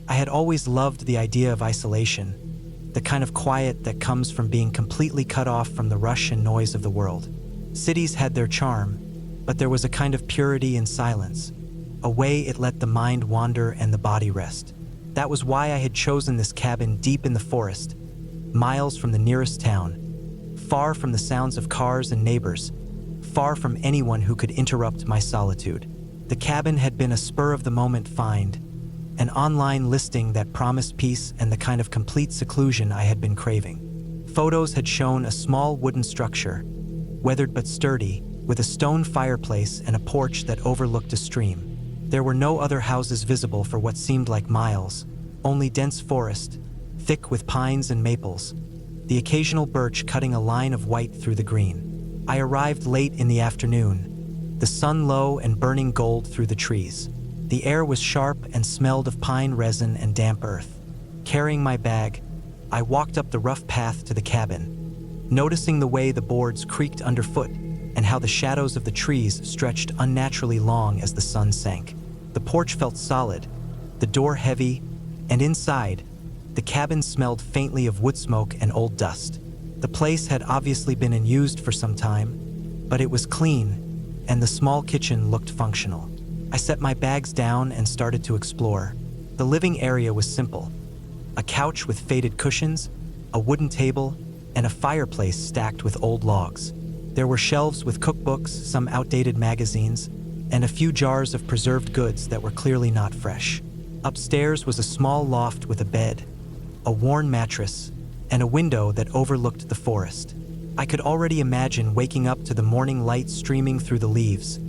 I had always loved the idea of isolation, the kind of quiet that comes from being completely cut off from the rush and noise of the world. Cities had their charm, but there was a kind of purity in silence, a way it let the mind wander and the body rest. That was why I had chosen this cabin deep in the forest, miles from the nearest town, far from the sounds of cars and neighbors, far from anyone who could interrupt my solitude. The cabin had been a spur-of-the-moment find, an online listing that promised peace and the kind of complete seclusion I had been craving. Photos had shown a small wooden structure, weathered but sturdy, with a stone fireplace and a porch that overlooked a stream. There were no other houses visible for what seemed like miles, only dense forest, thick with pines and maples, the occasional birch cutting a line of white through the green. I arrived late in the afternoon, the sun low and burning gold through the trees. The air was sharp and smelled of pine resin and damp earth. Carrying my bag, I walked up the rough path to the cabin, noticing the way the boards creaked underfoot and how the shadows of the trees stretched unnaturally long as the sun sank. The porch felt solid, the door heavy, and inside, the cabin smelled faintly of wood smoke and old dust. The place had obviously been unused for some time, but it was clean, and the small kitchen looked functional. I set my bags down and started to explore. The living area was simple: a couch with faded cushions, a wooden table, and a fireplace stacked with old logs. There were shelves with cookbooks, some outdated magazines, and a few jars of preserved goods that were clearly not fresh. Upstairs was a small loft with a bed, a worn mattress, and a window that overlooked the forest. I could already imagine waking up to the morning light streaming through the leaves,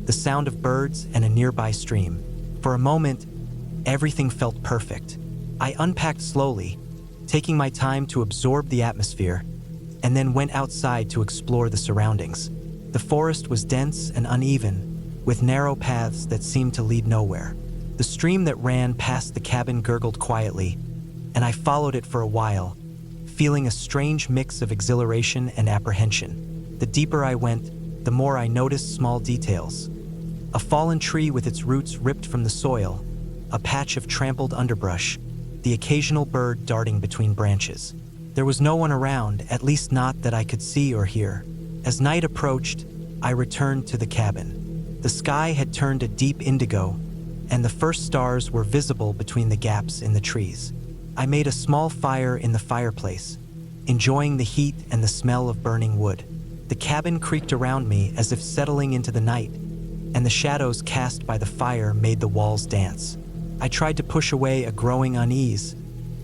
the sound of birds and a nearby stream. For a moment, everything felt perfect. I unpacked slowly, taking my time to absorb the atmosphere, and then went outside to explore the surroundings. The forest was dense and uneven, with narrow paths that seemed to lead nowhere. The stream that ran past the cabin gurgled quietly, and I followed it for a while, feeling a strange mix of exhilaration and apprehension. The deeper I went, the more I noticed small details. A fallen tree with its roots ripped from the soil, a patch of trampled underbrush, the occasional bird darting between branches. There was no one around, at least not that I could see or hear. As night approached, I returned to the cabin. The sky had turned a deep indigo, and the first stars were visible between the gaps in the trees. I made a small fire in the fireplace, enjoying the heat and the smell of burning wood. The cabin creaked around me as if settling into the night, and the shadows cast by the fire made the walls dance. I tried to push away a growing unease,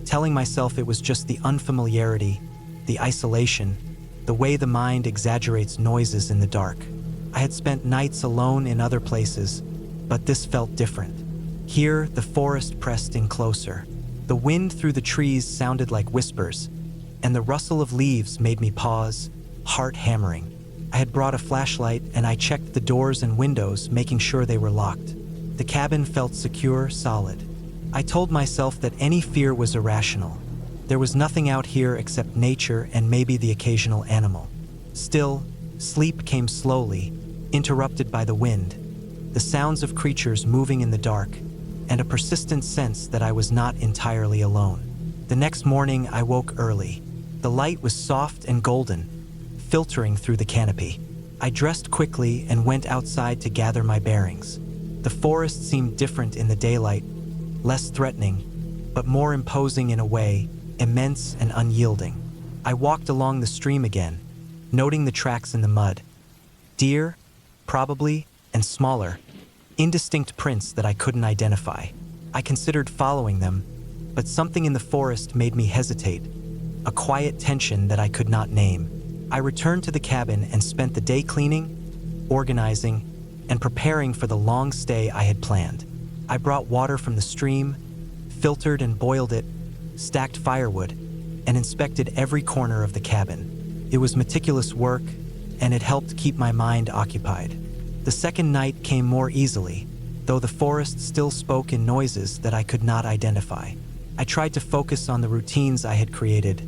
telling myself it was just the unfamiliarity, the isolation, the way the mind exaggerates noises in the dark. I had spent nights alone in other places, but this felt different. Here, the forest pressed in closer. The wind through the trees sounded like whispers, and the rustle of leaves made me pause, heart hammering. I had brought a flashlight, and I checked the doors and windows, making sure they were locked. The cabin felt secure, solid. I told myself that any fear was irrational. There was nothing out here except nature and maybe the occasional animal. Still, sleep came slowly, interrupted by the wind, the sounds of creatures moving in the dark, and a persistent sense that I was not entirely alone. The next morning, I woke early. The light was soft and golden, filtering through the canopy. I dressed quickly and went outside to gather my bearings. The forest seemed different in the daylight, less threatening, but more imposing in a way, immense and unyielding. I walked along the stream again, noting the tracks in the mud. Deer, probably, and smaller, indistinct prints that I couldn't identify. I considered following them, but something in the forest made me hesitate, a quiet tension that I could not name. I returned to the cabin and spent the day cleaning, organizing, and preparing for the long stay I had planned. I brought water from the stream, filtered and boiled it, stacked firewood, and inspected every corner of the cabin. It was meticulous work, and it helped keep my mind occupied. The second night came more easily, though the forest still spoke in noises that I could not identify. I tried to focus on the routines I had created,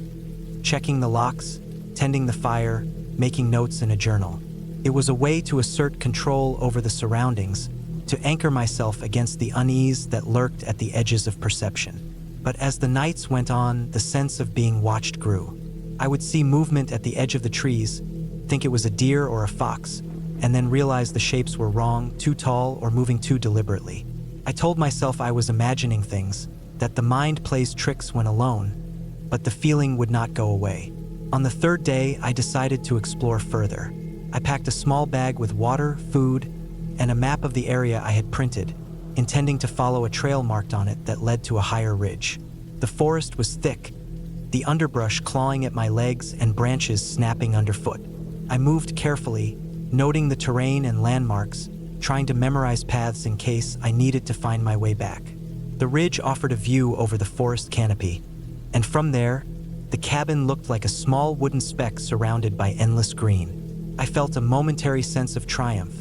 checking the locks, tending the fire, making notes in a journal. It was a way to assert control over the surroundings, to anchor myself against the unease that lurked at the edges of perception. But as the nights went on, the sense of being watched grew. I would see movement at the edge of the trees, think it was a deer or a fox, and then realize the shapes were wrong, too tall, or moving too deliberately. I told myself I was imagining things, that the mind plays tricks when alone, but the feeling would not go away. On the third day, I decided to explore further. I packed a small bag with water, food, and a map of the area I had printed, intending to follow a trail marked on it that led to a higher ridge. The forest was thick, the underbrush clawing at my legs and branches snapping underfoot. I moved carefully, noting the terrain and landmarks, trying to memorize paths in case I needed to find my way back. The ridge offered a view over the forest canopy, and from there, the cabin looked like a small wooden speck surrounded by endless green. I felt a momentary sense of triumph,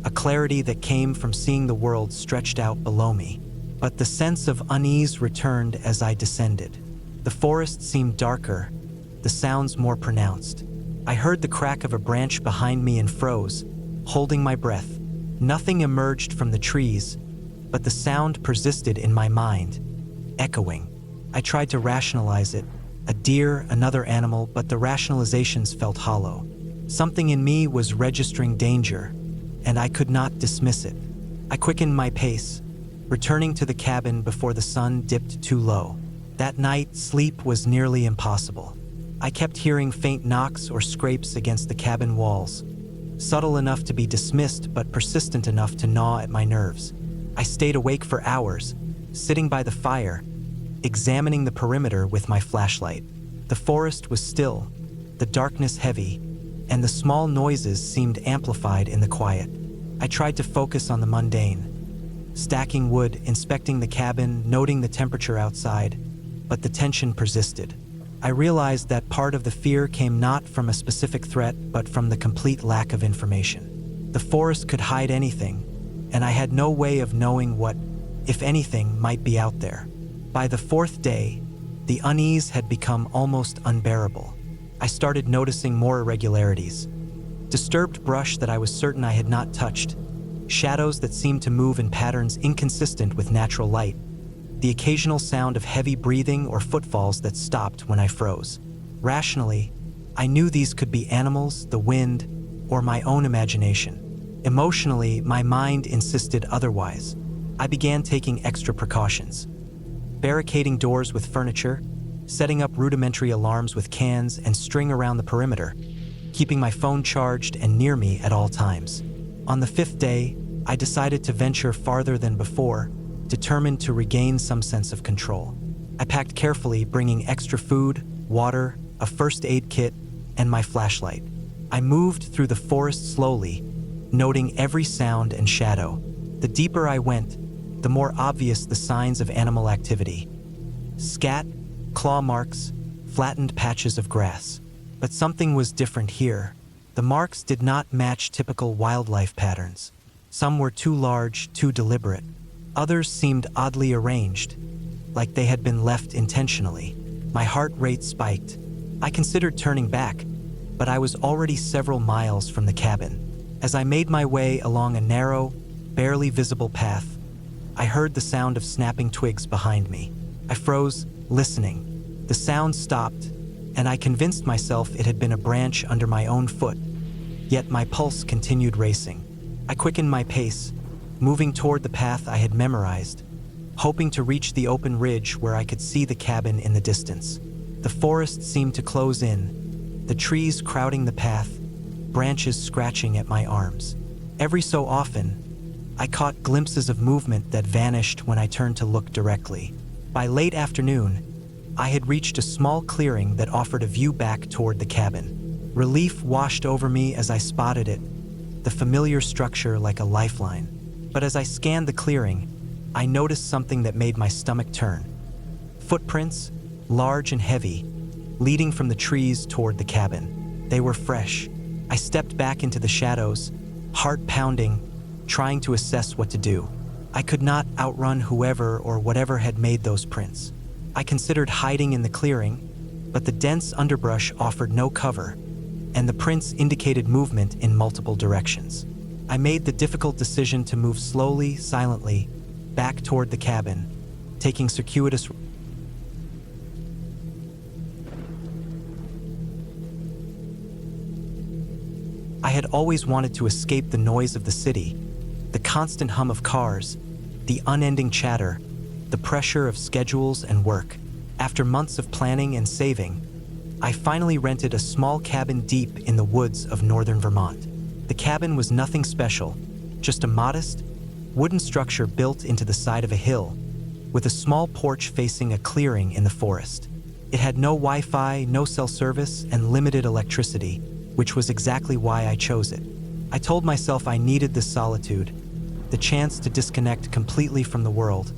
a clarity that came from seeing the world stretched out below me. But the sense of unease returned as I descended. The forest seemed darker, the sounds more pronounced. I heard the crack of a branch behind me and froze, holding my breath. Nothing emerged from the trees, but the sound persisted in my mind, echoing. I tried to rationalize it, a deer, another animal, but the rationalizations felt hollow. Something in me was registering danger, and I could not dismiss it. I quickened my pace, returning to the cabin before the sun dipped too low. That night, sleep was nearly impossible. I kept hearing faint knocks or scrapes against the cabin walls, subtle enough to be dismissed but persistent enough to gnaw at my nerves. I stayed awake for hours, sitting by the fire, examining the perimeter with my flashlight. The forest was still, the darkness heavy, and the small noises seemed amplified in the quiet. I tried to focus on the mundane, stacking wood, inspecting the cabin, noting the temperature outside, but the tension persisted. I realized that part of the fear came not from a specific threat, but from the complete lack of information. The forest could hide anything, and I had no way of knowing what, if anything, might be out there. By the fourth day, the unease had become almost unbearable. I started noticing more irregularities. Disturbed brush that I was certain I had not touched, shadows that seemed to move in patterns inconsistent with natural light, the occasional sound of heavy breathing or footfalls that stopped when I froze. Rationally, I knew these could be animals, the wind, or my own imagination. Emotionally, my mind insisted otherwise. I began taking extra precautions, barricading doors with furniture, setting up rudimentary alarms with cans and string around the perimeter, keeping my phone charged and near me at all times. On the fifth day, I decided to venture farther than before, determined to regain some sense of control. I packed carefully, bringing extra food, water, a first aid kit, and my flashlight. I moved through the forest slowly, noting every sound and shadow. The deeper I went, the more obvious the signs of animal activity. Scat, claw marks, flattened patches of grass. But something was different here. The marks did not match typical wildlife patterns. Some were too large, too deliberate. Others seemed oddly arranged, like they had been left intentionally. My heart rate spiked. I considered turning back, but I was already several miles from the cabin. As I made my way along a narrow, barely visible path, I heard the sound of snapping twigs behind me. I froze, listening. The sound stopped, and I convinced myself it had been a branch under my own foot. Yet my pulse continued racing. I quickened my pace, moving toward the path I had memorized, hoping to reach the open ridge where I could see the cabin in the distance. The forest seemed to close in, the trees crowding the path, branches scratching at my arms. Every so often, I caught glimpses of movement that vanished when I turned to look directly. By late afternoon, I had reached a small clearing that offered a view back toward the cabin. Relief washed over me as I spotted it, the familiar structure like a lifeline. But as I scanned the clearing, I noticed something that made my stomach turn. Footprints, large and heavy, leading from the trees toward the cabin. They were fresh. I stepped back into the shadows, heart pounding, trying to assess what to do. I could not outrun whoever or whatever had made those prints. I considered hiding in the clearing, but the dense underbrush offered no cover, and the prints indicated movement in multiple directions. I made the difficult decision to move slowly, silently, back toward the cabin, taking circuitous. I had always wanted to escape the noise of the city, the constant hum of cars, the unending chatter, the pressure of schedules and work. After months of planning and saving, I finally rented a small cabin deep in the woods of northern Vermont. The cabin was nothing special, just a modest, wooden structure built into the side of a hill, with a small porch facing a clearing in the forest. It had no Wi-Fi, no cell service, and limited electricity, which was exactly why I chose it. I told myself I needed this solitude, the chance to disconnect completely from the world,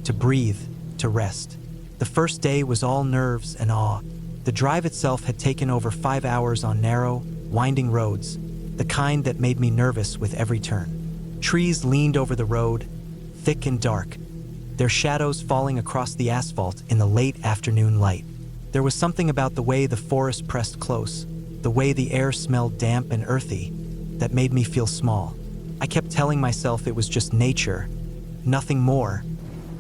to breathe, to rest. The first day was all nerves and awe. The drive itself had taken over 5 hours on narrow, winding roads, the kind that made me nervous with every turn. Trees leaned over the road, thick and dark, their shadows falling across the asphalt in the late afternoon light. There was something about the way the forest pressed close, the way the air smelled damp and earthy, that made me feel small. I kept telling myself it was just nature, nothing more,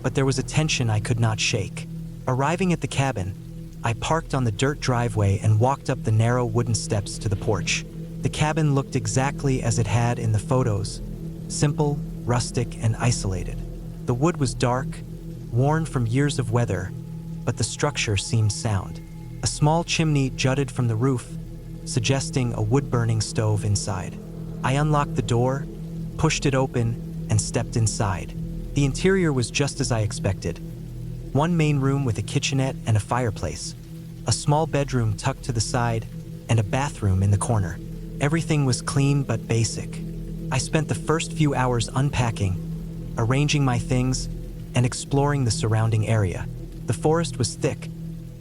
but there was a tension I could not shake. Arriving at the cabin, I parked on the dirt driveway and walked up the narrow wooden steps to the porch. The cabin looked exactly as it had in the photos, simple, rustic, and isolated. The wood was dark, worn from years of weather, but the structure seemed sound. A small chimney jutted from the roof, suggesting a wood-burning stove inside. I unlocked the door, pushed it open, and stepped inside. The interior was just as I expected. One main room with a kitchenette and a fireplace, a small bedroom tucked to the side, and a bathroom in the corner. Everything was clean but basic. I spent the first few hours unpacking, arranging my things, and exploring the surrounding area. The forest was thick,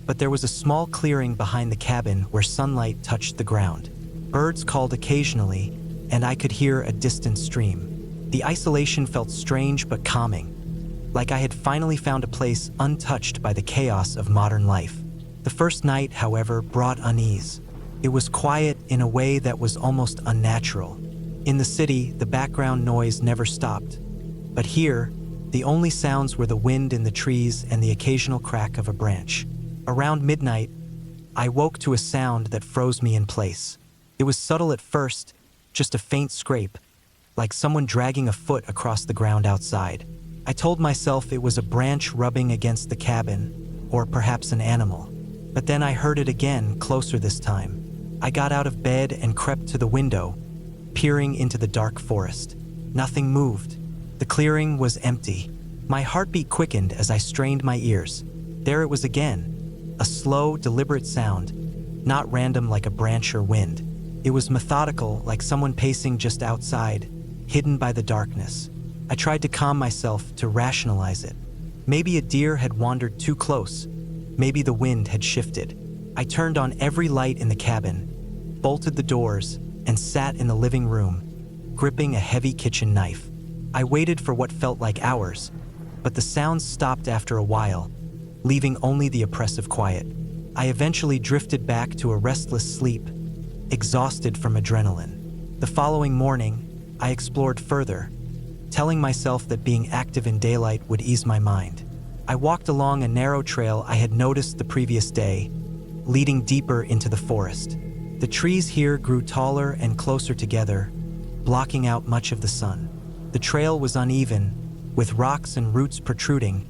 but there was a small clearing behind the cabin where sunlight touched the ground. Birds called occasionally, and I could hear a distant stream. The isolation felt strange but calming, like I had finally found a place untouched by the chaos of modern life. The first night, however, brought unease. It was quiet in a way that was almost unnatural. In the city, the background noise never stopped. But here, the only sounds were the wind in the trees and the occasional crack of a branch. Around midnight, I woke to a sound that froze me in place. It was subtle at first, just a faint scrape, like someone dragging a foot across the ground outside. I told myself it was a branch rubbing against the cabin, or perhaps an animal. But then I heard it again, closer this time. I got out of bed and crept to the window, peering into the dark forest. Nothing moved. The clearing was empty. My heartbeat quickened as I strained my ears. There it was again, a slow, deliberate sound, not random like a branch or wind. It was methodical, like someone pacing just outside, hidden by the darkness. I tried to calm myself, to rationalize it. Maybe a deer had wandered too close. Maybe the wind had shifted. I turned on every light in the cabin, bolted the doors, and sat in the living room, gripping a heavy kitchen knife. I waited for what felt like hours, but the sounds stopped after a while, leaving only the oppressive quiet. I eventually drifted back to a restless sleep, exhausted from adrenaline. The following morning, I explored further, telling myself that being active in daylight would ease my mind. I walked along a narrow trail I had noticed the previous day, leading deeper into the forest. The trees here grew taller and closer together, blocking out much of the sun. The trail was uneven, with rocks and roots protruding,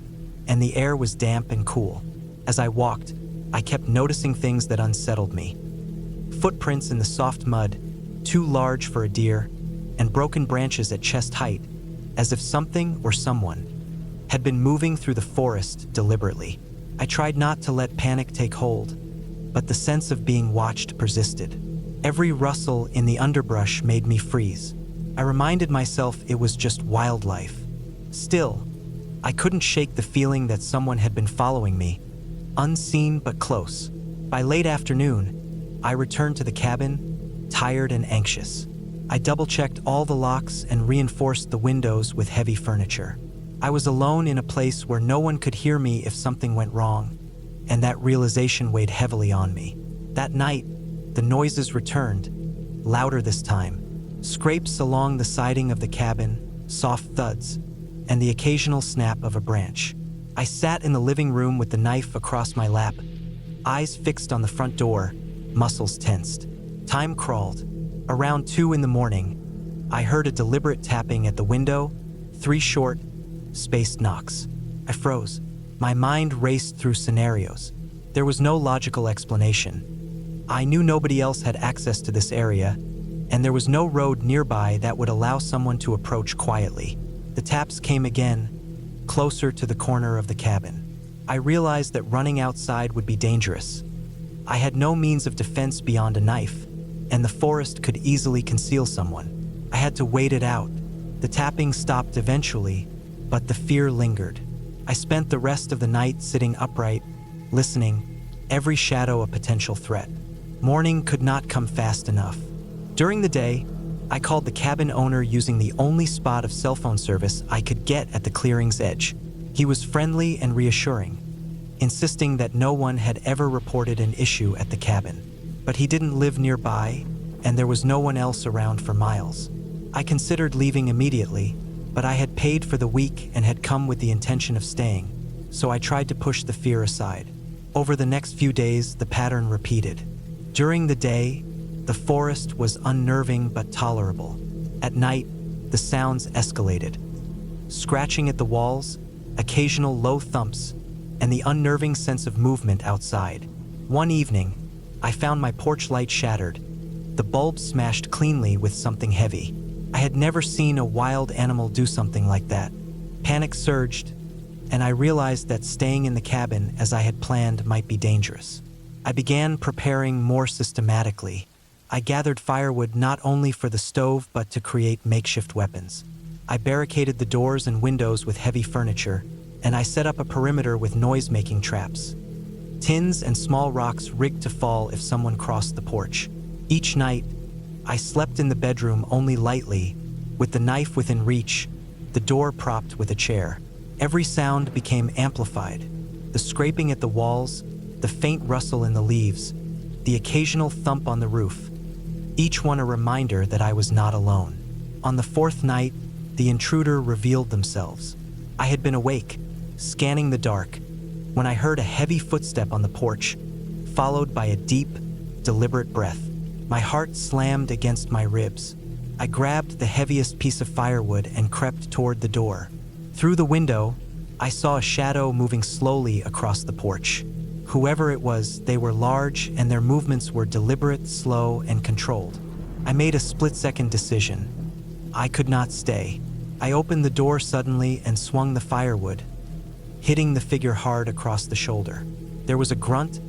and the air was damp and cool. As I walked, I kept noticing things that unsettled me. Footprints in the soft mud, too large for a deer, and broken branches at chest height, as if something or someone had been moving through the forest deliberately. I tried not to let panic take hold, but the sense of being watched persisted. Every rustle in the underbrush made me freeze. I reminded myself it was just wildlife. Still, I couldn't shake the feeling that someone had been following me, unseen but close. By late afternoon, I returned to the cabin, tired and anxious. I double-checked all the locks and reinforced the windows with heavy furniture. I was alone in a place where no one could hear me if something went wrong, and that realization weighed heavily on me. That night, the noises returned, louder this time, Scrapes along the siding of the cabin, soft thuds, and the occasional snap of a branch. I sat in the living room with the knife across my lap, eyes fixed on the front door, muscles tensed. Time crawled. Around 2 in the morning, I heard a deliberate tapping at the window, 3 short, spaced knocks. I froze. My mind raced through scenarios. There was no logical explanation. I knew nobody else had access to this area, and there was no road nearby that would allow someone to approach quietly. The taps came again, closer to the corner of the cabin. I realized that running outside would be dangerous. I had no means of defense beyond a knife, and the forest could easily conceal someone. I had to wait it out. The tapping stopped eventually, but the fear lingered. I spent the rest of the night sitting upright, listening, every shadow a potential threat. Morning could not come fast enough. During the day, I called the cabin owner using the only spot of cell phone service I could get at the clearing's edge. He was friendly and reassuring, insisting that no one had ever reported an issue at the cabin. But he didn't live nearby, and there was no one else around for miles. I considered leaving immediately, but I had paid for the week and had come with the intention of staying, so I tried to push the fear aside. Over the next few days, the pattern repeated. During the day, the forest was unnerving but tolerable. At night, the sounds escalated. Scratching at the walls, occasional low thumps, and the unnerving sense of movement outside. One evening, I found my porch light shattered, the bulb smashed cleanly with something heavy. I had never seen a wild animal do something like that. Panic surged, and I realized that staying in the cabin as I had planned might be dangerous. I began preparing more systematically. I gathered firewood not only for the stove but to create makeshift weapons. I barricaded the doors and windows with heavy furniture, and I set up a perimeter with noise-making traps. Tins and small rocks rigged to fall if someone crossed the porch. Each night, I slept in the bedroom only lightly, with the knife within reach, the door propped with a chair. Every sound became amplified. The scraping at the walls, the faint rustle in the leaves, the occasional thump on the roof. Each one a reminder that I was not alone. On the 4th night, the intruder revealed themselves. I had been awake, scanning the dark, when I heard a heavy footstep on the porch, followed by a deep, deliberate breath. My heart slammed against my ribs. I grabbed the heaviest piece of firewood and crept toward the door. Through the window, I saw a shadow moving slowly across the porch. Whoever it was, they were large and their movements were deliberate, slow, and controlled. I made a split-second decision. I could not stay. I opened the door suddenly and swung the firewood, hitting the figure hard across the shoulder. There was a grunt,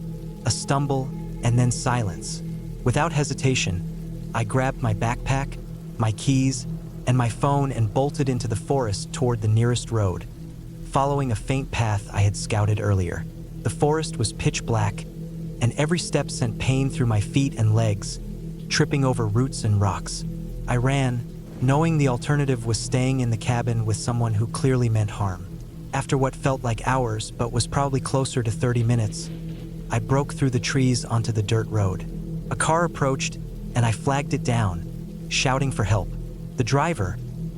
a stumble, and then silence. Without hesitation, I grabbed my backpack, my keys, and my phone and bolted into the forest toward the nearest road, following a faint path I had scouted earlier. The forest was pitch black, and every step sent pain through my feet and legs, tripping over roots and rocks. I ran, knowing the alternative was staying in the cabin with someone who clearly meant harm. After what felt like hours, but was probably closer to 30 minutes, I broke through the trees onto the dirt road. A car approached, and I flagged it down, shouting for help. The driver,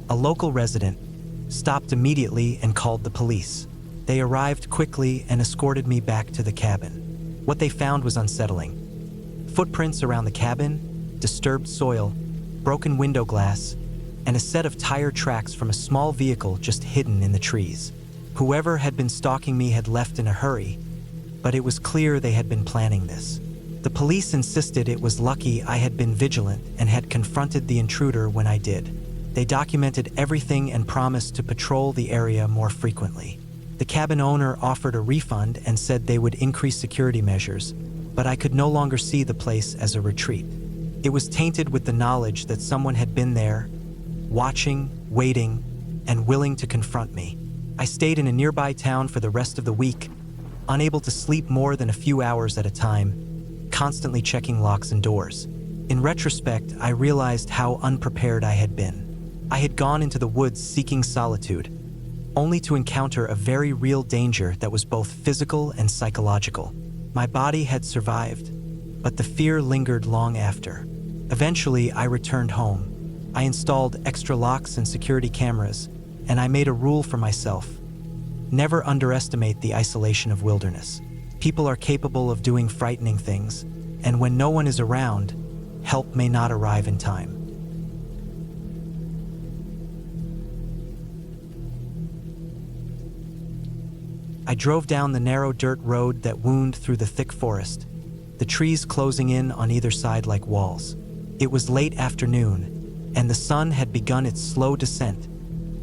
a local resident, stopped immediately and called the police. They arrived quickly and escorted me back to the cabin. What they found was unsettling. Footprints around the cabin, disturbed soil, broken window glass, and a set of tire tracks from a small vehicle just hidden in the trees. Whoever had been stalking me had left in a hurry, but it was clear they had been planning this. The police insisted it was lucky I had been vigilant and had confronted the intruder when I did. They documented everything and promised to patrol the area more frequently. The cabin owner offered a refund and said they would increase security measures, but I could no longer see the place as a retreat. It was tainted with the knowledge that someone had been there, watching, waiting, and willing to confront me. I stayed in a nearby town for the rest of the week, unable to sleep more than a few hours at a time, constantly checking locks and doors. In retrospect, I realized how unprepared I had been. I had gone into the woods seeking solitude, only to encounter a very real danger that was both physical and psychological. My body had survived, but the fear lingered long after. Eventually, I returned home, I installed extra locks and security cameras, and I made a rule for myself. Never underestimate the isolation of wilderness. People are capable of doing frightening things, and when no one is around, help may not arrive in time. I drove down the narrow dirt road that wound through the thick forest, the trees closing in on either side like walls. It was late afternoon, and the sun had begun its slow descent,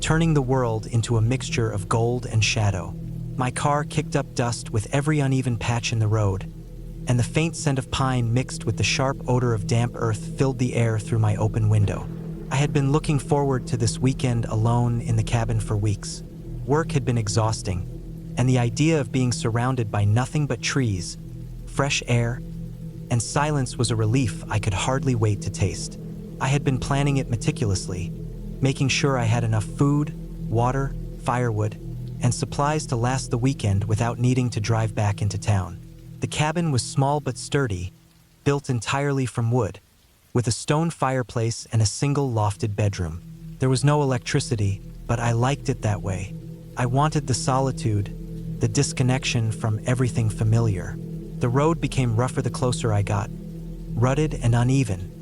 turning the world into a mixture of gold and shadow. My car kicked up dust with every uneven patch in the road, and the faint scent of pine mixed with the sharp odor of damp earth filled the air through my open window. I had been looking forward to this weekend alone in the cabin for weeks. Work had been exhausting, and the idea of being surrounded by nothing but trees, fresh air, and silence was a relief I could hardly wait to taste. I had been planning it meticulously, making sure I had enough food, water, firewood, and supplies to last the weekend without needing to drive back into town. The cabin was small but sturdy, built entirely from wood, with a stone fireplace and a single lofted bedroom. There was no electricity, but I liked it that way. I wanted the solitude, the disconnection from everything familiar. The road became rougher the closer I got, rutted and uneven,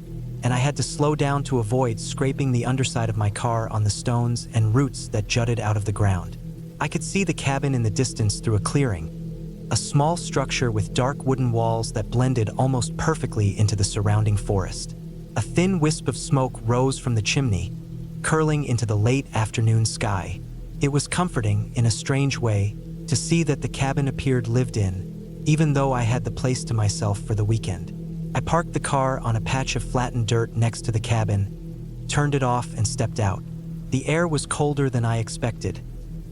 and I had to slow down to avoid scraping the underside of my car on the stones and roots that jutted out of the ground. I could see the cabin in the distance through a clearing, a small structure with dark wooden walls that blended almost perfectly into the surrounding forest. A thin wisp of smoke rose from the chimney, curling into the late afternoon sky. It was comforting, in a strange way, to see that the cabin appeared lived in, even though I had the place to myself for the weekend. I parked the car on a patch of flattened dirt next to the cabin, turned it off, and stepped out. The air was colder than I expected,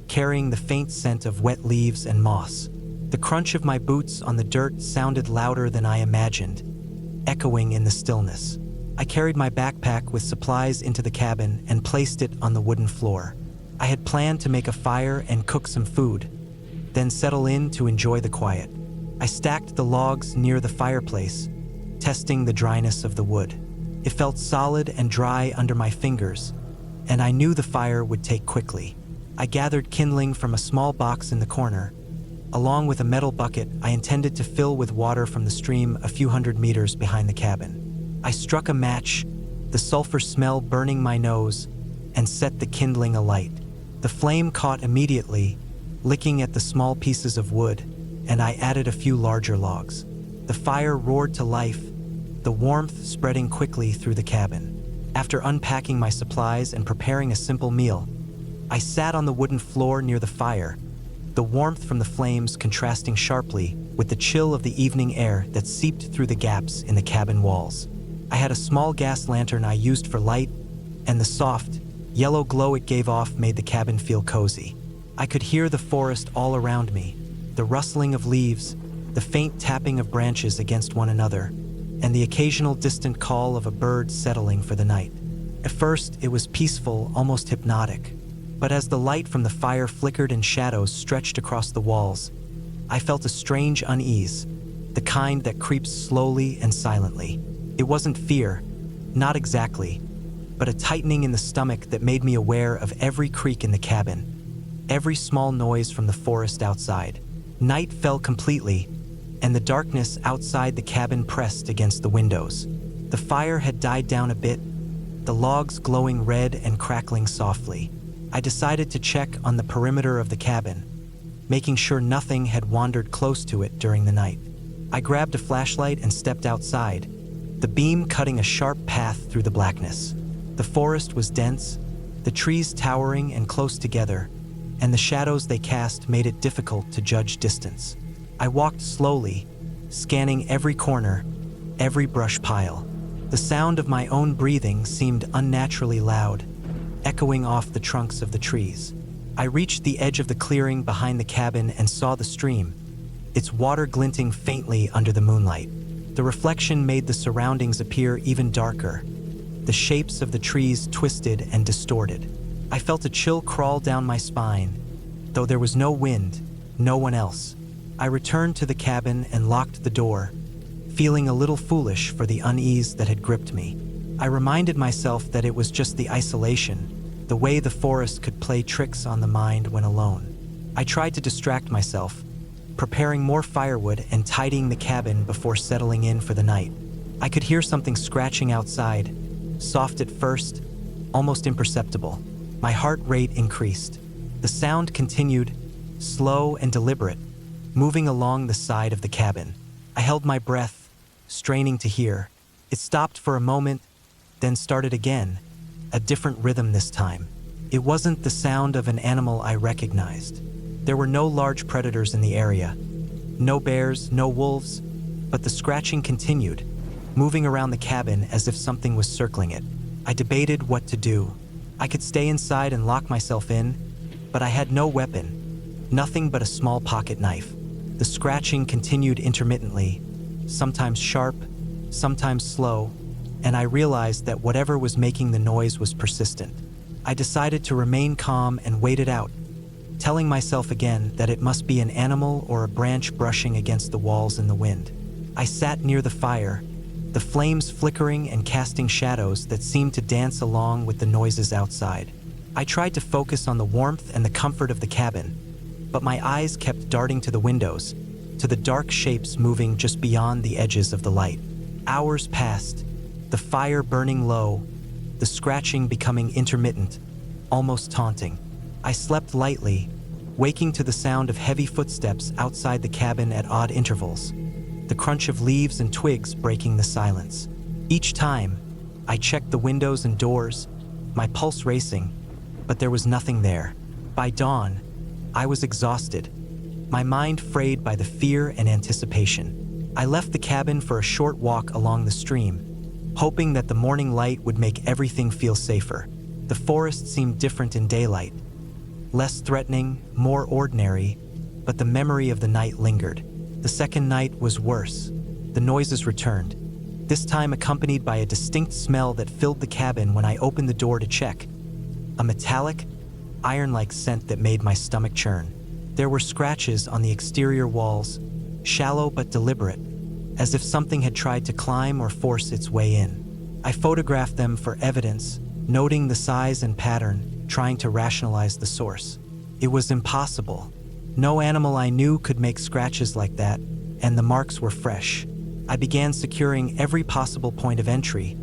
carrying the faint scent of wet leaves and moss. The crunch of my boots on the dirt sounded louder than I imagined, echoing in the stillness. I carried my backpack with supplies into the cabin and placed it on the wooden floor. I had planned to make a fire and cook some food, then settle in to enjoy the quiet. I stacked the logs near the fireplace, testing the dryness of the wood. It felt solid and dry under my fingers, and I knew the fire would take quickly. I gathered kindling from a small box in the corner. Along with a metal bucket I intended to fill with water from the stream a few hundred meters behind the cabin. I struck a match, the sulfur smell burning my nose, and set the kindling alight. The flame caught immediately, licking at the small pieces of wood, and I added a few larger logs. The fire roared to life, the warmth spreading quickly through the cabin. After unpacking my supplies and preparing a simple meal, I sat on the wooden floor near the fire, the warmth from the flames contrasting sharply with the chill of the evening air that seeped through the gaps in the cabin walls. I had a small gas lantern I used for light, and the soft, yellow glow it gave off made the cabin feel cozy. I could hear the forest all around me, the rustling of leaves, the faint tapping of branches against one another, and the occasional distant call of a bird settling for the night. At first, it was peaceful, almost hypnotic, but as the light from the fire flickered and shadows stretched across the walls, I felt a strange unease, the kind that creeps slowly and silently. It wasn't fear, not exactly, but a tightening in the stomach that made me aware of every creak in the cabin, every small noise from the forest outside. Night fell completely, and the darkness outside the cabin pressed against the windows. The fire had died down a bit, the logs glowing red and crackling softly. I decided to check on the perimeter of the cabin, making sure nothing had wandered close to it during the night. I grabbed a flashlight and stepped outside, the beam cutting a sharp path through the blackness. The forest was dense, the trees towering and close together, and the shadows they cast made it difficult to judge distance. I walked slowly, scanning every corner, every brush pile. The sound of my own breathing seemed unnaturally loud, echoing off the trunks of the trees. I reached the edge of the clearing behind the cabin and saw the stream, its water glinting faintly under the moonlight. The reflection made the surroundings appear even darker, the shapes of the trees twisted and distorted. I felt a chill crawl down my spine, though there was no wind, no one else. I returned to the cabin and locked the door, feeling a little foolish for the unease that had gripped me. I reminded myself that it was just the isolation, the way the forest could play tricks on the mind when alone. I tried to distract myself, preparing more firewood and tidying the cabin before settling in for the night. I could hear something scratching outside, soft at first, almost imperceptible. My heart rate increased. The sound continued, slow and deliberate, moving along the side of the cabin. I held my breath, straining to hear. It stopped for a moment, then started again, a different rhythm this time. It wasn't the sound of an animal I recognized. There were no large predators in the area. No bears, no wolves, but the scratching continued, moving around the cabin as if something was circling it. I debated what to do. I could stay inside and lock myself in, but I had no weapon, nothing but a small pocket knife. The scratching continued intermittently, sometimes sharp, sometimes slow, and I realized that whatever was making the noise was persistent. I decided to remain calm and wait it out, telling myself again that it must be an animal or a branch brushing against the walls in the wind. I sat near the fire, the flames flickering and casting shadows that seemed to dance along with the noises outside. I tried to focus on the warmth and the comfort of the cabin, but my eyes kept darting to the windows, to the dark shapes moving just beyond the edges of the light. Hours passed, the fire burning low, the scratching becoming intermittent, almost taunting. I slept lightly, waking to the sound of heavy footsteps outside the cabin at odd intervals, the crunch of leaves and twigs breaking the silence. Each time, I checked the windows and doors, my pulse racing, but there was nothing there. By dawn, I was exhausted, my mind frayed by the fear and anticipation. I left the cabin for a short walk along the stream, hoping that the morning light would make everything feel safer. The forest seemed different in daylight, less threatening, more ordinary, but the memory of the night lingered. The second night was worse. The noises returned, this time accompanied by a distinct smell that filled the cabin when I opened the door to check. A metallic, iron-like scent that made my stomach churn. There were scratches on the exterior walls, shallow but deliberate, as if something had tried to climb or force its way in. I photographed them for evidence, noting the size and pattern, trying to rationalize the source. It was impossible. No animal I knew could make scratches like that, and the marks were fresh. I began securing every possible point of entry,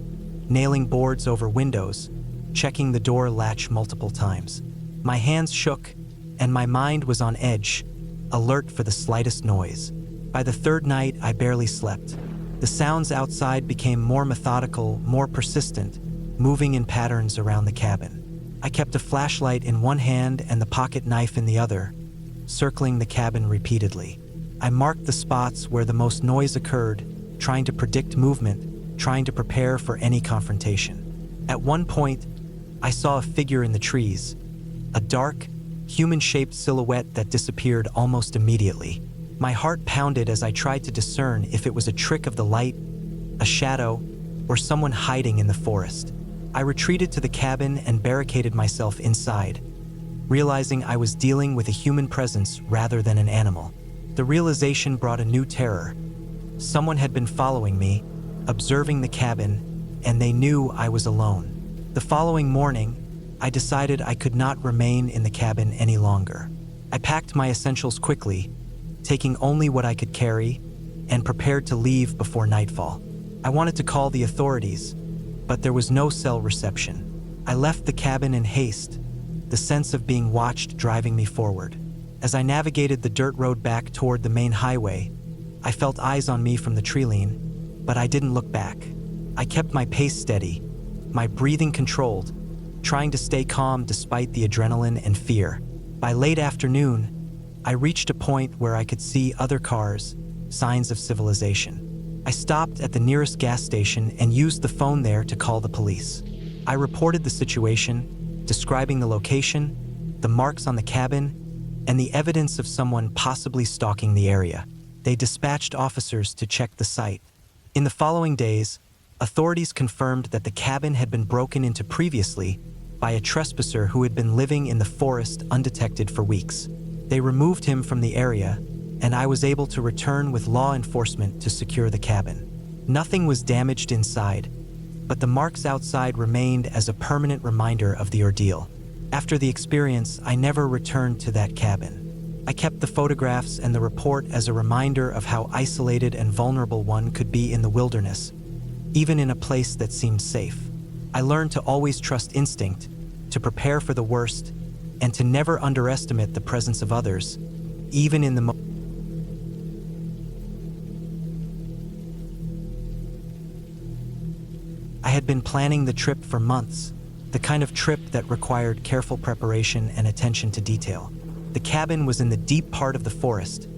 nailing boards over windows, checking the door latch multiple times. My hands shook, and my mind was on edge, alert for the slightest noise. By the third night, I barely slept. The sounds outside became more methodical, more persistent, moving in patterns around the cabin. I kept a flashlight in one hand and the pocket knife in the other, circling the cabin repeatedly. I marked the spots where the most noise occurred, trying to predict movement, trying to prepare for any confrontation. At one point, I saw a figure in the trees, a dark, human-shaped silhouette that disappeared almost immediately. My heart pounded as I tried to discern if it was a trick of the light, a shadow, or someone hiding in the forest. I retreated to the cabin and barricaded myself inside, realizing I was dealing with a human presence rather than an animal. The realization brought a new terror. Someone had been following me, observing the cabin, and they knew I was alone. The following morning, I decided I could not remain in the cabin any longer. I packed my essentials quickly, taking only what I could carry, and prepared to leave before nightfall. I wanted to call the authorities, but there was no cell reception. I left the cabin in haste, the sense of being watched driving me forward. As I navigated the dirt road back toward the main highway, I felt eyes on me from the treeline, but I didn't look back. I kept my pace steady, my breathing controlled, trying to stay calm despite the adrenaline and fear. By late afternoon, I reached a point where I could see other cars, signs of civilization. I stopped at the nearest gas station and used the phone there to call the police. I reported the situation, describing the location, the marks on the cabin, and the evidence of someone possibly stalking the area. They dispatched officers to check the site. In the following days, authorities confirmed that the cabin had been broken into previously by a trespasser who had been living in the forest undetected for weeks. They removed him from the area, and I was able to return with law enforcement to secure the cabin. Nothing was damaged inside, but the marks outside remained as a permanent reminder of the ordeal. After the experience, I never returned to that cabin. I kept the photographs and the report as a reminder of how isolated and vulnerable one could be in the wilderness, even in a place that seemed safe. I learned to always trust instinct, to prepare for the worst, and to never underestimate the presence of others, even in the I had been planning the trip for months, the kind of trip that required careful preparation and attention to detail. The cabin was in the deep part of the forest,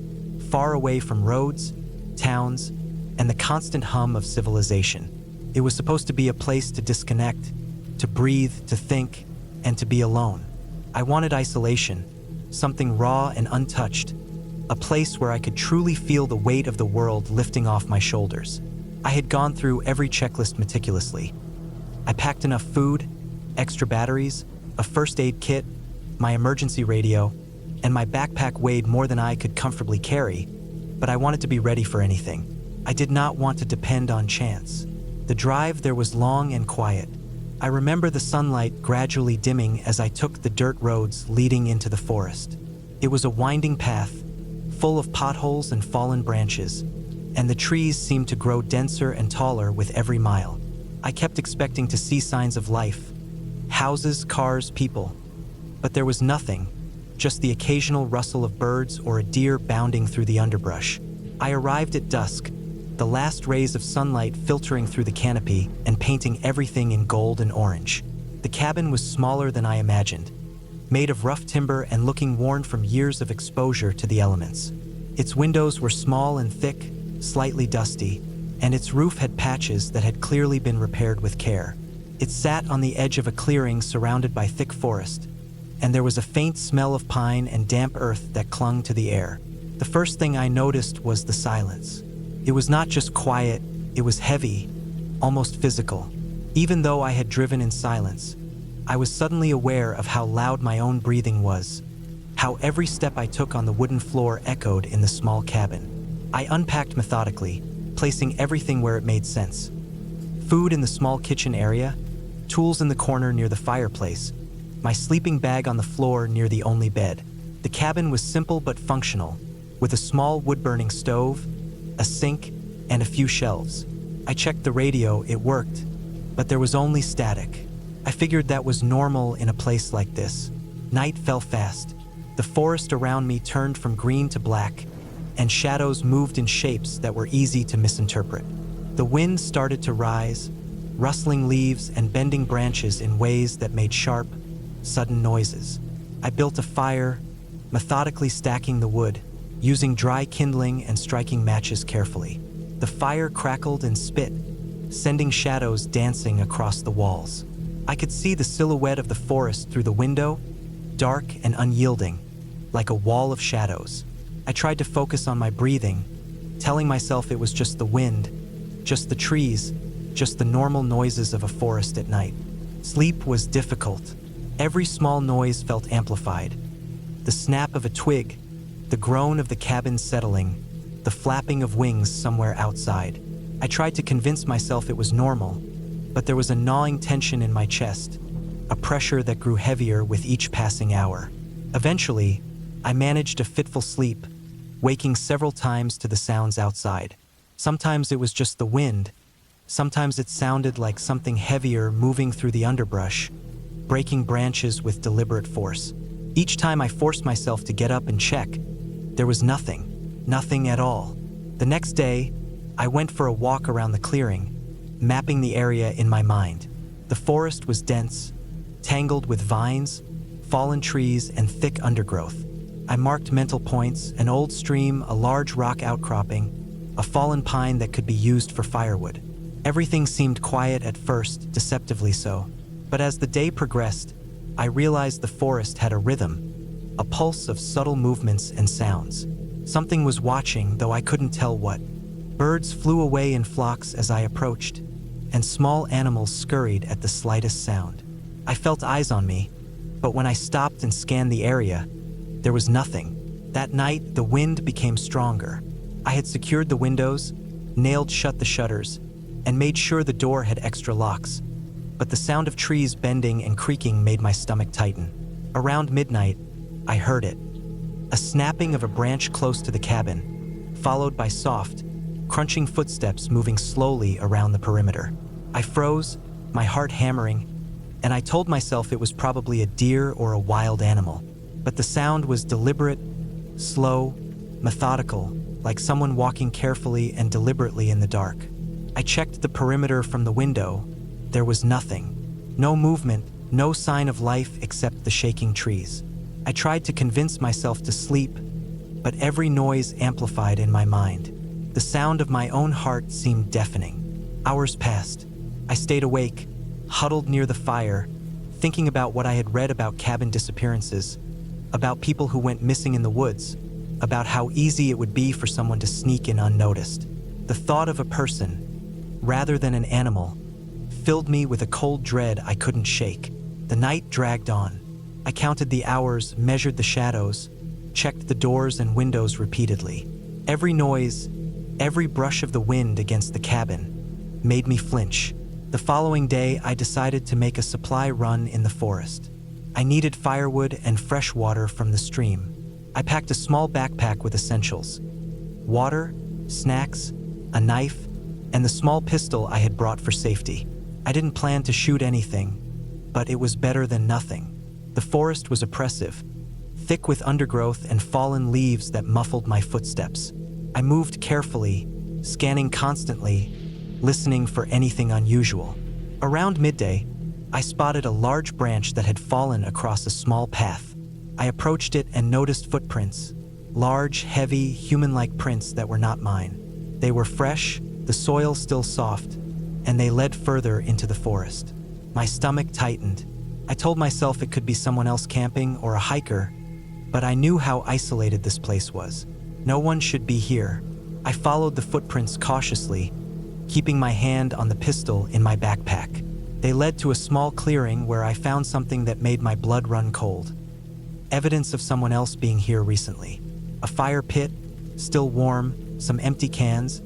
far away from roads, towns, and the constant hum of civilization. It was supposed to be a place to disconnect, to breathe, to think, and to be alone. I wanted isolation, something raw and untouched, a place where I could truly feel the weight of the world lifting off my shoulders. I had gone through every checklist meticulously. I packed enough food, extra batteries, a first aid kit, my emergency radio, and my backpack weighed more than I could comfortably carry, but I wanted to be ready for anything. I did not want to depend on chance. The drive there was long and quiet. I remember the sunlight gradually dimming as I took the dirt roads leading into the forest. It was a winding path, full of potholes and fallen branches, and the trees seemed to grow denser and taller with every mile. I kept expecting to see signs of life, houses, cars, people, but there was nothing, just the occasional rustle of birds or a deer bounding through the underbrush. I arrived at dusk, the last rays of sunlight filtering through the canopy and painting everything in gold and orange. The cabin was smaller than I imagined, made of rough timber and looking worn from years of exposure to the elements. Its windows were small and thick, slightly dusty, and its roof had patches that had clearly been repaired with care. It sat on the edge of a clearing surrounded by thick forest, and there was a faint smell of pine and damp earth that clung to the air. The first thing I noticed was the silence. It was not just quiet, it was heavy, almost physical. Even though I had driven in silence, I was suddenly aware of how loud my own breathing was, how every step I took on the wooden floor echoed in the small cabin. I unpacked methodically, placing everything where it made sense. Food in the small kitchen area, tools in the corner near the fireplace, my sleeping bag on the floor near the only bed. The cabin was simple but functional, with a small wood-burning stove, a sink, and a few shelves. I checked the radio, it worked, but there was only static. I figured that was normal in a place like this. Night fell fast. The forest around me turned from green to black, and shadows moved in shapes that were easy to misinterpret. The wind started to rise, rustling leaves and bending branches in ways that made sharp, sudden noises. I built a fire, methodically stacking the wood, using dry kindling and striking matches carefully. The fire crackled and spit, sending shadows dancing across the walls. I could see the silhouette of the forest through the window, dark and unyielding, like a wall of shadows. I tried to focus on my breathing, telling myself it was just the wind, just the trees, just the normal noises of a forest at night. Sleep was difficult. Every small noise felt amplified. The snap of a twig, the groan of the cabin settling, the flapping of wings somewhere outside. I tried to convince myself it was normal, but there was a gnawing tension in my chest, a pressure that grew heavier with each passing hour. Eventually, I managed a fitful sleep, waking several times to the sounds outside. Sometimes it was just the wind, sometimes it sounded like something heavier moving through the underbrush, breaking branches with deliberate force. Each time I forced myself to get up and check, there was nothing at all. The next day, I went for a walk around the clearing, mapping the area in my mind. The forest was dense, tangled with vines, fallen trees, and thick undergrowth. I marked mental points: an old stream, a large rock outcropping, a fallen pine that could be used for firewood. Everything seemed quiet at first, deceptively so. But as the day progressed, I realized the forest had a rhythm, a pulse of subtle movements and sounds. Something was watching, though I couldn't tell what. Birds flew away in flocks as I approached, and small animals scurried at the slightest sound. I felt eyes on me, but when I stopped and scanned the area, there was nothing. That night, the wind became stronger. I had secured the windows, nailed shut the shutters, and made sure the door had extra locks. But the sound of trees bending and creaking made my stomach tighten. Around midnight, I heard it. A snapping of a branch close to the cabin, followed by soft, crunching footsteps moving slowly around the perimeter. I froze, my heart hammering, and I told myself it was probably a deer or a wild animal. But the sound was deliberate, slow, methodical, like someone walking carefully and deliberately in the dark. I checked the perimeter from the window. There was nothing. No movement, no sign of life except the shaking trees. I tried to convince myself to sleep, but every noise amplified in my mind. The sound of my own heart seemed deafening. Hours passed. I stayed awake, huddled near the fire, thinking about what I had read about cabin disappearances, about people who went missing in the woods, about how easy it would be for someone to sneak in unnoticed. The thought of a person, rather than an animal, filled me with a cold dread I couldn't shake. The night dragged on. I counted the hours, measured the shadows, checked the doors and windows repeatedly. Every noise, every brush of the wind against the cabin, made me flinch. The following day, I decided to make a supply run in the forest. I needed firewood and fresh water from the stream. I packed a small backpack with essentials: water, snacks, a knife, and the small pistol I had brought for safety. I didn't plan to shoot anything, but it was better than nothing. The forest was oppressive, thick with undergrowth and fallen leaves that muffled my footsteps. I moved carefully, scanning constantly, listening for anything unusual. Around midday, I spotted a large branch that had fallen across a small path. I approached it and noticed footprints, large, heavy, human-like prints that were not mine. They were fresh, the soil still soft, and they led further into the forest. My stomach tightened. I told myself it could be someone else camping or a hiker, but I knew how isolated this place was. No one should be here. I followed the footprints cautiously, keeping my hand on the pistol in my backpack. They led to a small clearing where I found something that made my blood run cold. Evidence of someone else being here recently. A fire pit, still warm, some empty cans,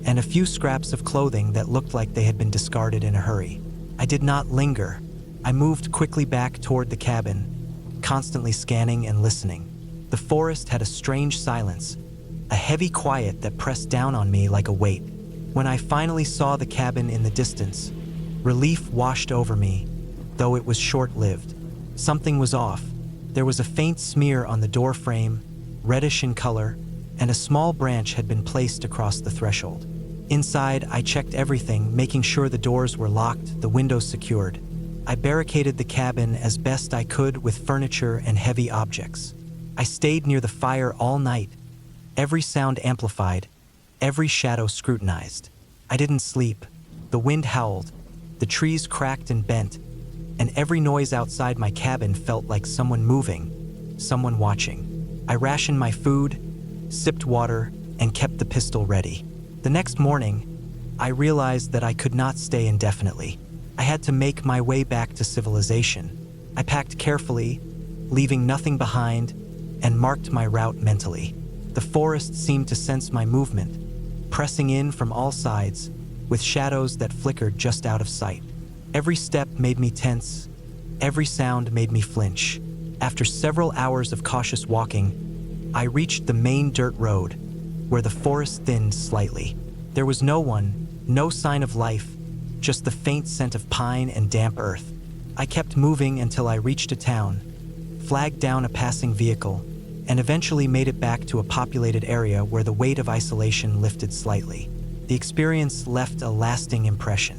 and a few scraps of clothing that looked like they had been discarded in a hurry. I did not linger. I moved quickly back toward the cabin, constantly scanning and listening. The forest had a strange silence, a heavy quiet that pressed down on me like a weight. When I finally saw the cabin in the distance, relief washed over me, though it was short-lived. Something was off. There was a faint smear on the door frame, reddish in color, and a small branch had been placed across the threshold. Inside, I checked everything, making sure the doors were locked, the windows secured. I barricaded the cabin as best I could with furniture and heavy objects. I stayed near the fire all night, every sound amplified, every shadow scrutinized. I didn't sleep. The wind howled, the trees cracked and bent, and every noise outside my cabin felt like someone moving, someone watching. I rationed my food, sipped water, and kept the pistol ready. The next morning, I realized that I could not stay indefinitely. I had to make my way back to civilization. I packed carefully, leaving nothing behind, and marked my route mentally. The forest seemed to sense my movement, pressing in from all sides, with shadows that flickered just out of sight. Every step made me tense, every sound made me flinch. After several hours of cautious walking, I reached the main dirt road, where the forest thinned slightly. There was no one, no sign of life, just the faint scent of pine and damp earth. I kept moving until I reached a town, flagged down a passing vehicle, and eventually made it back to a populated area where the weight of isolation lifted slightly. The experience left a lasting impression.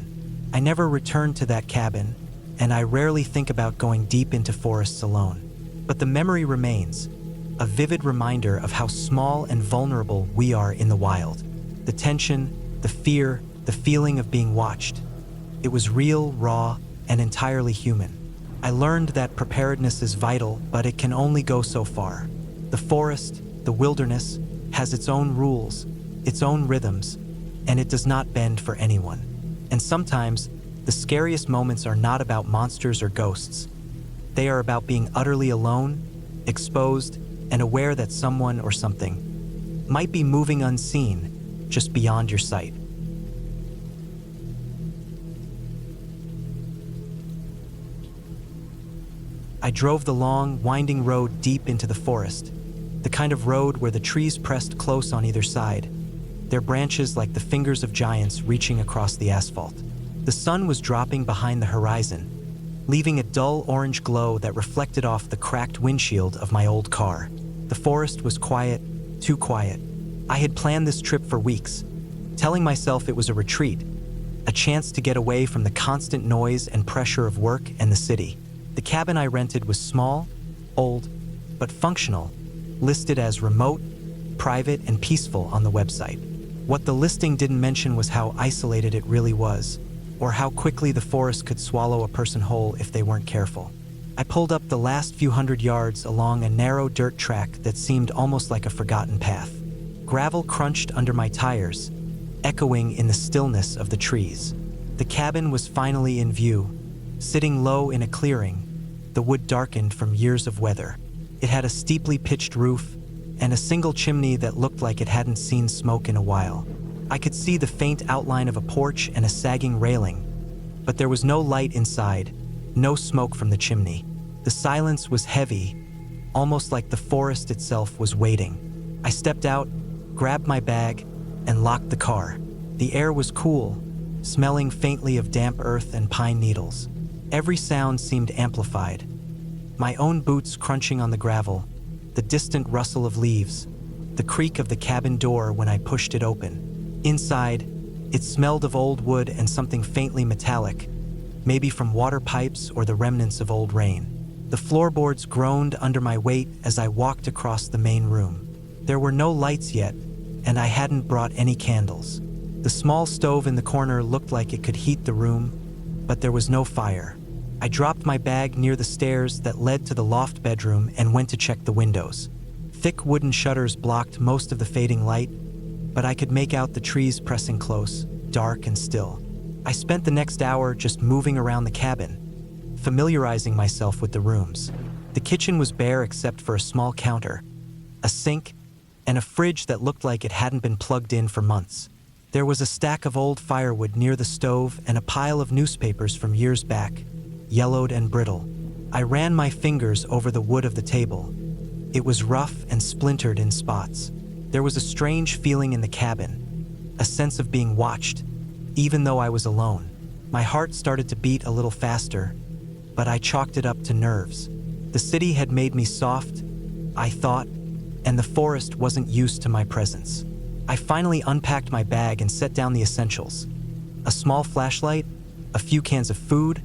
I never returned to that cabin, and I rarely think about going deep into forests alone. But the memory remains, a vivid reminder of how small and vulnerable we are in the wild. The tension, the fear, the feeling of being watched. It was real, raw, and entirely human. I learned that preparedness is vital, but it can only go so far. The forest, the wilderness, has its own rules, its own rhythms, and it does not bend for anyone. And sometimes, the scariest moments are not about monsters or ghosts. They are about being utterly alone, exposed, and aware that someone or something might be moving unseen, just beyond your sight. I drove the long, winding road deep into the forest, the kind of road where the trees pressed close on either side, their branches like the fingers of giants reaching across the asphalt. The sun was dropping behind the horizon, leaving a dull orange glow that reflected off the cracked windshield of my old car. The forest was quiet, too quiet. I had planned this trip for weeks, telling myself it was a retreat, a chance to get away from the constant noise and pressure of work and the city. The cabin I rented was small, old, but functional, listed as remote, private, and peaceful on the website. What the listing didn't mention was how isolated it really was, or how quickly the forest could swallow a person whole if they weren't careful. I pulled up the last few hundred yards along a narrow dirt track that seemed almost like a forgotten path. Gravel crunched under my tires, echoing in the stillness of the trees. The cabin was finally in view, sitting low in a clearing, the wood darkened from years of weather. It had a steeply pitched roof and a single chimney that looked like it hadn't seen smoke in a while. I could see the faint outline of a porch and a sagging railing, but there was no light inside, no smoke from the chimney. The silence was heavy, almost like the forest itself was waiting. I stepped out, grabbed my bag, and locked the car. The air was cool, smelling faintly of damp earth and pine needles. Every sound seemed amplified. My own boots crunching on the gravel, the distant rustle of leaves, the creak of the cabin door when I pushed it open. Inside, it smelled of old wood and something faintly metallic, maybe from water pipes or the remnants of old rain. The floorboards groaned under my weight as I walked across the main room. There were no lights yet, and I hadn't brought any candles. The small stove in the corner looked like it could heat the room, but there was no fire. I dropped my bag near the stairs that led to the loft bedroom and went to check the windows. Thick wooden shutters blocked most of the fading light, but I could make out the trees pressing close, dark and still. I spent the next hour just moving around the cabin, familiarizing myself with the rooms. The kitchen was bare except for a small counter, a sink, and a fridge that looked like it hadn't been plugged in for months. There was a stack of old firewood near the stove and a pile of newspapers from years back, yellowed and brittle. I ran my fingers over the wood of the table. It was rough and splintered in spots. There was a strange feeling in the cabin, a sense of being watched, even though I was alone. My heart started to beat a little faster, but I chalked it up to nerves. The city had made me soft, I thought, and the forest wasn't used to my presence. I finally unpacked my bag and set down the essentials: a small flashlight, a few cans of food,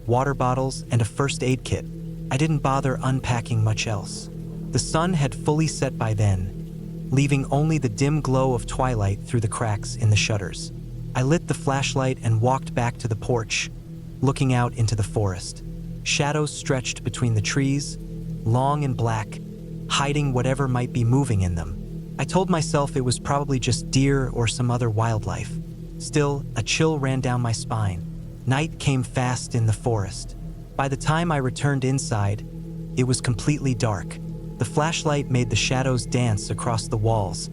water bottles, and a first aid kit. I didn't bother unpacking much else. The sun had fully set by then, leaving only the dim glow of twilight through the cracks in the shutters. I lit the flashlight and walked back to the porch, looking out into the forest. Shadows stretched between the trees, long and black, hiding whatever might be moving in them. I told myself it was probably just deer or some other wildlife. Still, a chill ran down my spine. Night came fast in the forest. By the time I returned inside, it was completely dark. The flashlight made the shadows dance across the walls,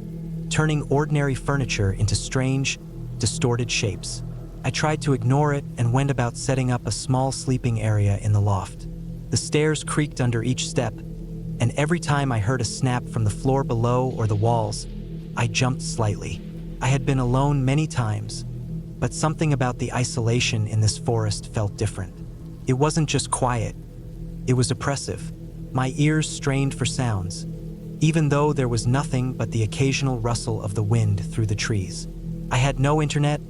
turning ordinary furniture into strange, distorted shapes. I tried to ignore it and went about setting up a small sleeping area in the loft. The stairs creaked under each step, and every time I heard a snap from the floor below or the walls, I jumped slightly. I had been alone many times, but something about the isolation in this forest felt different. It wasn't just quiet, it was oppressive. My ears strained for sounds, even though there was nothing but the occasional rustle of the wind through the trees. I had no internet,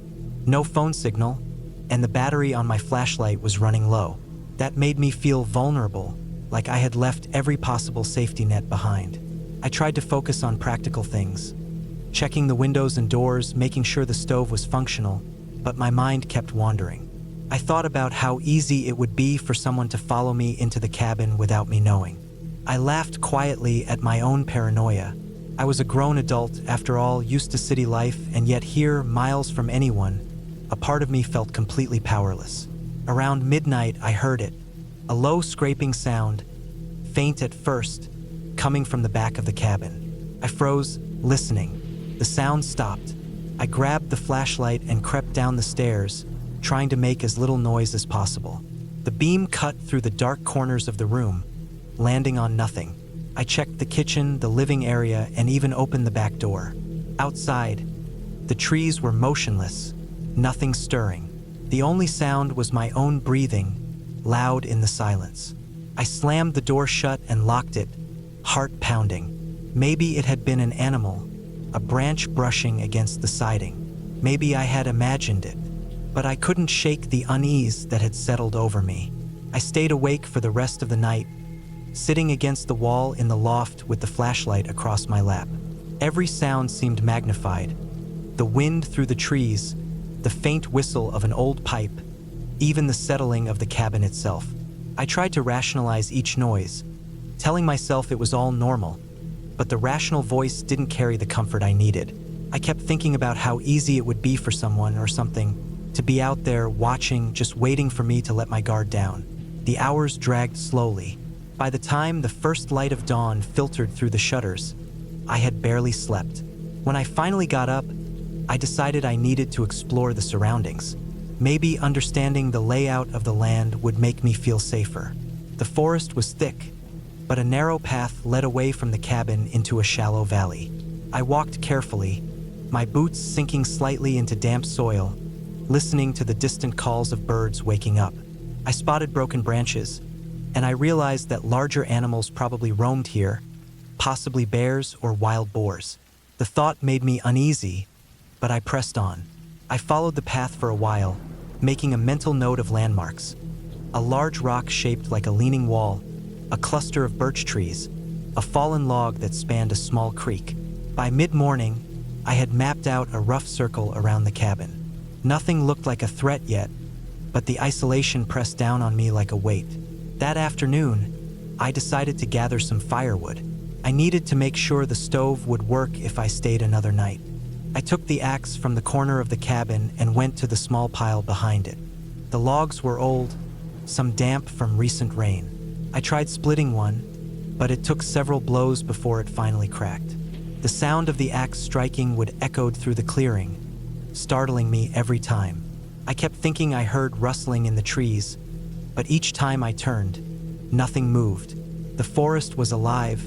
no phone signal, and the battery on my flashlight was running low. That made me feel vulnerable, like I had left every possible safety net behind. I tried to focus on practical things, checking the windows and doors, making sure the stove was functional, but my mind kept wandering. I thought about how easy it would be for someone to follow me into the cabin without me knowing. I laughed quietly at my own paranoia. I was a grown adult, after all, used to city life, and yet here, miles from anyone, a part of me felt completely powerless. Around midnight, I heard it, a low scraping sound, faint at first, coming from the back of the cabin. I froze, listening. The sound stopped. I grabbed the flashlight and crept down the stairs, trying to make as little noise as possible. The The beam cut through the dark corners of the room, landing on nothing. I checked the kitchen, the living area, and even opened the back door. Outside, the trees were motionless, nothing stirring. The only sound was my own breathing, loud in the silence. I slammed the door shut and locked it, heart pounding. Maybe it had been an animal, a branch brushing against the siding. Maybe I had imagined it, but I couldn't shake the unease that had settled over me. I stayed awake for the rest of the night, sitting against the wall in the loft with the flashlight across my lap. Every sound seemed magnified. The wind through the trees, the faint whistle of an old pipe, even the settling of the cabin itself. I tried to rationalize each noise, telling myself it was all normal, but the rational voice didn't carry the comfort I needed. I kept thinking about how easy it would be for someone or something to be out there watching, just waiting for me to let my guard down. The hours dragged slowly. By the time the first light of dawn filtered through the shutters, I had barely slept. When I finally got up, I decided I needed to explore the surroundings. Maybe understanding the layout of the land would make me feel safer. The forest was thick, but a narrow path led away from the cabin into a shallow valley. I walked carefully, my boots sinking slightly into damp soil, listening to the distant calls of birds waking up. I spotted broken branches, and I realized that larger animals probably roamed here, possibly bears or wild boars. The thought made me uneasy, but I pressed on. I followed the path for a while, making a mental note of landmarks. A large rock shaped like a leaning wall, a cluster of birch trees, a fallen log that spanned a small creek. By mid-morning, I had mapped out a rough circle around the cabin. Nothing looked like a threat yet, but the isolation pressed down on me like a weight. That afternoon, I decided to gather some firewood. I needed to make sure the stove would work if I stayed another night. I took the axe from the corner of the cabin and went to the small pile behind it. The logs were old, some damp from recent rain. I tried splitting one, but it took several blows before it finally cracked. The sound of the axe striking would echo through the clearing, startling me every time. I kept thinking I heard rustling in the trees, but each time I turned, nothing moved. The forest was alive,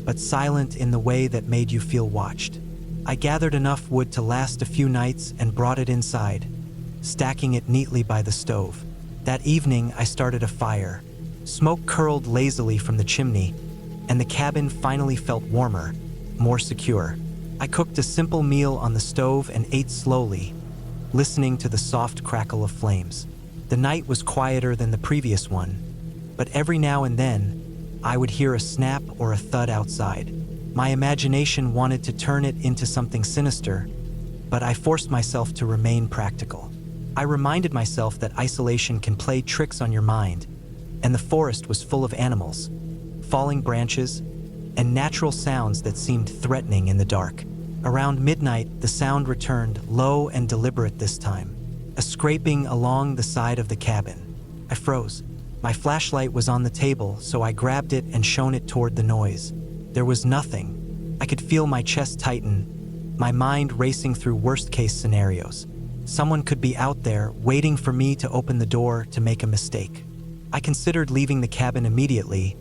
but silent in the way that made you feel watched. I gathered enough wood to last a few nights and brought it inside, stacking it neatly by the stove. That evening, I started a fire. Smoke curled lazily from the chimney, and the cabin finally felt warmer, more secure. I cooked a simple meal on the stove and ate slowly, listening to the soft crackle of flames. The night was quieter than the previous one, but every now and then, I would hear a snap or a thud outside. My imagination wanted to turn it into something sinister, but I forced myself to remain practical. I reminded myself that isolation can play tricks on your mind, and the forest was full of animals, falling branches, and natural sounds that seemed threatening in the dark. Around midnight, the sound returned, low and deliberate this time, a scraping along the side of the cabin. I froze. My flashlight was on the table, so I grabbed it and shone it toward the noise. There was nothing. I could feel my chest tighten, my mind racing through worst-case scenarios. Someone could be out there, waiting for me to open the door to make a mistake. I considered leaving the cabin immediately,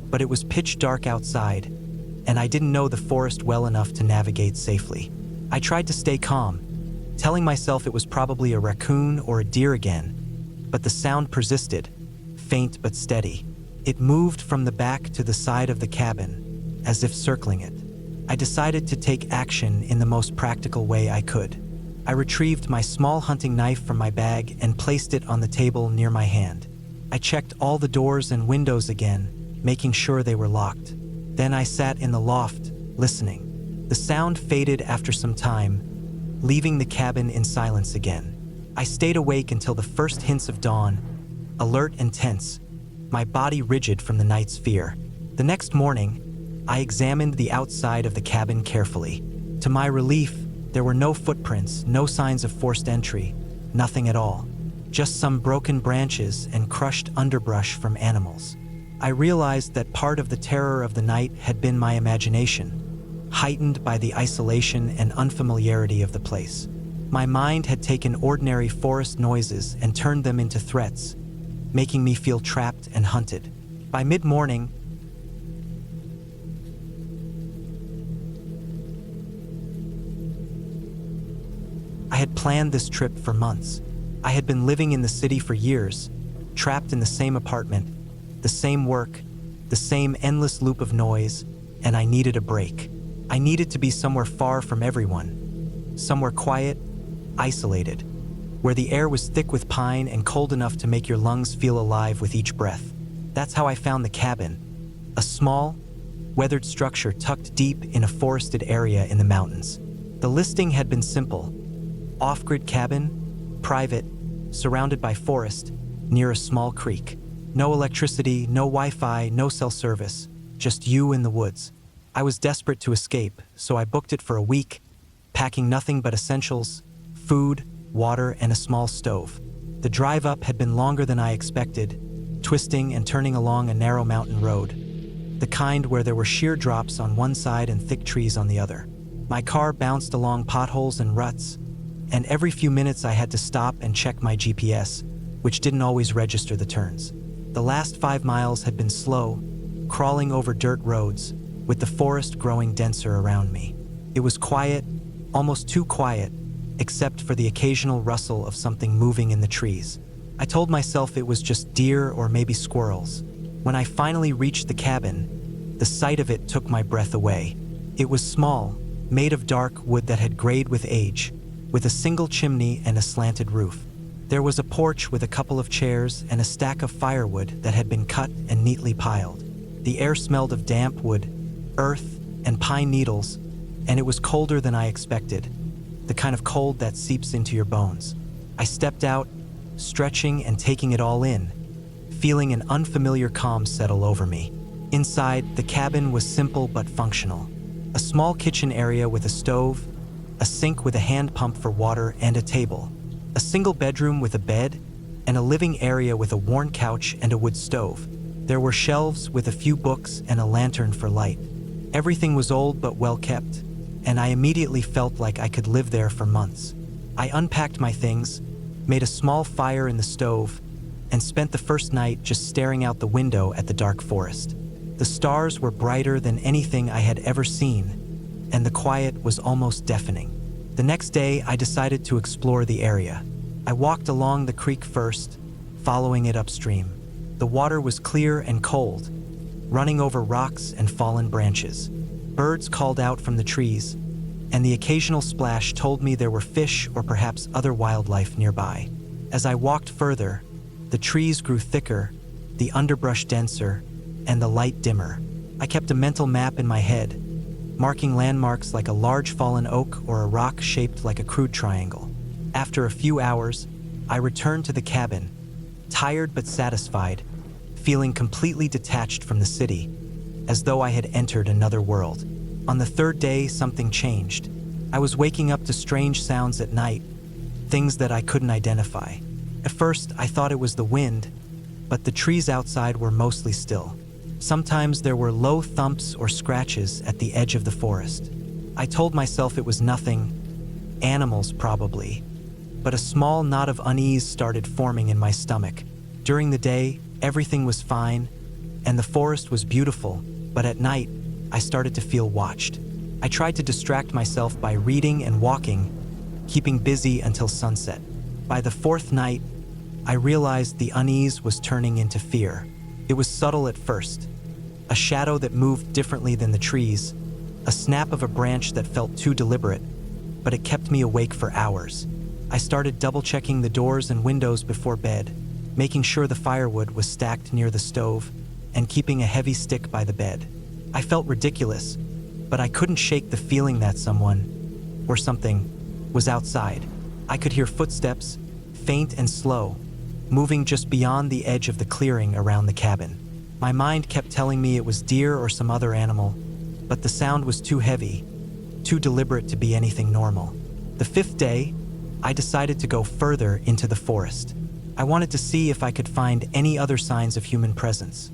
but it was pitch dark outside, and I didn't know the forest well enough to navigate safely. I tried to stay calm, telling myself it was probably a raccoon or a deer again, but the sound persisted, faint but steady. It moved from the back to the side of the cabin, as if circling it. I decided to take action in the most practical way I could. I retrieved my small hunting knife from my bag and placed it on the table near my hand. I checked all the doors and windows again, making sure they were locked. Then I sat in the loft, listening. The sound faded after some time, leaving the cabin in silence again. I stayed awake until the first hints of dawn, alert and tense, my body rigid from the night's fear. The next morning, I examined the outside of the cabin carefully. To my relief, there were no footprints, no signs of forced entry, nothing at all. Just some broken branches and crushed underbrush from animals. I realized that part of the terror of the night had been my imagination, heightened by the isolation and unfamiliarity of the place. My mind had taken ordinary forest noises and turned them into threats, making me feel trapped and hunted. By mid-morning, I had planned this trip for months. I had been living in the city for years, trapped in the same apartment, the same work, the same endless loop of noise, and I needed a break. I needed to be somewhere far from everyone, somewhere quiet, isolated, where the air was thick with pine and cold enough to make your lungs feel alive with each breath. That's how I found the cabin, a small, weathered structure tucked deep in a forested area in the mountains. The listing had been simple: off-grid cabin, private, surrounded by forest, near a small creek. No electricity, no Wi-Fi, no cell service, just you in the woods. I was desperate to escape, so I booked it for a week, packing nothing but essentials: food, water, and a small stove. The drive up had been longer than I expected, twisting and turning along a narrow mountain road, the kind where there were sheer drops on one side and thick trees on the other. My car bounced along potholes and ruts, and every few minutes I had to stop and check my GPS, which didn't always register the turns. The last 5 miles had been slow, crawling over dirt roads, with the forest growing denser around me. It was quiet, almost too quiet, except for the occasional rustle of something moving in the trees. I told myself it was just deer or maybe squirrels. When I finally reached the cabin, the sight of it took my breath away. It was small, made of dark wood that had grayed with age, with a single chimney and a slanted roof. There was a porch with a couple of chairs and a stack of firewood that had been cut and neatly piled. The air smelled of damp wood, earth, and pine needles, and it was colder than I expected, the kind of cold that seeps into your bones. I stepped out, stretching and taking it all in, feeling an unfamiliar calm settle over me. Inside, the cabin was simple but functional. A small kitchen area with a stove, a sink with a hand pump for water, and a table. A single bedroom with a bed, and a living area with a worn couch and a wood stove. There were shelves with a few books and a lantern for light. Everything was old but well kept, and I immediately felt like I could live there for months. I unpacked my things, made a small fire in the stove, and spent the first night just staring out the window at the dark forest. The stars were brighter than anything I had ever seen, and the quiet was almost deafening. The next day, I decided to explore the area. I walked along the creek first, following it upstream. The water was clear and cold, running over rocks and fallen branches. Birds called out from the trees, and the occasional splash told me there were fish or perhaps other wildlife nearby. As I walked further, the trees grew thicker, the underbrush denser, and the light dimmer. I kept a mental map in my head, marking landmarks like a large fallen oak or a rock shaped like a crude triangle. After a few hours, I returned to the cabin, tired but satisfied, feeling completely detached from the city, as though I had entered another world. On the third day, something changed. I was waking up to strange sounds at night, things that I couldn't identify. At first, I thought it was the wind, but the trees outside were mostly still. Sometimes there were low thumps or scratches at the edge of the forest. I told myself it was nothing, animals probably, but a small knot of unease started forming in my stomach. During the day, everything was fine, and the forest was beautiful, but at night, I started to feel watched. I tried to distract myself by reading and walking, keeping busy until sunset. By the fourth night, I realized the unease was turning into fear. It was subtle at first. A shadow that moved differently than the trees, a snap of a branch that felt too deliberate, but it kept me awake for hours. I started double-checking the doors and windows before bed, making sure the firewood was stacked near the stove, and keeping a heavy stick by the bed. I felt ridiculous, but I couldn't shake the feeling that someone, or something, was outside. I could hear footsteps, faint and slow, moving just beyond the edge of the clearing around the cabin. My mind kept telling me it was deer or some other animal, but the sound was too heavy, too deliberate to be anything normal. The fifth day, I decided to go further into the forest. I wanted to see if I could find any other signs of human presence.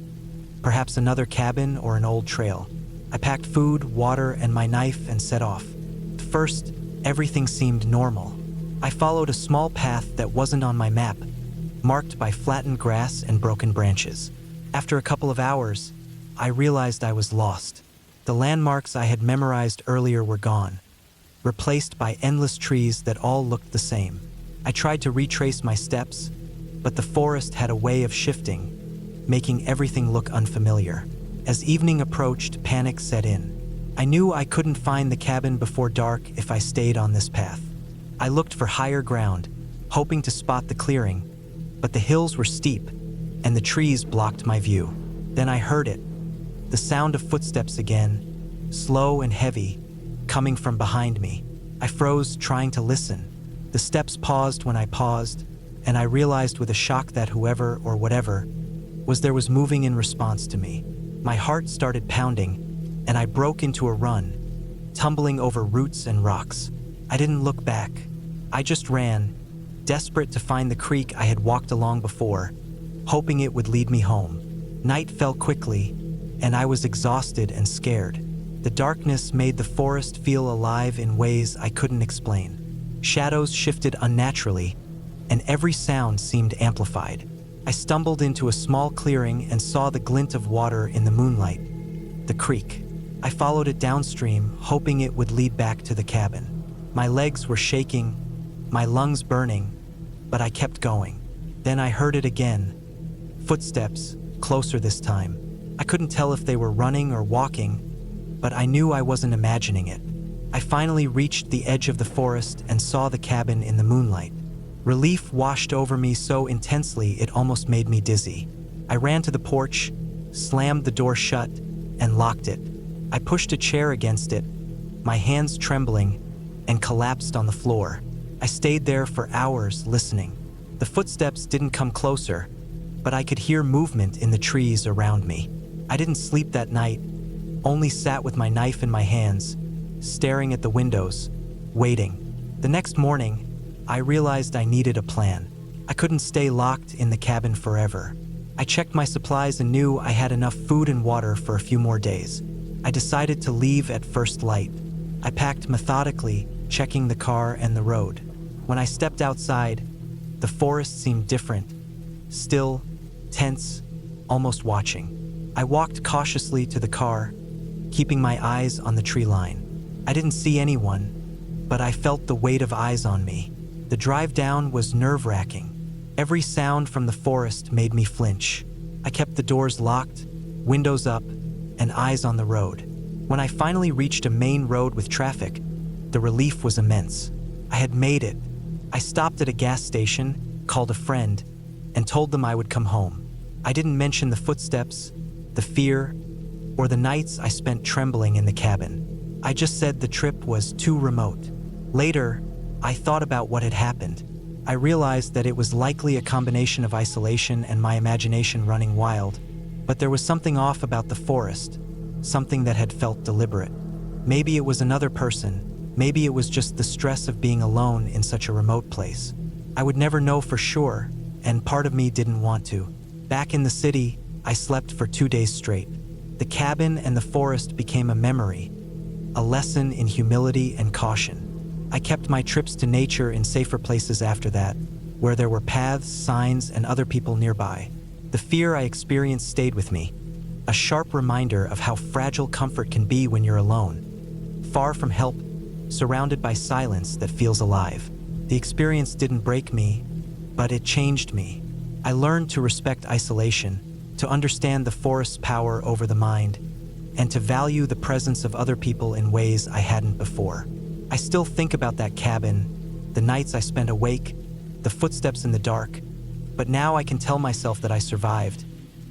Perhaps another cabin or an old trail. I packed food, water, and my knife and set off. At first, everything seemed normal. I followed a small path that wasn't on my map, marked by flattened grass and broken branches. After a couple of hours, I realized I was lost. The landmarks I had memorized earlier were gone, replaced by endless trees that all looked the same. I tried to retrace my steps, but the forest had a way of shifting, making everything look unfamiliar. As evening approached, panic set in. I knew I couldn't find the cabin before dark if I stayed on this path. I looked for higher ground, hoping to spot the clearing, but the hills were steep, and the trees blocked my view. Then I heard it, the sound of footsteps again, slow and heavy, coming from behind me. I froze, trying to listen. The steps paused when I paused, and I realized with a shock that whoever or whatever was moving in response to me. My heart started pounding, and I broke into a run, tumbling over roots and rocks. I didn't look back. I just ran, desperate to find the creek I had walked along before, hoping it would lead me home. Night fell quickly, and I was exhausted and scared. The darkness made the forest feel alive in ways I couldn't explain. Shadows shifted unnaturally, and every sound seemed amplified. I stumbled into a small clearing and saw the glint of water in the moonlight. The creek. I followed it downstream, hoping it would lead back to the cabin. My legs were shaking, my lungs burning, but I kept going. Then I heard it again. Footsteps, closer this time. I couldn't tell if they were running or walking, but I knew I wasn't imagining it. I finally reached the edge of the forest and saw the cabin in the moonlight. Relief washed over me so intensely it almost made me dizzy. I ran to the porch, slammed the door shut, and locked it. I pushed a chair against it, my hands trembling, and collapsed on the floor. I stayed there for hours listening. The footsteps didn't come closer, but I could hear movement in the trees around me. I didn't sleep that night, only sat with my knife in my hands, staring at the windows, waiting. The next morning, I realized I needed a plan. I couldn't stay locked in the cabin forever. I checked my supplies and knew I had enough food and water for a few more days. I decided to leave at first light. I packed methodically, checking the car and the road. When I stepped outside, the forest seemed different, still, tense, almost watching. I walked cautiously to the car, keeping my eyes on the tree line. I didn't see anyone, but I felt the weight of eyes on me. The drive down was nerve-wracking. Every sound from the forest made me flinch. I kept the doors locked, windows up, and eyes on the road. When I finally reached a main road with traffic, the relief was immense. I had made it. I stopped at a gas station, called a friend, and told them I would come home. I didn't mention the footsteps, the fear, or the nights I spent trembling in the cabin. I just said the trip was too remote. Later, I thought about what had happened. I realized that it was likely a combination of isolation and my imagination running wild, but there was something off about the forest, something that had felt deliberate. Maybe it was another person, maybe it was just the stress of being alone in such a remote place. I would never know for sure, and part of me didn't want to. Back in the city, I slept for 2 days straight. The cabin and the forest became a memory, a lesson in humility and caution. I kept my trips to nature in safer places after that, where there were paths, signs, and other people nearby. The fear I experienced stayed with me, a sharp reminder of how fragile comfort can be when you're alone, far from help, surrounded by silence that feels alive. The experience didn't break me, but it changed me. I learned to respect isolation, to understand the forest's power over the mind, and to value the presence of other people in ways I hadn't before. I still think about that cabin, the nights I spent awake, the footsteps in the dark, but now I can tell myself that I survived,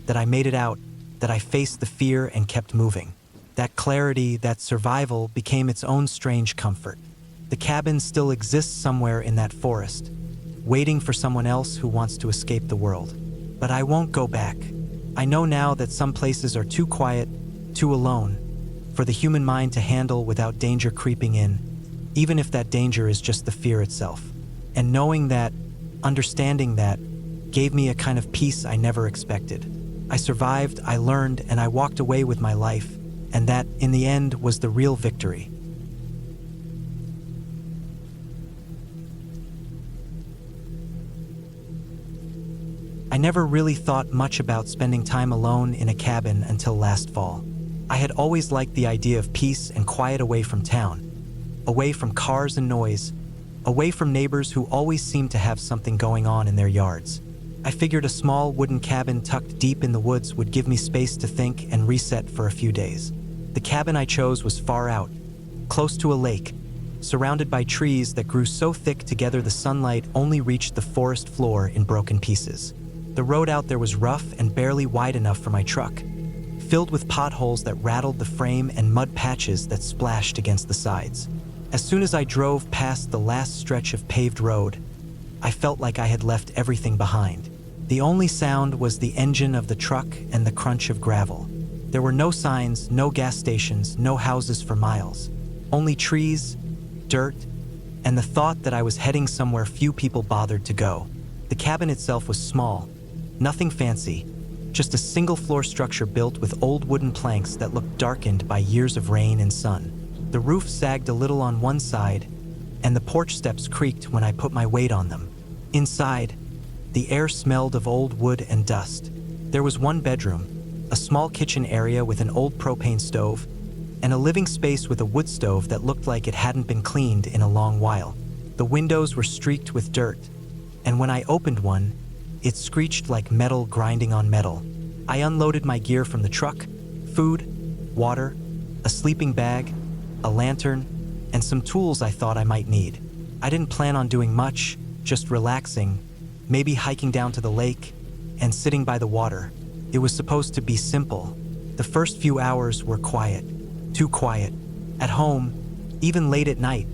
that I made it out, that I faced the fear and kept moving. That clarity, that survival became its own strange comfort. The cabin still exists somewhere in that forest, waiting for someone else who wants to escape the world. But I won't go back. I know now that some places are too quiet, too alone, for the human mind to handle without danger creeping in, even if that danger is just the fear itself. And knowing that, understanding that, gave me a kind of peace I never expected. I survived, I learned, and I walked away with my life, and that, in the end, was the real victory. I never really thought much about spending time alone in a cabin until last fall. I had always liked the idea of peace and quiet away from town, away from cars and noise, away from neighbors who always seemed to have something going on in their yards. I figured a small wooden cabin tucked deep in the woods would give me space to think and reset for a few days. The cabin I chose was far out, close to a lake, surrounded by trees that grew so thick together the sunlight only reached the forest floor in broken pieces. The road out there was rough and barely wide enough for my truck, filled with potholes that rattled the frame and mud patches that splashed against the sides. As soon as I drove past the last stretch of paved road, I felt like I had left everything behind. The only sound was the engine of the truck and the crunch of gravel. There were no signs, no gas stations, no houses for miles. Only trees, dirt, and the thought that I was heading somewhere few people bothered to go. The cabin itself was small, nothing fancy, just a single-floor structure built with old wooden planks that looked darkened by years of rain and sun. The roof sagged a little on one side, and the porch steps creaked when I put my weight on them. Inside, the air smelled of old wood and dust. There was one bedroom, a small kitchen area with an old propane stove, and a living space with a wood stove that looked like it hadn't been cleaned in a long while. The windows were streaked with dirt, and when I opened one, it screeched like metal grinding on metal. I unloaded my gear from the truck: food, water, a sleeping bag, a lantern, and some tools I thought I might need. I didn't plan on doing much, just relaxing, maybe hiking down to the lake and sitting by the water. It was supposed to be simple. The first few hours were quiet, too quiet. At home, even late at night,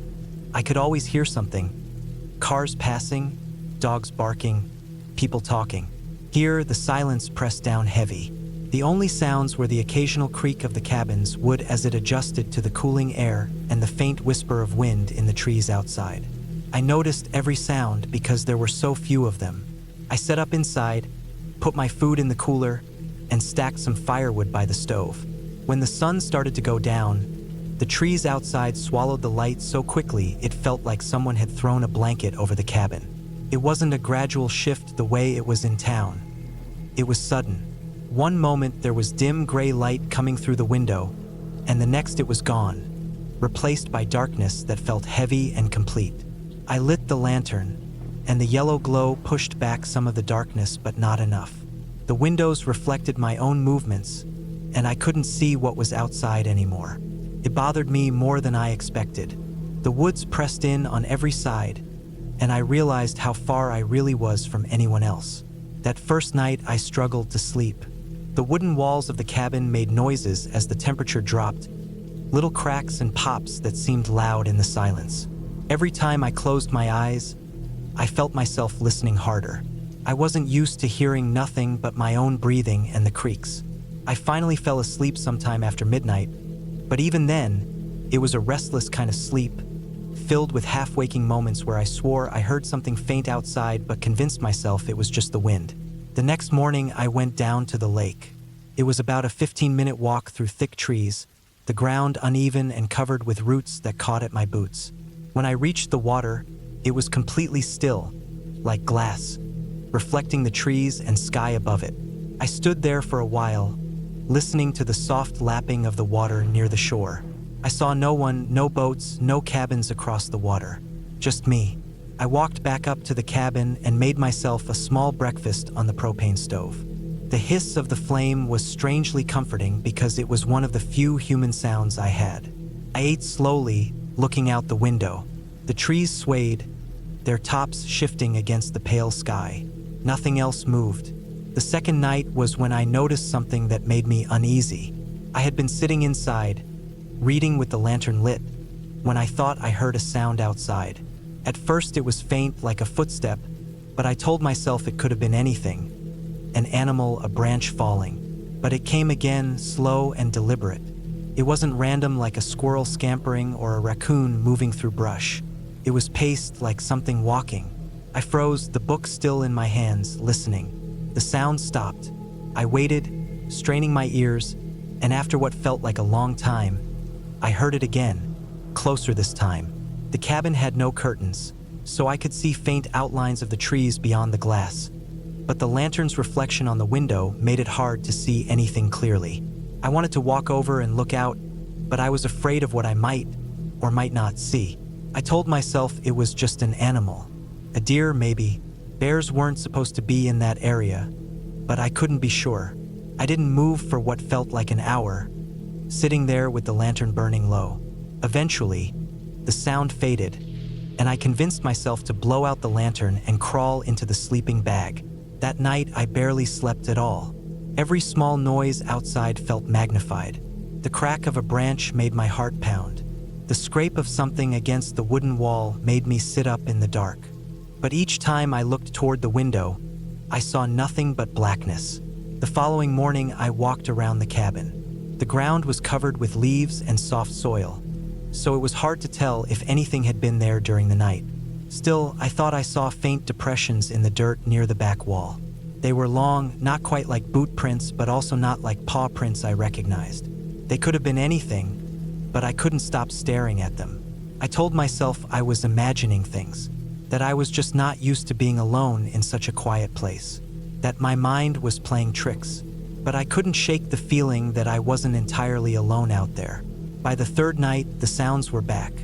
I could always hear something: cars passing, dogs barking, people talking. Here, the silence pressed down heavy. The only sounds were the occasional creak of the cabin's wood as it adjusted to the cooling air and the faint whisper of wind in the trees outside. I noticed every sound because there were so few of them. I set up inside, put my food in the cooler, and stacked some firewood by the stove. When the sun started to go down, the trees outside swallowed the light so quickly it felt like someone had thrown a blanket over the cabin. It wasn't a gradual shift the way it was in town. It was sudden. One moment there was dim gray light coming through the window, and the next it was gone, replaced by darkness that felt heavy and complete. I lit the lantern, and the yellow glow pushed back some of the darkness, but not enough. The windows reflected my own movements, and I couldn't see what was outside anymore. It bothered me more than I expected. The woods pressed in on every side, and I realized how far I really was from anyone else. That first night, I struggled to sleep. The wooden walls of the cabin made noises as the temperature dropped, little cracks and pops that seemed loud in the silence. Every time I closed my eyes, I felt myself listening harder. I wasn't used to hearing nothing but my own breathing and the creaks. I finally fell asleep sometime after midnight, but even then, it was a restless kind of sleep, filled with half-waking moments where I swore I heard something faint outside but convinced myself it was just the wind. The next morning, I went down to the lake. It was about a 15-minute walk through thick trees, the ground uneven and covered with roots that caught at my boots. When I reached the water, it was completely still, like glass, reflecting the trees and sky above it. I stood there for a while, listening to the soft lapping of the water near the shore. I saw no one, no boats, no cabins across the water. Just me. I walked back up to the cabin and made myself a small breakfast on the propane stove. The hiss of the flame was strangely comforting because it was one of the few human sounds I had. I ate slowly, looking out the window. The trees swayed, their tops shifting against the pale sky. Nothing else moved. The second night was when I noticed something that made me uneasy. I had been sitting inside, reading with the lantern lit, when I thought I heard a sound outside. At first it was faint, like a footstep, but I told myself it could have been anything. An animal, a branch falling. But it came again, slow and deliberate. It wasn't random like a squirrel scampering or a raccoon moving through brush. It was paced like something walking. I froze, the book still in my hands, listening. The sound stopped. I waited, straining my ears, and after what felt like a long time, I heard it again, closer this time. The cabin had no curtains, so I could see faint outlines of the trees beyond the glass. but the lantern's reflection on the window made it hard to see anything clearly. I wanted to walk over and look out, but I was afraid of what I might or might not see. I told myself it was just an animal. A deer, maybe. Bears weren't supposed to be in that area, but I couldn't be sure. I didn't move for what felt like an hour, sitting there with the lantern burning low. Eventually, the sound faded, and I convinced myself to blow out the lantern and crawl into the sleeping bag. That night, I barely slept at all. Every small noise outside felt magnified. The crack of a branch made my heart pound. The scrape of something against the wooden wall made me sit up in the dark. But each time I looked toward the window, I saw nothing but blackness. The following morning, I walked around the cabin. The ground was covered with leaves and soft soil, so it was hard to tell if anything had been there during the night. Still, I thought I saw faint depressions in the dirt near the back wall. They were long, not quite like boot prints, but also not like paw prints I recognized. They could have been anything, but I couldn't stop staring at them. I told myself I was imagining things, that I was just not used to being alone in such a quiet place, that my mind was playing tricks. But I couldn't shake the feeling that I wasn't entirely alone out there. By the third night, the sounds were back.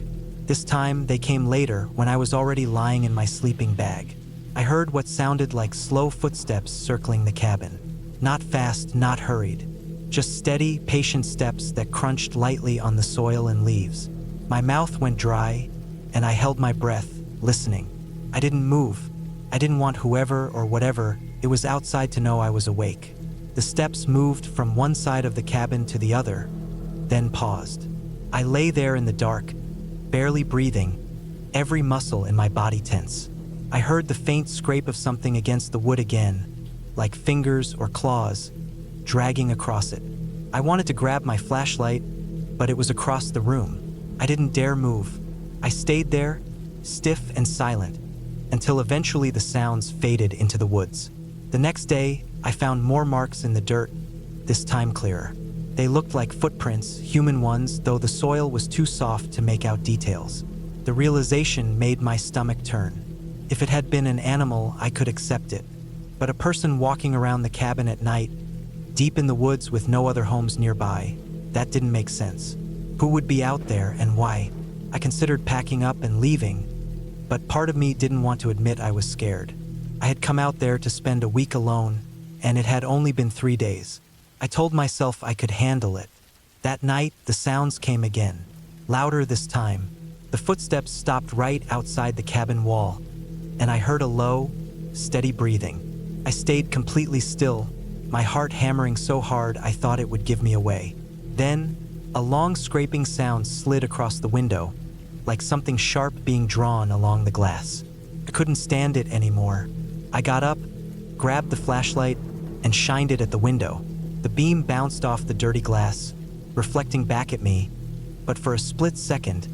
This time, they came later when I was already lying in my sleeping bag. I heard what sounded like slow footsteps circling the cabin. Not fast, not hurried. Just steady, patient steps that crunched lightly on the soil and leaves. My mouth went dry, and I held my breath, listening. I didn't move. I didn't want whoever or whatever it was outside to know I was awake. The steps moved from one side of the cabin to the other, then paused. I lay there in the dark, barely breathing, every muscle in my body tense. I heard the faint scrape of something against the wood again, like fingers or claws, dragging across it. I wanted to grab my flashlight, but it was across the room. I didn't dare move. I stayed there, stiff and silent, until eventually the sounds faded into the woods. The next day, I found more marks in the dirt, this time clearer. They looked like footprints, human ones, though the soil was too soft to make out details. The realization made my stomach turn. If it had been an animal, I could accept it. But a person walking around the cabin at night, deep in the woods with no other homes nearby, that didn't make sense. Who would be out there and why? I considered packing up and leaving, but part of me didn't want to admit I was scared. I had come out there to spend a week alone, and it had only been 3 days. I told myself I could handle it. That night, the sounds came again, louder this time. The footsteps stopped right outside the cabin wall, and I heard a low, steady breathing. I stayed completely still, my heart hammering so hard I thought it would give me away. Then, a long scraping sound slid across the window, like something sharp being drawn along the glass. I couldn't stand it anymore. I got up, grabbed the flashlight, and shined it at the window. The beam bounced off the dirty glass, reflecting back at me, but for a split second,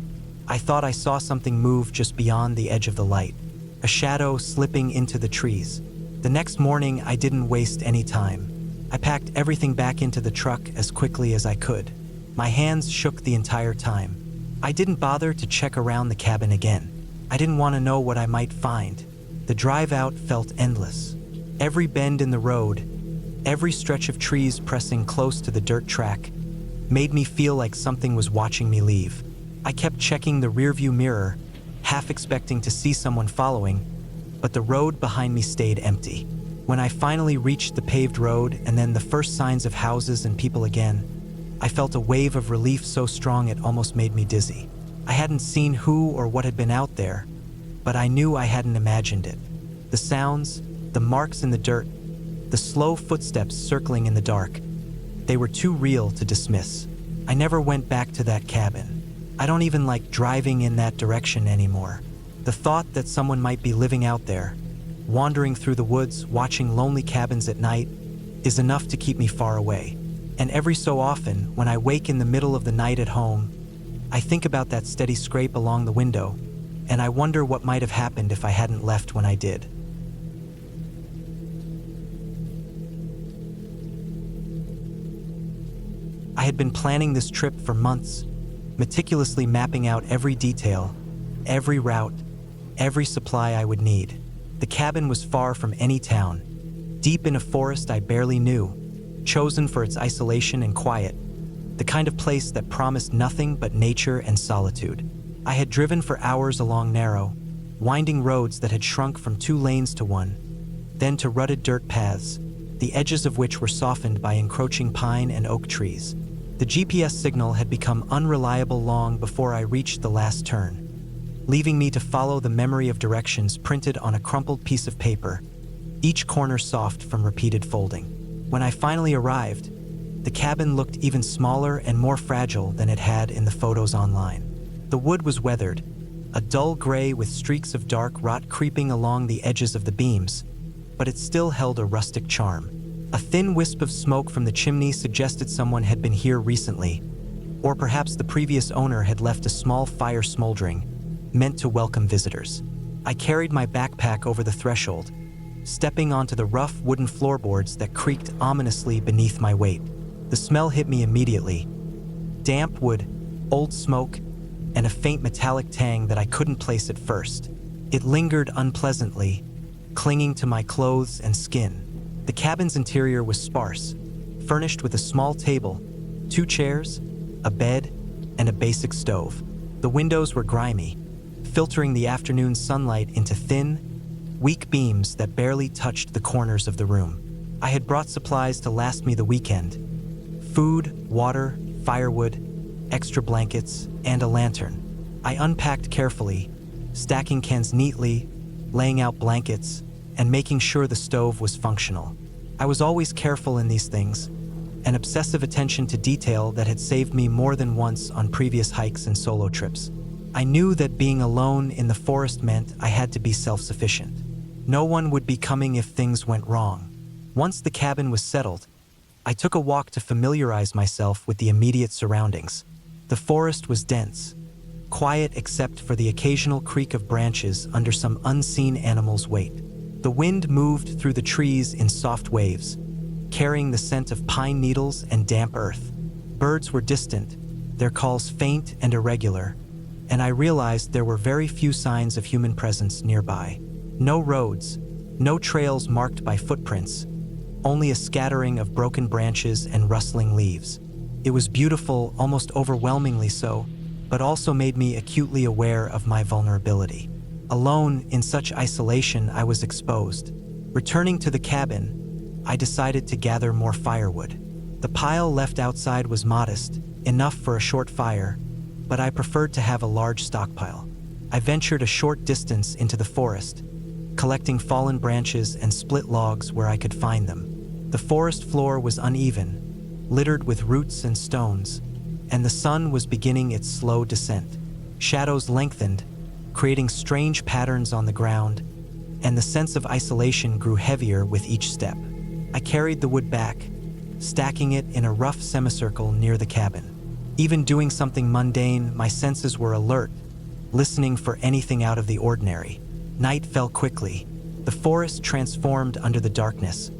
I thought I saw something move just beyond the edge of the light, a shadow slipping into the trees. The next morning, I didn't waste any time. I packed everything back into the truck as quickly as I could. My hands shook the entire time. I didn't bother to check around the cabin again. I didn't want to know what I might find. The drive out felt endless. Every bend in the road, every stretch of trees pressing close to the dirt track, made me feel like something was watching me leave. I kept checking the rearview mirror, half expecting to see someone following, but the road behind me stayed empty. When I finally reached the paved road and then the first signs of houses and people again, I felt a wave of relief so strong it almost made me dizzy. I hadn't seen who or what had been out there, but I knew I hadn't imagined it. The sounds, the marks in the dirt, the slow footsteps circling in the dark, they were too real to dismiss. I never went back to that cabin. I don't even like driving in that direction anymore. The thought that someone might be living out there, wandering through the woods, watching lonely cabins at night, is enough to keep me far away. And every so often, when I wake in the middle of the night at home, I think about that steady scrape along the window, and I wonder what might have happened if I hadn't left when I did. I had been planning this trip for months, meticulously mapping out every detail, every route, every supply I would need. The cabin was far from any town, deep in a forest I barely knew, chosen for its isolation and quiet, the kind of place that promised nothing but nature and solitude. I had driven for hours along narrow, winding roads that had shrunk from 2 lanes to 1, then to rutted dirt paths, the edges of which were softened by encroaching pine and oak trees. The GPS signal had become unreliable long before I reached the last turn, leaving me to follow the memory of directions printed on a crumpled piece of paper, each corner soft from repeated folding. When I finally arrived, the cabin looked even smaller and more fragile than it had in the photos online. The wood was weathered, a dull gray with streaks of dark rot creeping along the edges of the beams, but it still held a rustic charm. A thin wisp of smoke from the chimney suggested someone had been here recently, or perhaps the previous owner had left a small fire smoldering, meant to welcome visitors. I carried my backpack over the threshold, stepping onto the rough wooden floorboards that creaked ominously beneath my weight. The smell hit me immediately. Damp wood, old smoke, and a faint metallic tang that I couldn't place at first. It lingered unpleasantly, clinging to my clothes and skin. The cabin's interior was sparse, furnished with a small table, 2 chairs, a bed, and a basic stove. The windows were grimy, filtering the afternoon sunlight into thin, weak beams that barely touched the corners of the room. I had brought supplies to last me the weekend: food, water, firewood, extra blankets, and a lantern. I unpacked carefully, stacking cans neatly, laying out blankets, and making sure the stove was functional. I was always careful in these things, an obsessive attention to detail that had saved me more than once on previous hikes and solo trips. I knew that being alone in the forest meant I had to be self-sufficient. No one would be coming if things went wrong. Once the cabin was settled, I took a walk to familiarize myself with the immediate surroundings. The forest was dense, quiet except for the occasional creak of branches under some unseen animal's weight. The wind moved through the trees in soft waves, carrying the scent of pine needles and damp earth. Birds were distant, their calls faint and irregular, and I realized there were very few signs of human presence nearby. No roads, no trails marked by footprints, only a scattering of broken branches and rustling leaves. It was beautiful, almost overwhelmingly so, but also made me acutely aware of my vulnerability. Alone, in such isolation, I was exposed. Returning to the cabin, I decided to gather more firewood. The pile left outside was modest, enough for a short fire, but I preferred to have a large stockpile. I ventured a short distance into the forest, collecting fallen branches and split logs where I could find them. The forest floor was uneven, littered with roots and stones, and the sun was beginning its slow descent. Shadows lengthened, creating strange patterns on the ground, and the sense of isolation grew heavier with each step. I carried the wood back, stacking it in a rough semicircle near the cabin. Even doing something mundane, my senses were alert, listening for anything out of the ordinary. Night fell quickly. The forest transformed under the darkness,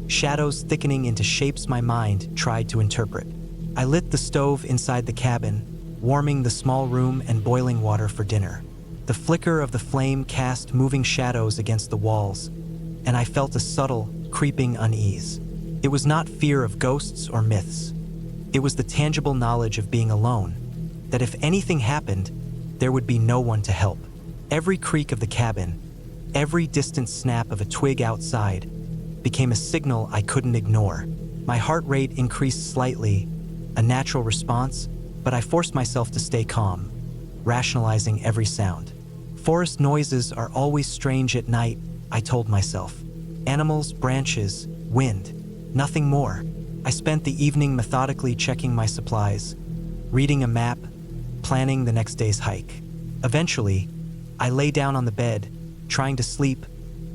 shadows thickening into shapes my mind tried to interpret. I lit the stove inside the cabin, warming the small room and boiling water for dinner. The flicker of the flame cast moving shadows against the walls, and I felt a subtle, creeping unease. It was not fear of ghosts or myths. It was the tangible knowledge of being alone, that if anything happened, there would be no one to help. Every creak of the cabin, every distant snap of a twig outside, became a signal I couldn't ignore. My heart rate increased slightly, a natural response, but I forced myself to stay calm, rationalizing every sound. Forest noises are always strange at night, I told myself. Animals, branches, wind, nothing more. I spent the evening methodically checking my supplies, reading a map, planning the next day's hike. Eventually, I lay down on the bed, trying to sleep,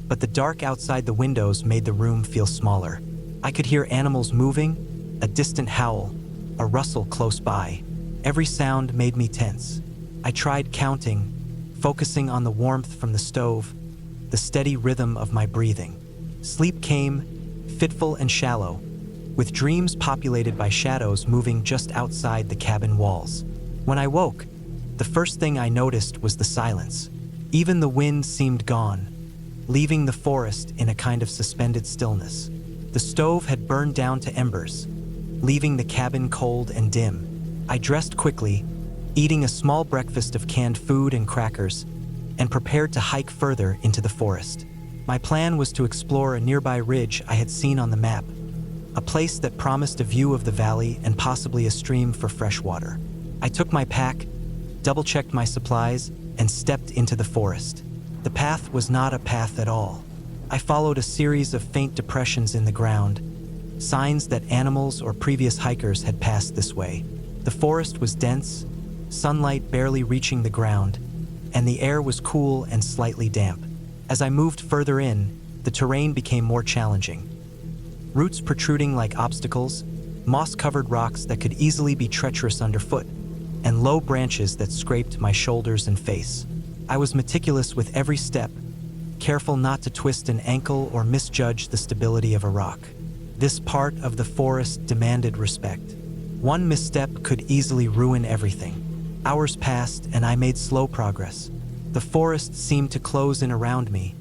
but the dark outside the windows made the room feel smaller. I could hear animals moving, a distant howl, a rustle close by. Every sound made me tense. I tried counting, focusing on the warmth from the stove, the steady rhythm of my breathing. Sleep came, fitful and shallow, with dreams populated by shadows moving just outside the cabin walls. When I woke, the first thing I noticed was the silence. Even the wind seemed gone, leaving the forest in a kind of suspended stillness. The stove had burned down to embers, leaving the cabin cold and dim. I dressed quickly, eating a small breakfast of canned food and crackers, and prepared to hike further into the forest. My plan was to explore a nearby ridge I had seen on the map, a place that promised a view of the valley and possibly a stream for fresh water. I took my pack, double-checked my supplies, and stepped into the forest. The path was not a path at all. I followed a series of faint depressions in the ground, signs that animals or previous hikers had passed this way. The forest was dense, sunlight barely reaching the ground, and the air was cool and slightly damp. As I moved further in, the terrain became more challenging. Roots protruding like obstacles, moss-covered rocks that could easily be treacherous underfoot, and low branches that scraped my shoulders and face. I was meticulous with every step, careful not to twist an ankle or misjudge the stability of a rock. This part of the forest demanded respect. One misstep could easily ruin everything. Hours passed and I made slow progress. The forest seemed to close in around me,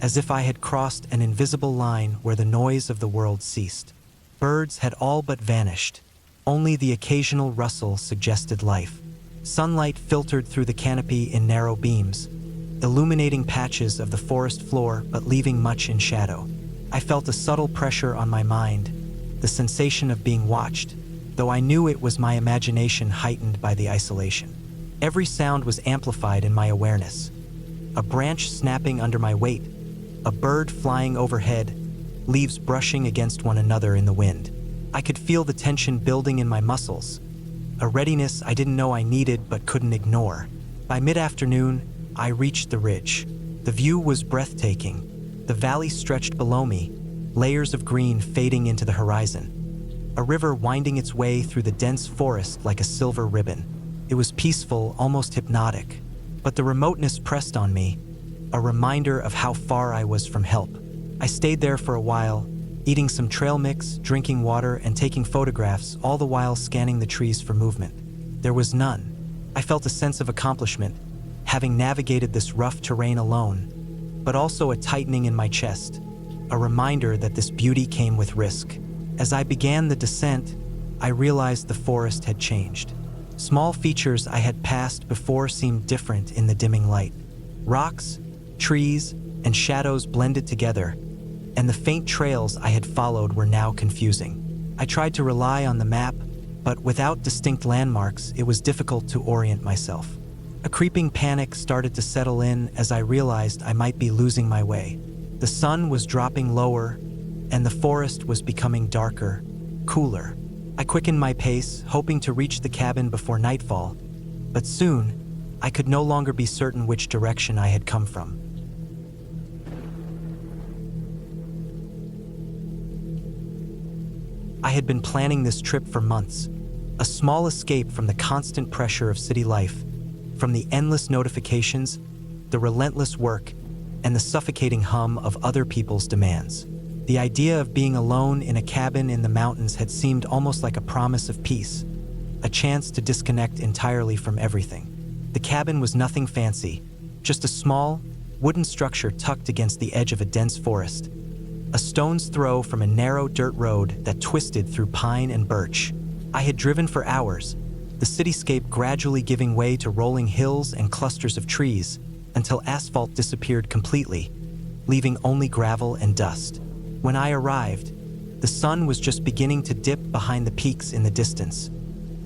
as if I had crossed an invisible line where the noise of the world ceased. Birds had all but vanished. Only the occasional rustle suggested life. Sunlight filtered through the canopy in narrow beams, illuminating patches of the forest floor but leaving much in shadow. I felt a subtle pressure on my mind, the sensation of being watched, though I knew it was my imagination heightened by the isolation. Every sound was amplified in my awareness. A branch snapping under my weight, a bird flying overhead, leaves brushing against one another in the wind. I could feel the tension building in my muscles, a readiness I didn't know I needed but couldn't ignore. By mid-afternoon, I reached the ridge. The view was breathtaking. The valley stretched below me, layers of green fading into the horizon. A river winding its way through the dense forest like a silver ribbon. It was peaceful, almost hypnotic. But the remoteness pressed on me, a reminder of how far I was from help. I stayed there for a while, eating some trail mix, drinking water, and taking photographs, all the while scanning the trees for movement. There was none. I felt a sense of accomplishment, having navigated this rough terrain alone, but also a tightening in my chest, a reminder that this beauty came with risk. As I began the descent, I realized the forest had changed. Small features I had passed before seemed different in the dimming light. Rocks, trees, and shadows blended together, and the faint trails I had followed were now confusing. I tried to rely on the map, but without distinct landmarks, it was difficult to orient myself. A creeping panic started to settle in as I realized I might be losing my way. The sun was dropping lower, and the forest was becoming darker, cooler. I quickened my pace, hoping to reach the cabin before nightfall, but soon, I could no longer be certain which direction I had come from. I had been planning this trip for months, a small escape from the constant pressure of city life, from the endless notifications, the relentless work, and the suffocating hum of other people's demands. The idea of being alone in a cabin in the mountains had seemed almost like a promise of peace, a chance to disconnect entirely from everything. The cabin was nothing fancy, just a small, wooden structure tucked against the edge of a dense forest, a stone's throw from a narrow dirt road that twisted through pine and birch. I had driven for hours, the cityscape gradually giving way to rolling hills and clusters of trees until asphalt disappeared completely, leaving only gravel and dust. When I arrived, the sun was just beginning to dip behind the peaks in the distance,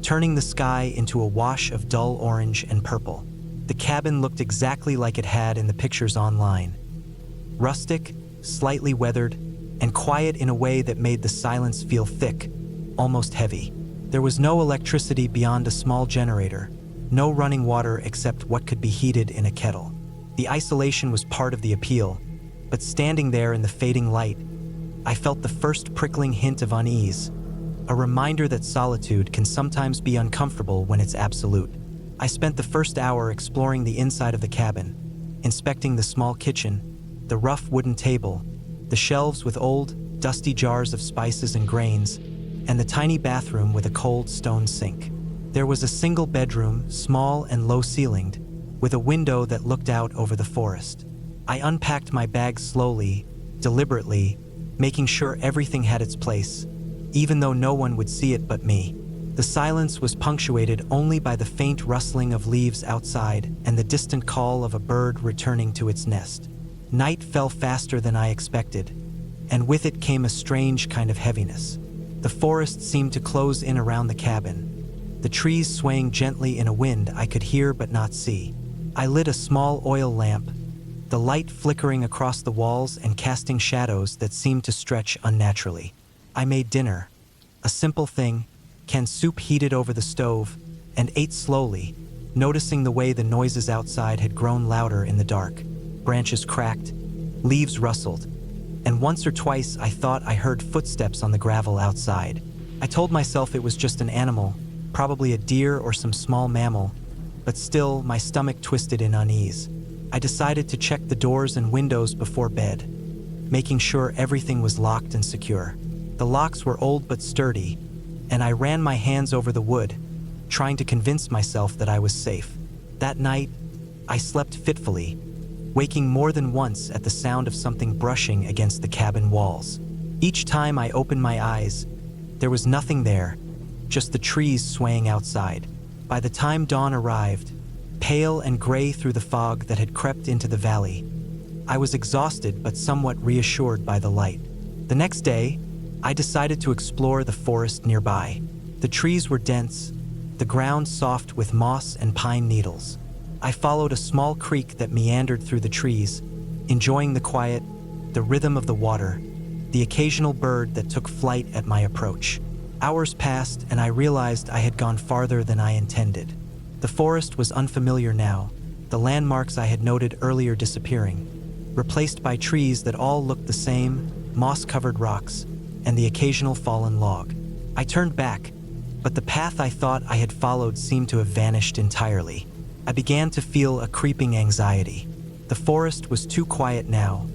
turning the sky into a wash of dull orange and purple. The cabin looked exactly like it had in the pictures online. Rustic, slightly weathered, and quiet in a way that made the silence feel thick, almost heavy. There was no electricity beyond a small generator, no running water except what could be heated in a kettle. The isolation was part of the appeal, but standing there in the fading light, I felt the first prickling hint of unease, a reminder that solitude can sometimes be uncomfortable when it's absolute. I spent the first hour exploring the inside of the cabin, inspecting the small kitchen, the rough wooden table, the shelves with old, dusty jars of spices and grains, and the tiny bathroom with a cold stone sink. There was a single bedroom, small and low-ceilinged, with a window that looked out over the forest. I unpacked my bag slowly, deliberately, making sure everything had its place, even though no one would see it but me. The silence was punctuated only by the faint rustling of leaves outside and the distant call of a bird returning to its nest. Night fell faster than I expected, and with it came a strange kind of heaviness. The forest seemed to close in around the cabin, the trees swaying gently in a wind I could hear but not see. I lit a small oil lamp, the light flickering across the walls and casting shadows that seemed to stretch unnaturally. I made dinner, a simple thing, canned soup heated over the stove, and ate slowly, noticing the way the noises outside had grown louder in the dark. Branches cracked, leaves rustled, and once or twice I thought I heard footsteps on the gravel outside. I told myself it was just an animal, probably a deer or some small mammal, but still my stomach twisted in unease. I decided to check the doors and windows before bed, making sure everything was locked and secure. The locks were old but sturdy, and I ran my hands over the wood, trying to convince myself that I was safe. That night, I slept fitfully, waking more than once at the sound of something brushing against the cabin walls. Each time I opened my eyes, there was nothing there, just the trees swaying outside. By the time dawn arrived, pale and gray through the fog that had crept into the valley, I was exhausted but somewhat reassured by the light. The next day, I decided to explore the forest nearby. The trees were dense, the ground soft with moss and pine needles. I followed a small creek that meandered through the trees, enjoying the quiet, the rhythm of the water, the occasional bird that took flight at my approach. Hours passed and I realized I had gone farther than I intended. The forest was unfamiliar now, the landmarks I had noted earlier disappearing, replaced by trees that all looked the same, moss-covered rocks, and the occasional fallen log. I turned back, but the path I thought I had followed seemed to have vanished entirely. I began to feel a creeping anxiety. The forest was too quiet now,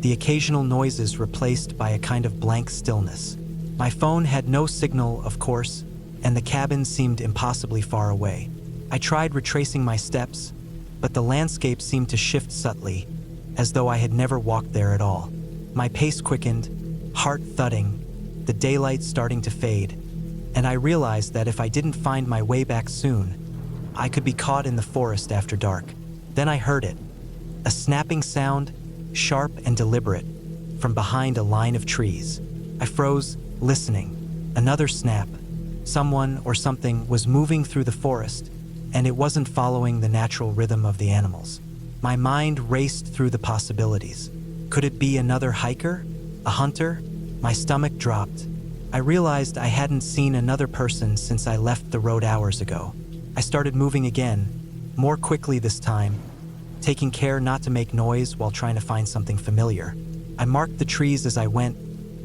the occasional noises replaced by a kind of blank stillness. My phone had no signal, of course, and the cabin seemed impossibly far away. I tried retracing my steps, but the landscape seemed to shift subtly, as though I had never walked there at all. My pace quickened, heart thudding, the daylight starting to fade, and I realized that if I didn't find my way back soon, I could be caught in the forest after dark. Then I heard it, a snapping sound, sharp and deliberate, from behind a line of trees. I froze, listening. Another snap. Someone or something was moving through the forest, and it wasn't following the natural rhythm of the animals. My mind raced through the possibilities. Could it be another hiker? A hunter? My stomach dropped. I realized I hadn't seen another person since I left the road hours ago. I started moving again, more quickly this time, taking care not to make noise while trying to find something familiar. I marked the trees as I went,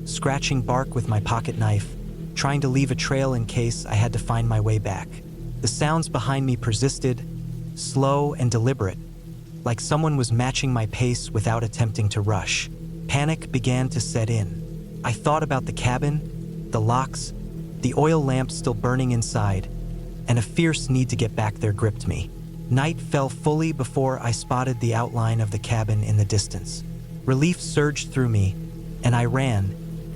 scratching bark with my pocket knife, trying to leave a trail in case I had to find my way back. The sounds behind me persisted, slow and deliberate, like someone was matching my pace without attempting to rush. Panic began to set in. I thought about the cabin, the locks, the oil lamp still burning inside, and a fierce need to get back there gripped me. Night fell fully before I spotted the outline of the cabin in the distance. Relief surged through me, and I ran,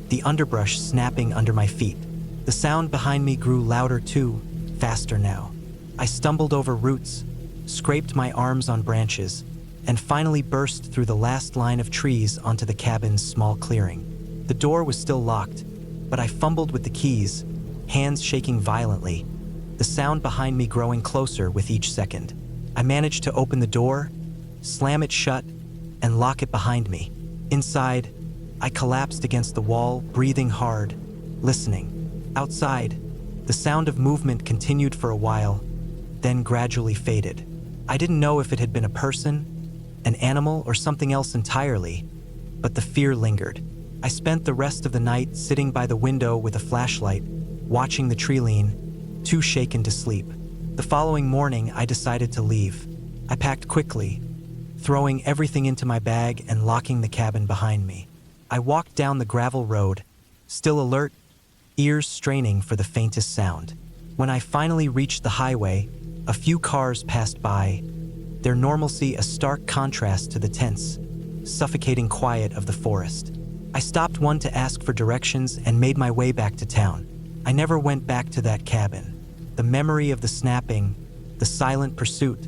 the underbrush snapping under my feet. The sound behind me grew louder too, faster now. I stumbled over roots, scraped my arms on branches, and finally burst through the last line of trees onto the cabin's small clearing. The door was still locked, but I fumbled with the keys, hands shaking violently, the sound behind me growing closer with each second. I managed to open the door, slam it shut, and lock it behind me. Inside, I collapsed against the wall, breathing hard, listening. Outside, the sound of movement continued for a while, then gradually faded. I didn't know if it had been a person, an animal, or something else entirely, but the fear lingered. I spent the rest of the night sitting by the window with a flashlight, watching the tree lean, too shaken to sleep. The following morning, I decided to leave. I packed quickly, throwing everything into my bag and locking the cabin behind me. I walked down the gravel road, still alert, ears straining for the faintest sound. When I finally reached the highway, a few cars passed by, their normalcy a stark contrast to the tense, suffocating quiet of the forest. I stopped one to ask for directions and made my way back to town. I never went back to that cabin. The memory of the snapping, the silent pursuit,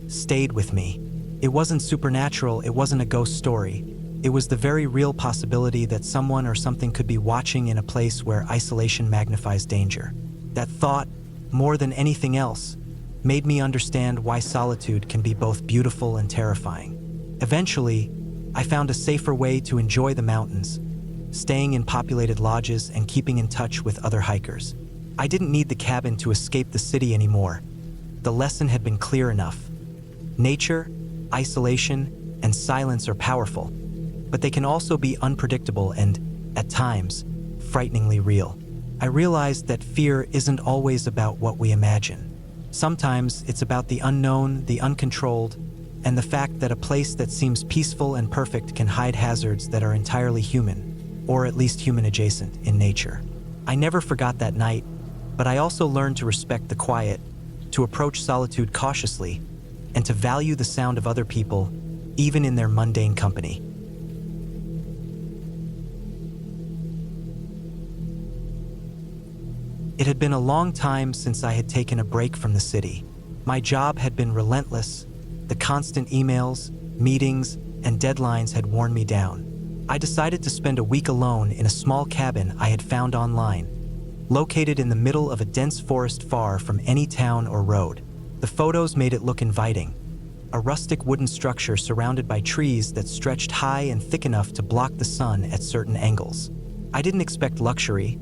stayed with me. It wasn't supernatural, it wasn't a ghost story. It was the very real possibility that someone or something could be watching in a place where isolation magnifies danger. That thought, more than anything else, made me understand why solitude can be both beautiful and terrifying. Eventually, I found a safer way to enjoy the mountains, staying in populated lodges and keeping in touch with other hikers. I didn't need the cabin to escape the city anymore. The lesson had been clear enough. Nature, isolation, and silence are powerful, but they can also be unpredictable and, at times, frighteningly real. I realized that fear isn't always about what we imagine. Sometimes it's about the unknown, the uncontrolled, and the fact that a place that seems peaceful and perfect can hide hazards that are entirely human, or at least human adjacent, in nature. I never forgot that night, but I also learned to respect the quiet, to approach solitude cautiously, and to value the sound of other people, even in their mundane company. It had been a long time since I had taken a break from the city. My job had been relentless. The constant emails, meetings, and deadlines had worn me down. I decided to spend a week alone in a small cabin I had found online, located in the middle of a dense forest far from any town or road. The photos made it look inviting. A rustic wooden structure surrounded by trees that stretched high and thick enough to block the sun at certain angles. I didn't expect luxury,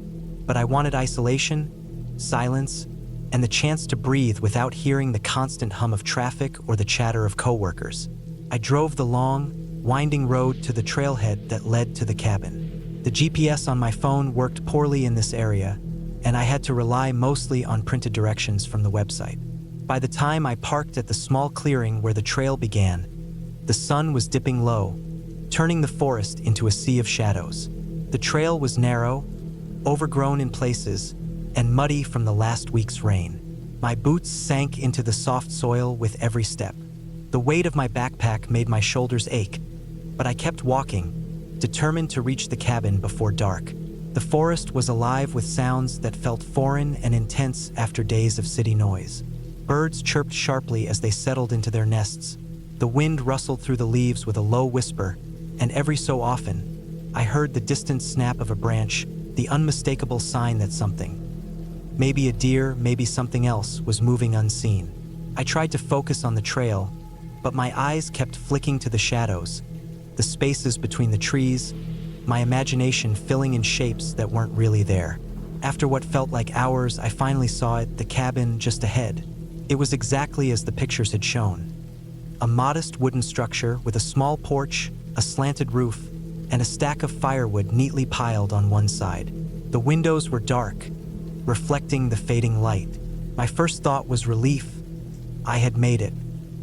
but I wanted isolation, silence, and the chance to breathe without hearing the constant hum of traffic or the chatter of coworkers. I drove the long, winding road to the trailhead that led to the cabin. The GPS on my phone worked poorly in this area, and I had to rely mostly on printed directions from the website. By the time I parked at the small clearing where the trail began, the sun was dipping low, turning the forest into a sea of shadows. The trail was narrow, overgrown in places, and muddy from the last week's rain. My boots sank into the soft soil with every step. The weight of my backpack made my shoulders ache, but I kept walking, determined to reach the cabin before dark. The forest was alive with sounds that felt foreign and intense after days of city noise. Birds chirped sharply as they settled into their nests. The wind rustled through the leaves with a low whisper, and every so often, I heard the distant snap of a branch, the unmistakable sign that something, maybe a deer, maybe something else, was moving unseen. I tried to focus on the trail, but my eyes kept flicking to the shadows, the spaces between the trees, my imagination filling in shapes that weren't really there. After what felt like hours, I finally saw it, the cabin just ahead. It was exactly as the pictures had shown. A modest wooden structure with a small porch, a slanted roof, and a stack of firewood neatly piled on one side. The windows were dark, reflecting the fading light. My first thought was relief. I had made it.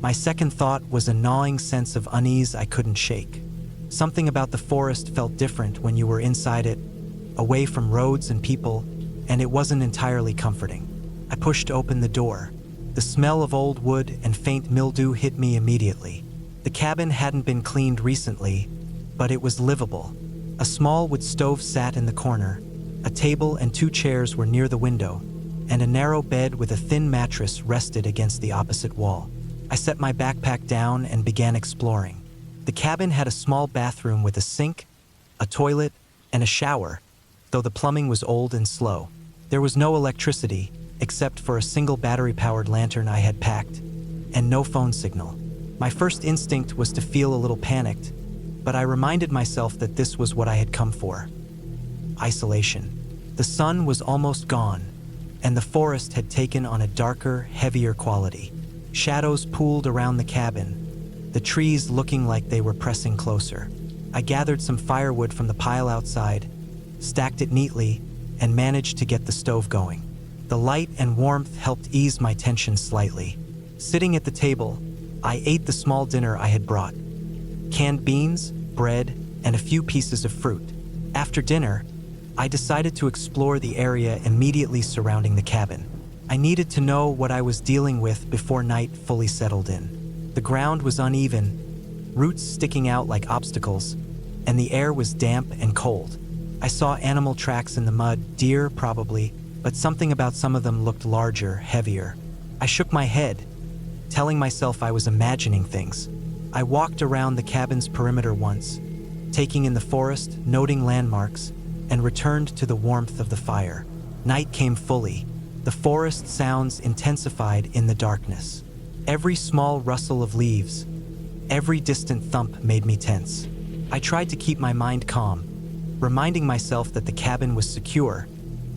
My second thought was a gnawing sense of unease I couldn't shake. Something about the forest felt different when you were inside it, away from roads and people, and it wasn't entirely comforting. I pushed open the door. The smell of old wood and faint mildew hit me immediately. The cabin hadn't been cleaned recently, but it was livable. A small wood stove sat in the corner. A table and 2 chairs were near the window, and a narrow bed with a thin mattress rested against the opposite wall. I set my backpack down and began exploring. The cabin had a small bathroom with a sink, a toilet, and a shower, though the plumbing was old and slow. There was no electricity, except for a single battery-powered lantern I had packed, and no phone signal. My first instinct was to feel a little panicked, but I reminded myself that this was what I had come for. Isolation. The sun was almost gone, and the forest had taken on a darker, heavier quality. Shadows pooled around the cabin, the trees looking like they were pressing closer. I gathered some firewood from the pile outside, stacked it neatly, and managed to get the stove going. The light and warmth helped ease my tension slightly. Sitting at the table, I ate the small dinner I had brought. Canned beans, bread, and a few pieces of fruit. After dinner, I decided to explore the area immediately surrounding the cabin. I needed to know what I was dealing with before night fully settled in. The ground was uneven, roots sticking out like obstacles, and the air was damp and cold. I saw animal tracks in the mud, deer probably, but something about some of them looked larger, heavier. I shook my head, telling myself I was imagining things. I walked around the cabin's perimeter once, taking in the forest, noting landmarks, and returned to the warmth of the fire. Night came fully. The forest sounds intensified in the darkness. Every small rustle of leaves, every distant thump made me tense. I tried to keep my mind calm, reminding myself that the cabin was secure,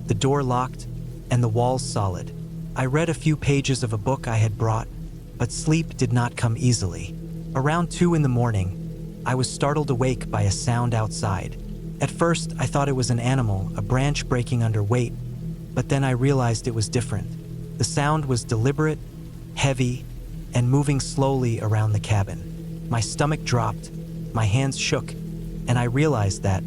the door locked, and the walls solid. I read a few pages of a book I had brought, but sleep did not come easily. Around 2 in the morning, I was startled awake by a sound outside. At first, I thought it was an animal, a branch breaking under weight, but then I realized it was different. The sound was deliberate, heavy, and moving slowly around the cabin. My stomach dropped, my hands shook, and I realized that,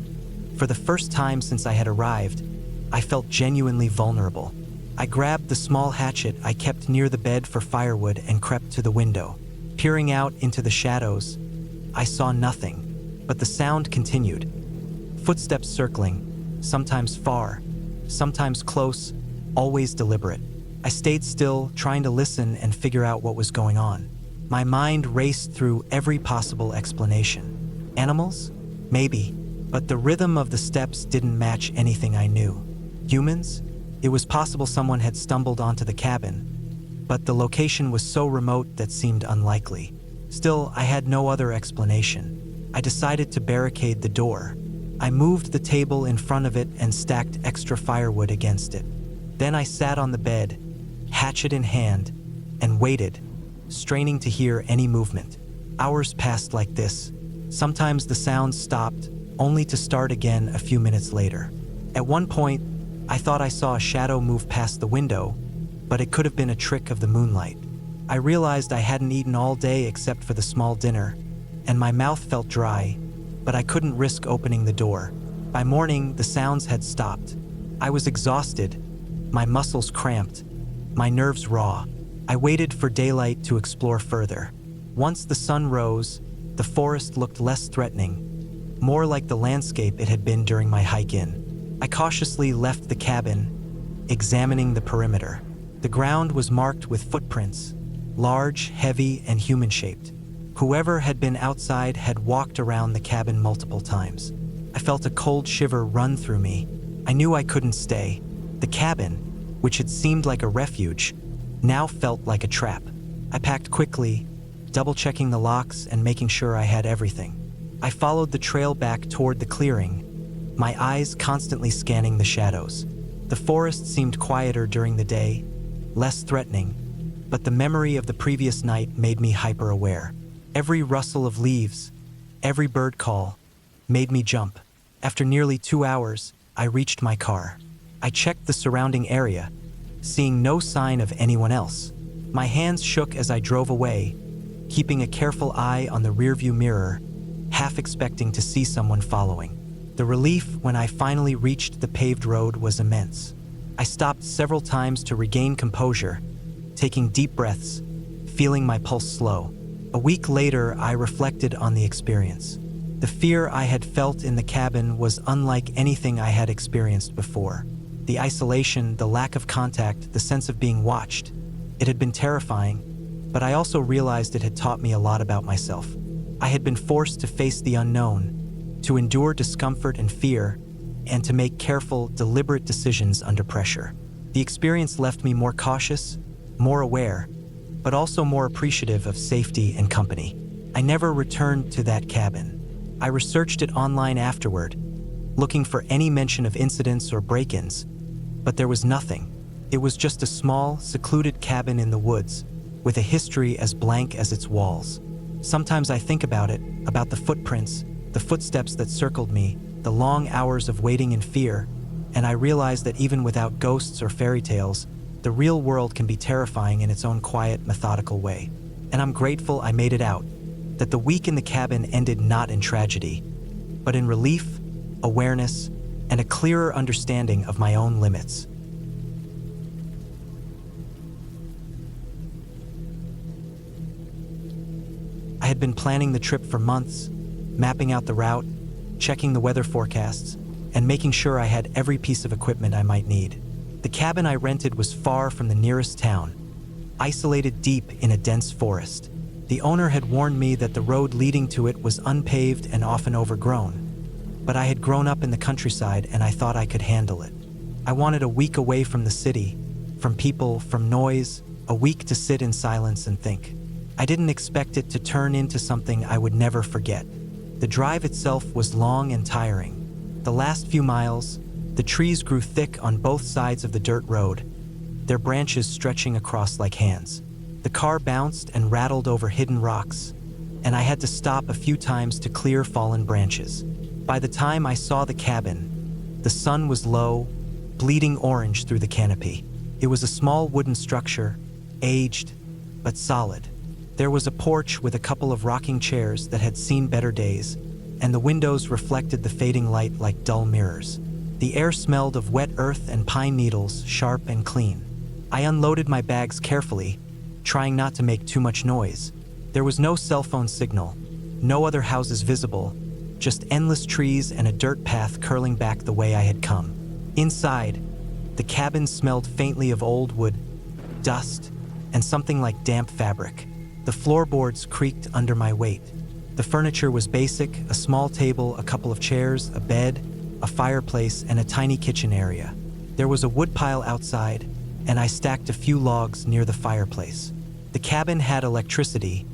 for the first time since I had arrived, I felt genuinely vulnerable. I grabbed the small hatchet I kept near the bed for firewood and crept to the window. Peering out into the shadows, I saw nothing, but the sound continued. Footsteps circling, sometimes far, sometimes close, always deliberate. I stayed still, trying to listen and figure out what was going on. My mind raced through every possible explanation. Animals? Maybe, but the rhythm of the steps didn't match anything I knew. Humans? It was possible someone had stumbled onto the cabin, but the location was so remote that seemed unlikely. Still, I had no other explanation. I decided to barricade the door. I moved the table in front of it and stacked extra firewood against it. Then I sat on the bed, hatchet in hand, and waited, straining to hear any movement. Hours passed like this. Sometimes the sounds stopped, only to start again a few minutes later. At one point, I thought I saw a shadow move past the window, but it could have been a trick of the moonlight. I realized I hadn't eaten all day except for the small dinner, and my mouth felt dry, but I couldn't risk opening the door. By morning, the sounds had stopped. I was exhausted, my muscles cramped, my nerves raw. I waited for daylight to explore further. Once the sun rose, the forest looked less threatening, more like the landscape it had been during my hike in. I cautiously left the cabin, examining the perimeter. The ground was marked with footprints, large, heavy, and human-shaped. Whoever had been outside had walked around the cabin multiple times. I felt a cold shiver run through me. I knew I couldn't stay. The cabin, which had seemed like a refuge, now felt like a trap. I packed quickly, double-checking the locks and making sure I had everything. I followed the trail back toward the clearing, my eyes constantly scanning the shadows. The forest seemed quieter during the day, less threatening, but the memory of the previous night made me hyper-aware. Every rustle of leaves, every bird call, made me jump. After nearly 2 hours, I reached my car. I checked the surrounding area, seeing no sign of anyone else. My hands shook as I drove away, keeping a careful eye on the rearview mirror, half expecting to see someone following. The relief when I finally reached the paved road was immense. I stopped several times to regain composure, taking deep breaths, feeling my pulse slow. A week later, I reflected on the experience. The fear I had felt in the cabin was unlike anything I had experienced before. The isolation, the lack of contact, the sense of being watched. It had been terrifying, but I also realized it had taught me a lot about myself. I had been forced to face the unknown, to endure discomfort and fear, and to make careful, deliberate decisions under pressure. The experience left me more cautious, more aware, but also more appreciative of safety and company. I never returned to that cabin. I researched it online afterward, looking for any mention of incidents or break-ins, but there was nothing. It was just a small, secluded cabin in the woods, with a history as blank as its walls. Sometimes I think about it, about the footprints, the footsteps that circled me, the long hours of waiting in fear, and I realize that even without ghosts or fairy tales, the real world can be terrifying in its own quiet, methodical way. And I'm grateful I made it out, that the week in the cabin ended not in tragedy, but in relief, awareness, and a clearer understanding of my own limits. I had been planning the trip for months, mapping out the route, checking the weather forecasts, and making sure I had every piece of equipment I might need. The cabin I rented was far from the nearest town, isolated deep in a dense forest. The owner had warned me that the road leading to it was unpaved and often overgrown, but I had grown up in the countryside and I thought I could handle it. I wanted a week away from the city, from people, from noise, a week to sit in silence and think. I didn't expect it to turn into something I would never forget. The drive itself was long and tiring. The last few miles, the trees grew thick on both sides of the dirt road, their branches stretching across like hands. The car bounced and rattled over hidden rocks, and I had to stop a few times to clear fallen branches. By the time I saw the cabin, the sun was low, bleeding orange through the canopy. It was a small wooden structure, aged, but solid. There was a porch with a couple of rocking chairs that had seen better days, and the windows reflected the fading light like dull mirrors. The air smelled of wet earth and pine needles, sharp and clean. I unloaded my bags carefully, trying not to make too much noise. There was no cell phone signal, no other houses visible, just endless trees and a dirt path curling back the way I had come. Inside, the cabin smelled faintly of old wood, dust, and something like damp fabric. The floorboards creaked under my weight. The furniture was basic: a small table, a couple of chairs, a bed, a fireplace, and a tiny kitchen area. There was a woodpile outside, and I stacked a few logs near the fireplace. The cabin had electricity,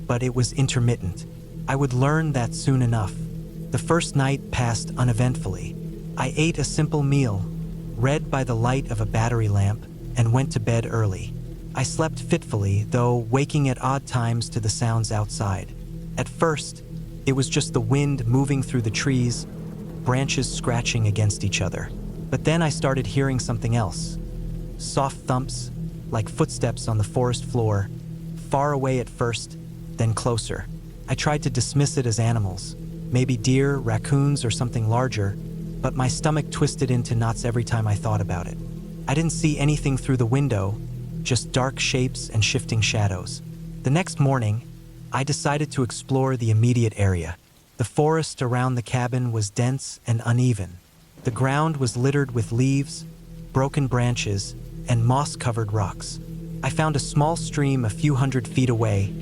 but it was intermittent. I would learn that soon enough. The first night passed uneventfully. I ate a simple meal, read by the light of a battery lamp, and went to bed early. I slept fitfully, though waking at odd times to the sounds outside. At first, it was just the wind moving through the trees, branches scratching against each other. But then I started hearing something else. Soft thumps, like footsteps on the forest floor, far away at first, then closer. I tried to dismiss it as animals, maybe deer, raccoons, or something larger, but my stomach twisted into knots every time I thought about it. I didn't see anything through the window, just dark shapes and shifting shadows. The next morning, I decided to explore the immediate area. The forest around the cabin was dense and uneven. The ground was littered with leaves, broken branches, and moss-covered rocks. I found a small stream a few hundred feet away,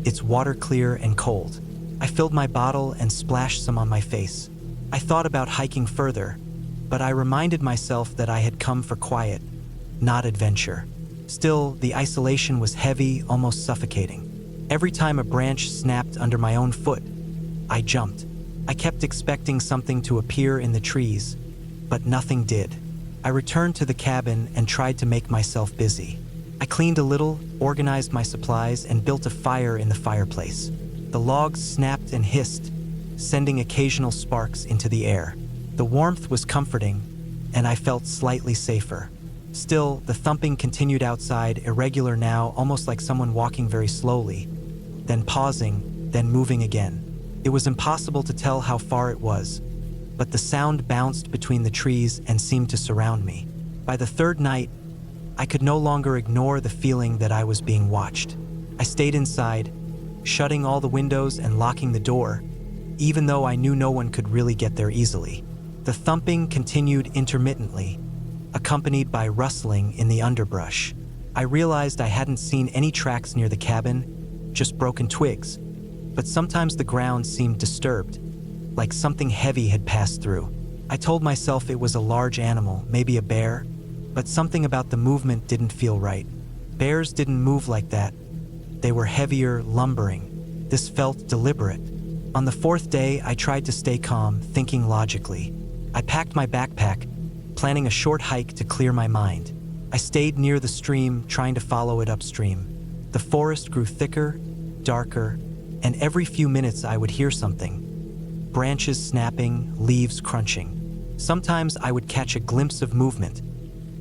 its water clear and cold. I filled my bottle and splashed some on my face. I thought about hiking further, but I reminded myself that I had come for quiet, not adventure. Still, the isolation was heavy, almost suffocating. Every time a branch snapped under my own foot, I jumped. I kept expecting something to appear in the trees, but nothing did. I returned to the cabin and tried to make myself busy. I cleaned a little, organized my supplies, and built a fire in the fireplace. The logs snapped and hissed, sending occasional sparks into the air. The warmth was comforting, and I felt slightly safer. Still, the thumping continued outside, irregular now, almost like someone walking very slowly, then pausing, then moving again. It was impossible to tell how far it was, but the sound bounced between the trees and seemed to surround me. By the third night, I could no longer ignore the feeling that I was being watched. I stayed inside, shutting all the windows and locking the door, even though I knew no one could really get there easily. The thumping continued intermittently, accompanied by rustling in the underbrush. I realized I hadn't seen any tracks near the cabin, just broken twigs, but sometimes the ground seemed disturbed, like something heavy had passed through. I told myself it was a large animal, maybe a bear, but something about the movement didn't feel right. Bears didn't move like that. They were heavier, lumbering. This felt deliberate. On the fourth day, I tried to stay calm, thinking logically. I packed my backpack, planning a short hike to clear my mind. I stayed near the stream, trying to follow it upstream. The forest grew thicker, darker, and every few minutes I would hear something. Branches snapping, leaves crunching. Sometimes I would catch a glimpse of movement,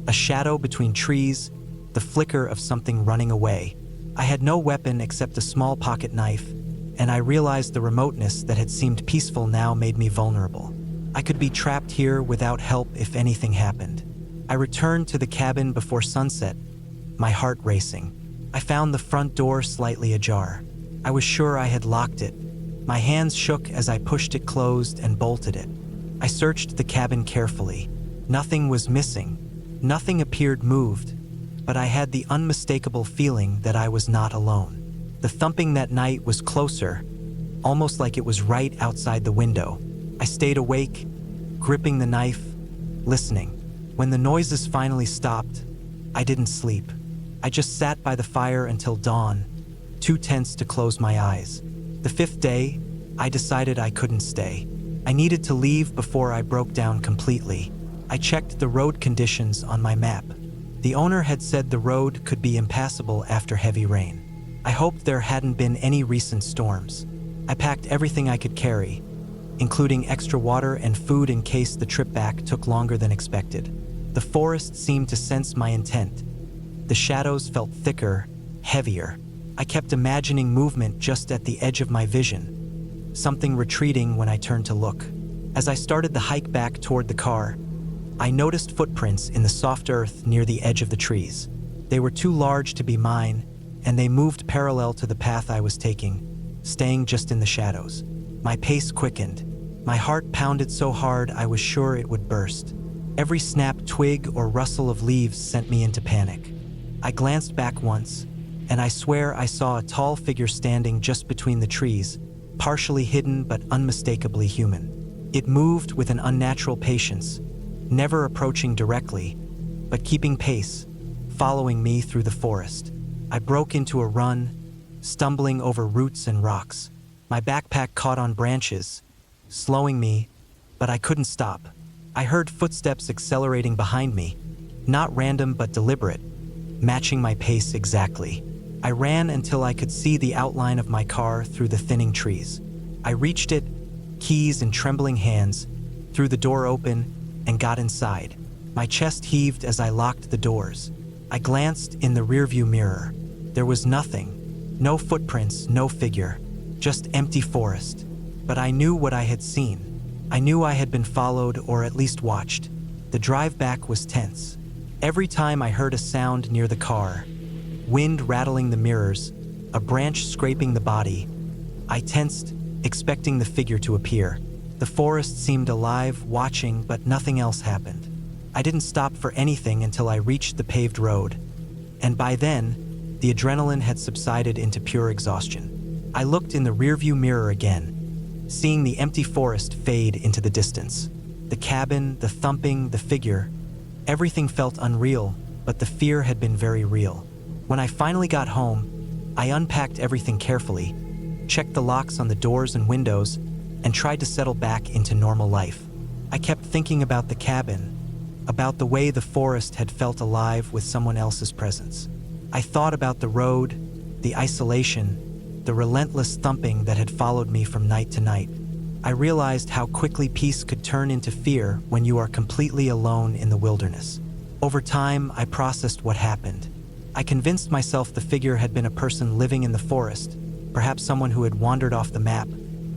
a shadow between trees, the flicker of something running away. I had no weapon except a small pocket knife, and I realized the remoteness that had seemed peaceful now made me vulnerable. I could be trapped here without help if anything happened. I returned to the cabin before sunset, my heart racing. I found the front door slightly ajar. I was sure I had locked it. My hands shook as I pushed it closed and bolted it. I searched the cabin carefully. Nothing was missing. Nothing appeared moved, but I had the unmistakable feeling that I was not alone. The thumping that night was closer, almost like it was right outside the window. I stayed awake, gripping the knife, listening. When the noises finally stopped, I didn't sleep. I just sat by the fire until dawn, too tense to close my eyes. The 5th day, I decided I couldn't stay. I needed to leave before I broke down completely. I checked the road conditions on my map. The owner had said the road could be impassable after heavy rain. I hoped there hadn't been any recent storms. I packed everything I could carry, including extra water and food in case the trip back took longer than expected. The forest seemed to sense my intent. The shadows felt thicker, heavier. I kept imagining movement just at the edge of my vision, something retreating when I turned to look. As I started the hike back toward the car, I noticed footprints in the soft earth near the edge of the trees. They were too large to be mine, and they moved parallel to the path I was taking, staying just in the shadows. My pace quickened. My heart pounded so hard I was sure it would burst. Every snap twig or rustle of leaves sent me into panic. I glanced back once, and I swear I saw a tall figure standing just between the trees, partially hidden but unmistakably human. It moved with an unnatural patience, never approaching directly, but keeping pace, following me through the forest. I broke into a run, stumbling over roots and rocks. My backpack caught on branches, slowing me, but I couldn't stop. I heard footsteps accelerating behind me, not random but deliberate, matching my pace exactly. I ran until I could see the outline of my car through the thinning trees. I reached it, keys in trembling hands, threw the door open, and got inside. My chest heaved as I locked the doors. I glanced in the rearview mirror. There was nothing. No footprints, no figure. Just empty forest. But I knew what I had seen. I knew I had been followed or at least watched. The drive back was tense. Every time I heard a sound near the car, wind rattling the mirrors, a branch scraping the body, I tensed, expecting the figure to appear. The forest seemed alive, watching, but nothing else happened. I didn't stop for anything until I reached the paved road, and by then, the adrenaline had subsided into pure exhaustion. I looked in the rearview mirror again, seeing the empty forest fade into the distance. The cabin, the thumping, the figure, everything felt unreal, but the fear had been very real. When I finally got home, I unpacked everything carefully, checked the locks on the doors and windows, and tried to settle back into normal life. I kept thinking about the cabin, about the way the forest had felt alive with someone else's presence. I thought about the road, the isolation, the relentless thumping that had followed me from night to night. I realized how quickly peace could turn into fear when you are completely alone in the wilderness. Over time, I processed what happened. I convinced myself the figure had been a person living in the forest, perhaps someone who had wandered off the map,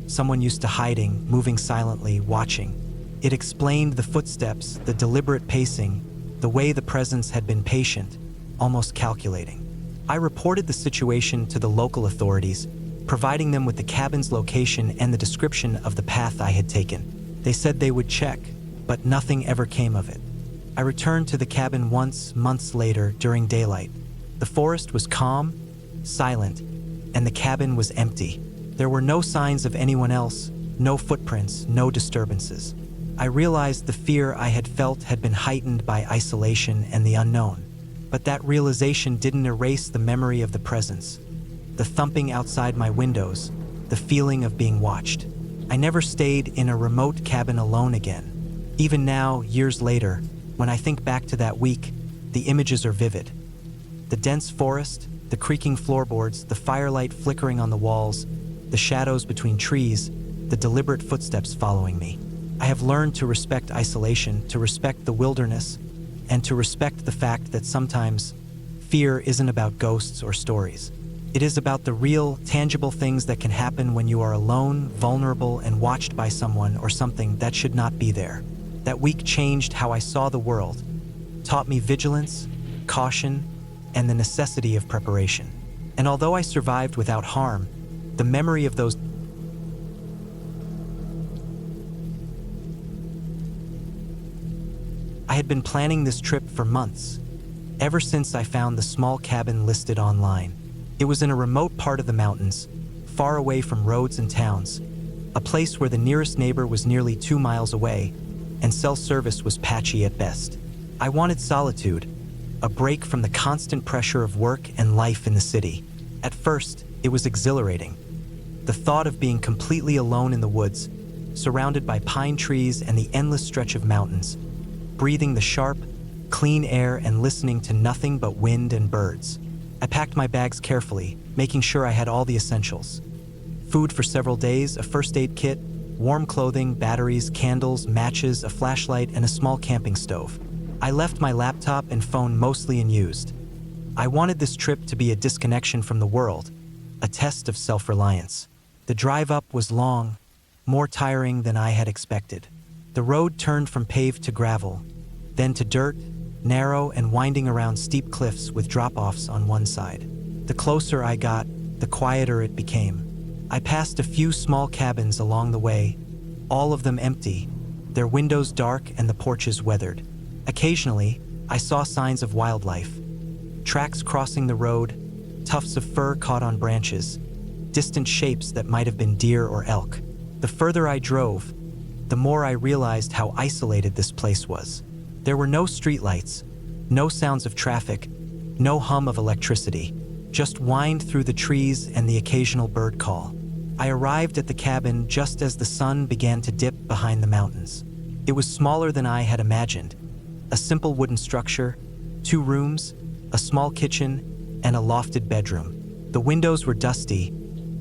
someone used to hiding, moving silently, watching. It explained the footsteps, the deliberate pacing, the way the presence had been patient, almost calculating. I reported the situation to the local authorities, providing them with the cabin's location and the description of the path I had taken. They said they would check, but nothing ever came of it. I returned to the cabin once, months later, during daylight. The forest was calm, silent, and the cabin was empty. There were no signs of anyone else, no footprints, no disturbances. I realized the fear I had felt had been heightened by isolation and the unknown. But that realization didn't erase the memory of the presence, the thumping outside my windows, the feeling of being watched. I never stayed in a remote cabin alone again. Even now, years later, when I think back to that week, the images are vivid. The dense forest, the creaking floorboards, the firelight flickering on the walls, the shadows between trees, the deliberate footsteps following me. I have learned to respect isolation, to respect the wilderness, and to respect the fact that sometimes fear isn't about ghosts or stories. It is about the real, tangible things that can happen when you are alone, vulnerable, and watched by someone or something that should not be there. That week changed how I saw the world, taught me vigilance, caution, and the necessity of preparation. And although I survived without harm, The memory of those I had been planning this trip for months, ever since I found the small cabin listed online. It was in a remote part of the mountains, far away from roads and towns, a place where the nearest neighbor was nearly 2 miles away, and cell service was patchy at best. I wanted solitude, a break from the constant pressure of work and life in the city. At first, it was exhilarating. The thought of being completely alone in the woods, surrounded by pine trees and the endless stretch of mountains, breathing the sharp, clean air and listening to nothing but wind and birds. I packed my bags carefully, making sure I had all the essentials. Food for several days, a first aid kit, warm clothing, batteries, candles, matches, a flashlight, and a small camping stove. I left my laptop and phone mostly unused. I wanted this trip to be a disconnection from the world, a test of self-reliance. The drive up was long, more tiring than I had expected. The road turned from paved to gravel, then to dirt, narrow and winding around steep cliffs with drop-offs on one side. The closer I got, the quieter it became. I passed a few small cabins along the way, all of them empty, their windows dark and the porches weathered. Occasionally, I saw signs of wildlife. Tracks crossing the road, tufts of fur caught on branches, distant shapes that might have been deer or elk. The further I drove, the more I realized how isolated this place was. There were no streetlights, no sounds of traffic, no hum of electricity, just wind through the trees and the occasional bird call. I arrived at the cabin just as the sun began to dip behind the mountains. It was smaller than I had imagined. A simple wooden structure, 2 rooms, a small kitchen, and a lofted bedroom. The windows were dusty,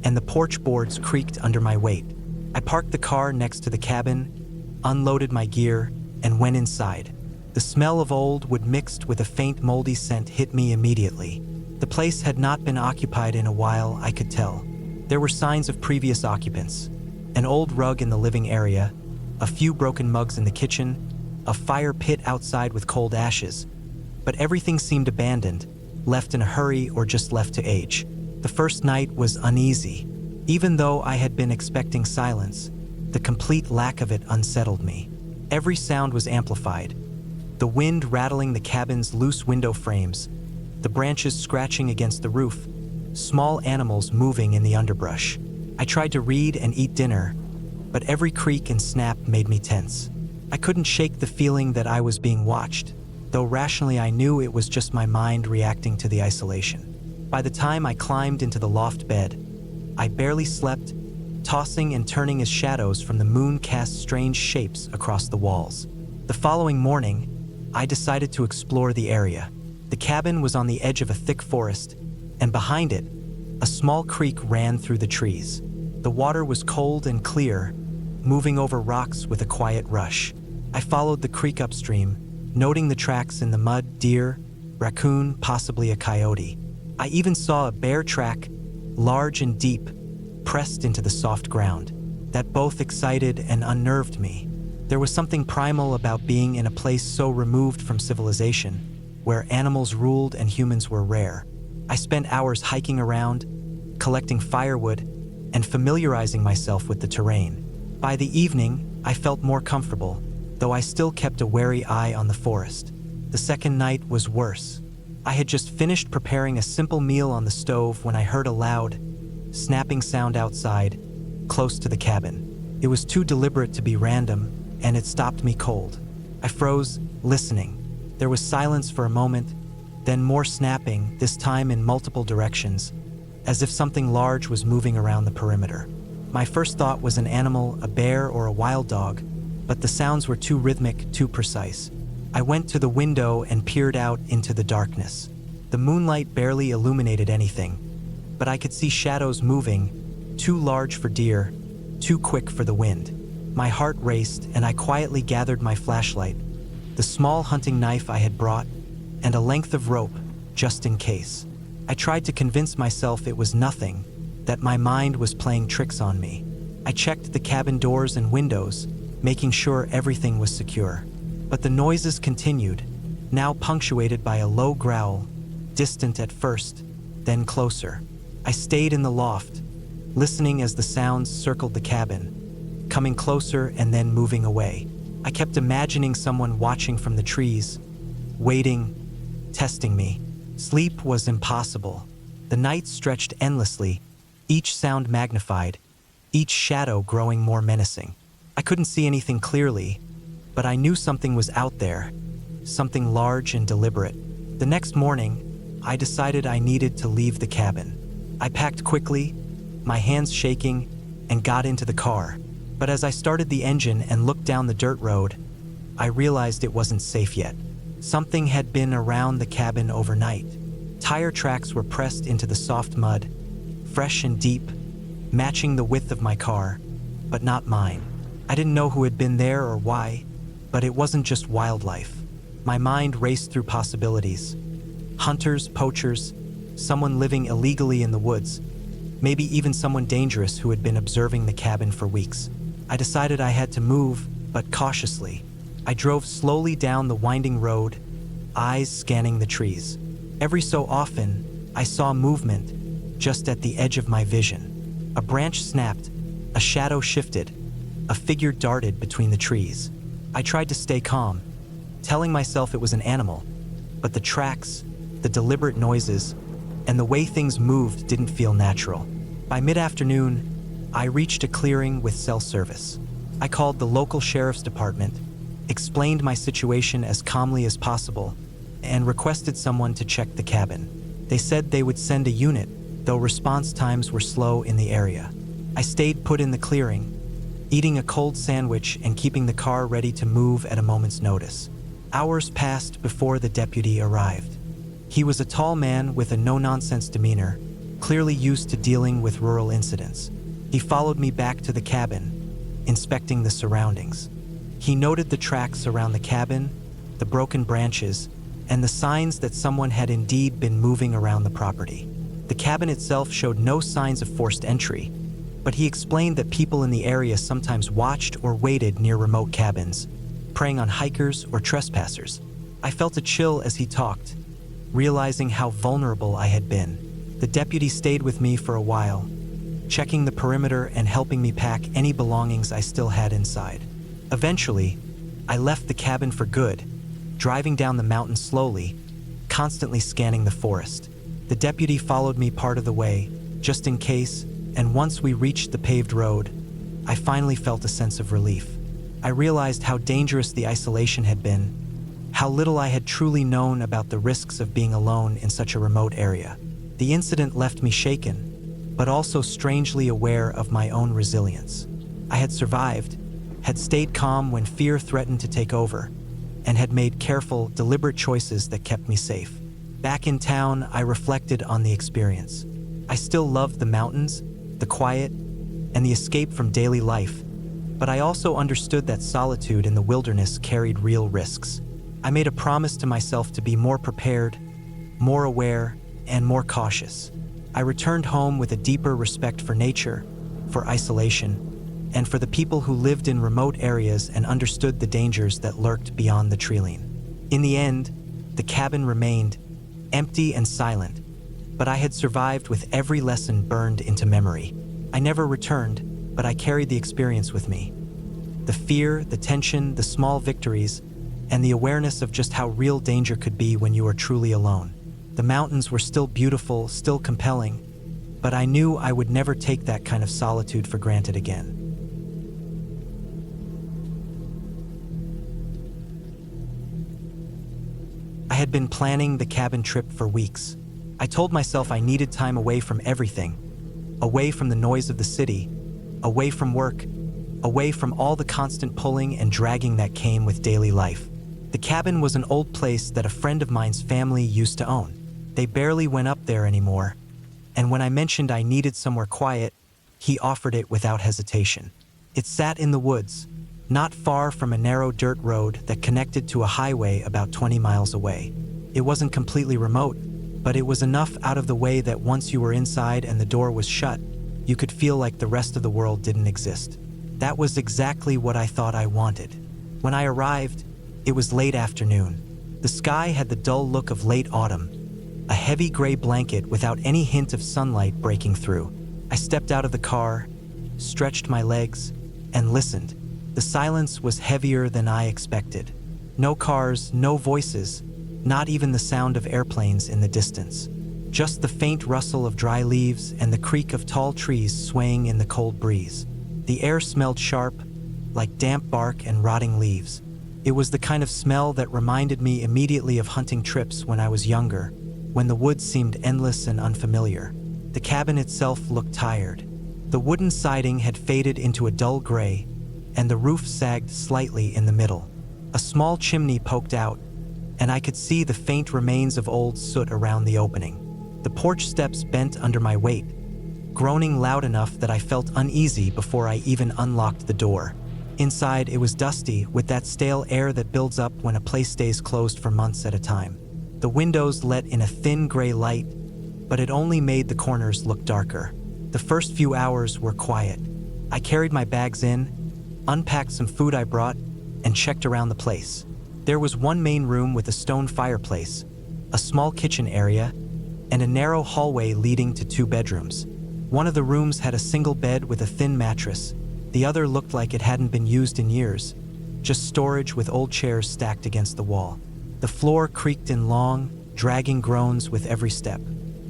and the porch boards creaked under my weight. I parked the car next to the cabin, unloaded my gear, and went inside. The smell of old wood mixed with a faint moldy scent hit me immediately. The place had not been occupied in a while, I could tell. There were signs of previous occupants. An old rug in the living area, a few broken mugs in the kitchen, a fire pit outside with cold ashes. But everything seemed abandoned, left in a hurry or just left to age. The first night was uneasy. Even though I had been expecting silence, the complete lack of it unsettled me. Every sound was amplified. The wind rattling the cabin's loose window frames, the branches scratching against the roof, small animals moving in the underbrush. I tried to read and eat dinner, but every creak and snap made me tense. I couldn't shake the feeling that I was being watched, though rationally I knew it was just my mind reacting to the isolation. By the time I climbed into the loft bed, I barely slept, tossing and turning as shadows from the moon cast strange shapes across the walls. The following morning, I decided to explore the area. The cabin was on the edge of a thick forest, and behind it, a small creek ran through the trees. The water was cold and clear, moving over rocks with a quiet rush. I followed the creek upstream, noting the tracks in the mud, deer, raccoon, possibly a coyote. I even saw a bear track, large and deep, pressed into the soft ground. That both excited and unnerved me. There was something primal about being in a place so removed from civilization, where animals ruled and humans were rare. I spent hours hiking around, collecting firewood, and familiarizing myself with the terrain. By the evening, I felt more comfortable, though I still kept a wary eye on the forest. The second night was worse. I had just finished preparing a simple meal on the stove when I heard a loud, snapping sound outside, close to the cabin. It was too deliberate to be random, and it stopped me cold. I froze, listening. There was silence for a moment, then more snapping, this time in multiple directions, as if something large was moving around the perimeter. My first thought was an animal, a bear or a wild dog, but the sounds were too rhythmic, too precise. I went to the window and peered out into the darkness. The moonlight barely illuminated anything, but I could see shadows moving, too large for deer, too quick for the wind. My heart raced, and I quietly gathered my flashlight, the small hunting knife I had brought, and a length of rope, just in case. I tried to convince myself it was nothing, that my mind was playing tricks on me. I checked the cabin doors and windows, making sure everything was secure. But the noises continued, now punctuated by a low growl, distant at first, then closer. I stayed in the loft, listening as the sounds circled the cabin, coming closer and then moving away. I kept imagining someone watching from the trees, waiting, testing me. Sleep was impossible. The night stretched endlessly, each sound magnified, each shadow growing more menacing. I couldn't see anything clearly, but I knew something was out there, something large and deliberate. The next morning, I decided I needed to leave the cabin. I packed quickly, my hands shaking, and got into the car. But as I started the engine and looked down the dirt road, I realized it wasn't safe yet. Something had been around the cabin overnight. Tire tracks were pressed into the soft mud, fresh and deep, matching the width of my car, but not mine. I didn't know who had been there or why, but it wasn't just wildlife. My mind raced through possibilities. Hunters, poachers, someone living illegally in the woods, maybe even someone dangerous who had been observing the cabin for weeks. I decided I had to move, but cautiously. I drove slowly down the winding road, eyes scanning the trees. Every so often, I saw movement just at the edge of my vision. A branch snapped, a shadow shifted, a figure darted between the trees. I tried to stay calm, telling myself it was an animal, but the tracks, the deliberate noises, and the way things moved didn't feel natural. By mid-afternoon, I reached a clearing with cell service. I called the local sheriff's department, explained my situation as calmly as possible, and requested someone to check the cabin. They said they would send a unit, though response times were slow in the area. I stayed put in the clearing, eating a cold sandwich and keeping the car ready to move at a moment's notice. Hours passed before the deputy arrived. He was a tall man with a no-nonsense demeanor, clearly used to dealing with rural incidents. He followed me back to the cabin, inspecting the surroundings. He noted the tracks around the cabin, the broken branches, and the signs that someone had indeed been moving around the property. The cabin itself showed no signs of forced entry, but he explained that people in the area sometimes watched or waited near remote cabins, preying on hikers or trespassers. I felt a chill as he talked, realizing how vulnerable I had been. The deputy stayed with me for a while, checking the perimeter and helping me pack any belongings I still had inside. Eventually, I left the cabin for good, driving down the mountain slowly, constantly scanning the forest. The deputy followed me part of the way, just in case, and once we reached the paved road, I finally felt a sense of relief. I realized how dangerous the isolation had been, how little I had truly known about the risks of being alone in such a remote area. The incident left me shaken, but also strangely aware of my own resilience. I had survived, had stayed calm when fear threatened to take over, and had made careful, deliberate choices that kept me safe. Back in town, I reflected on the experience. I still loved the mountains, the quiet, and the escape from daily life, but I also understood that solitude in the wilderness carried real risks. I made a promise to myself to be more prepared, more aware, and more cautious. I returned home with a deeper respect for nature, for isolation, and for the people who lived in remote areas and understood the dangers that lurked beyond the treeline. In the end, the cabin remained empty and silent, but I had survived with every lesson burned into memory. I never returned, but I carried the experience with me. The fear, the tension, the small victories, and the awareness of just how real danger could be when you are truly alone. The mountains were still beautiful, still compelling, but I knew I would never take that kind of solitude for granted again. I had been planning the cabin trip for weeks. I told myself I needed time away from everything, away from the noise of the city, away from work, away from all the constant pulling and dragging that came with daily life. The cabin was an old place that a friend of mine's family used to own. They barely went up there anymore, and when I mentioned I needed somewhere quiet, he offered it without hesitation. It sat in the woods, not far from a narrow dirt road that connected to a highway about 20 miles away. It wasn't completely remote, but it was enough out of the way that once you were inside and the door was shut, you could feel like the rest of the world didn't exist. That was exactly what I thought I wanted. When I arrived, it was late afternoon. The sky had the dull look of late autumn, a heavy gray blanket without any hint of sunlight breaking through. I stepped out of the car, stretched my legs, and listened. The silence was heavier than I expected. No cars, no voices, not even the sound of airplanes in the distance. Just the faint rustle of dry leaves and the creak of tall trees swaying in the cold breeze. The air smelled sharp, like damp bark and rotting leaves. It was the kind of smell that reminded me immediately of hunting trips when I was younger, when the woods seemed endless and unfamiliar. The cabin itself looked tired. The wooden siding had faded into a dull gray, and the roof sagged slightly in the middle. A small chimney poked out, and I could see the faint remains of old soot around the opening. The porch steps bent under my weight, groaning loud enough that I felt uneasy before I even unlocked the door. Inside, it was dusty, with that stale air that builds up when a place stays closed for months at a time. The windows let in a thin gray light, but it only made the corners look darker. The first few hours were quiet. I carried my bags in, unpacked some food I brought, and checked around the place. There was one main room with a stone fireplace, a small kitchen area, and a narrow hallway leading to 2 bedrooms. One of the rooms had a single bed with a thin mattress. The other looked like it hadn't been used in years, just storage with old chairs stacked against the wall. The floor creaked in long, dragging groans with every step.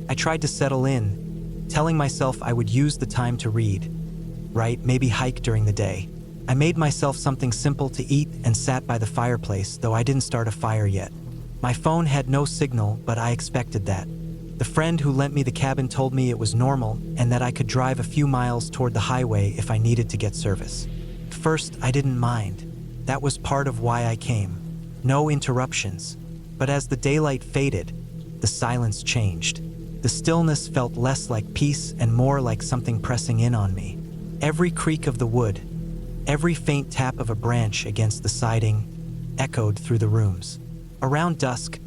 I tried to settle in, telling myself I would use the time to read, write, maybe hike during the day. I made myself something simple to eat and sat by the fireplace, though I didn't start a fire yet. My phone had no signal, but I expected that. The friend who lent me the cabin told me it was normal and that I could drive a few miles toward the highway if I needed to get service. At first, I didn't mind. That was part of why I came. No interruptions. But as the daylight faded, the silence changed. The stillness felt less like peace and more like something pressing in on me. Every creak of the wood, every faint tap of a branch against the siding, echoed through the rooms. Around dusk,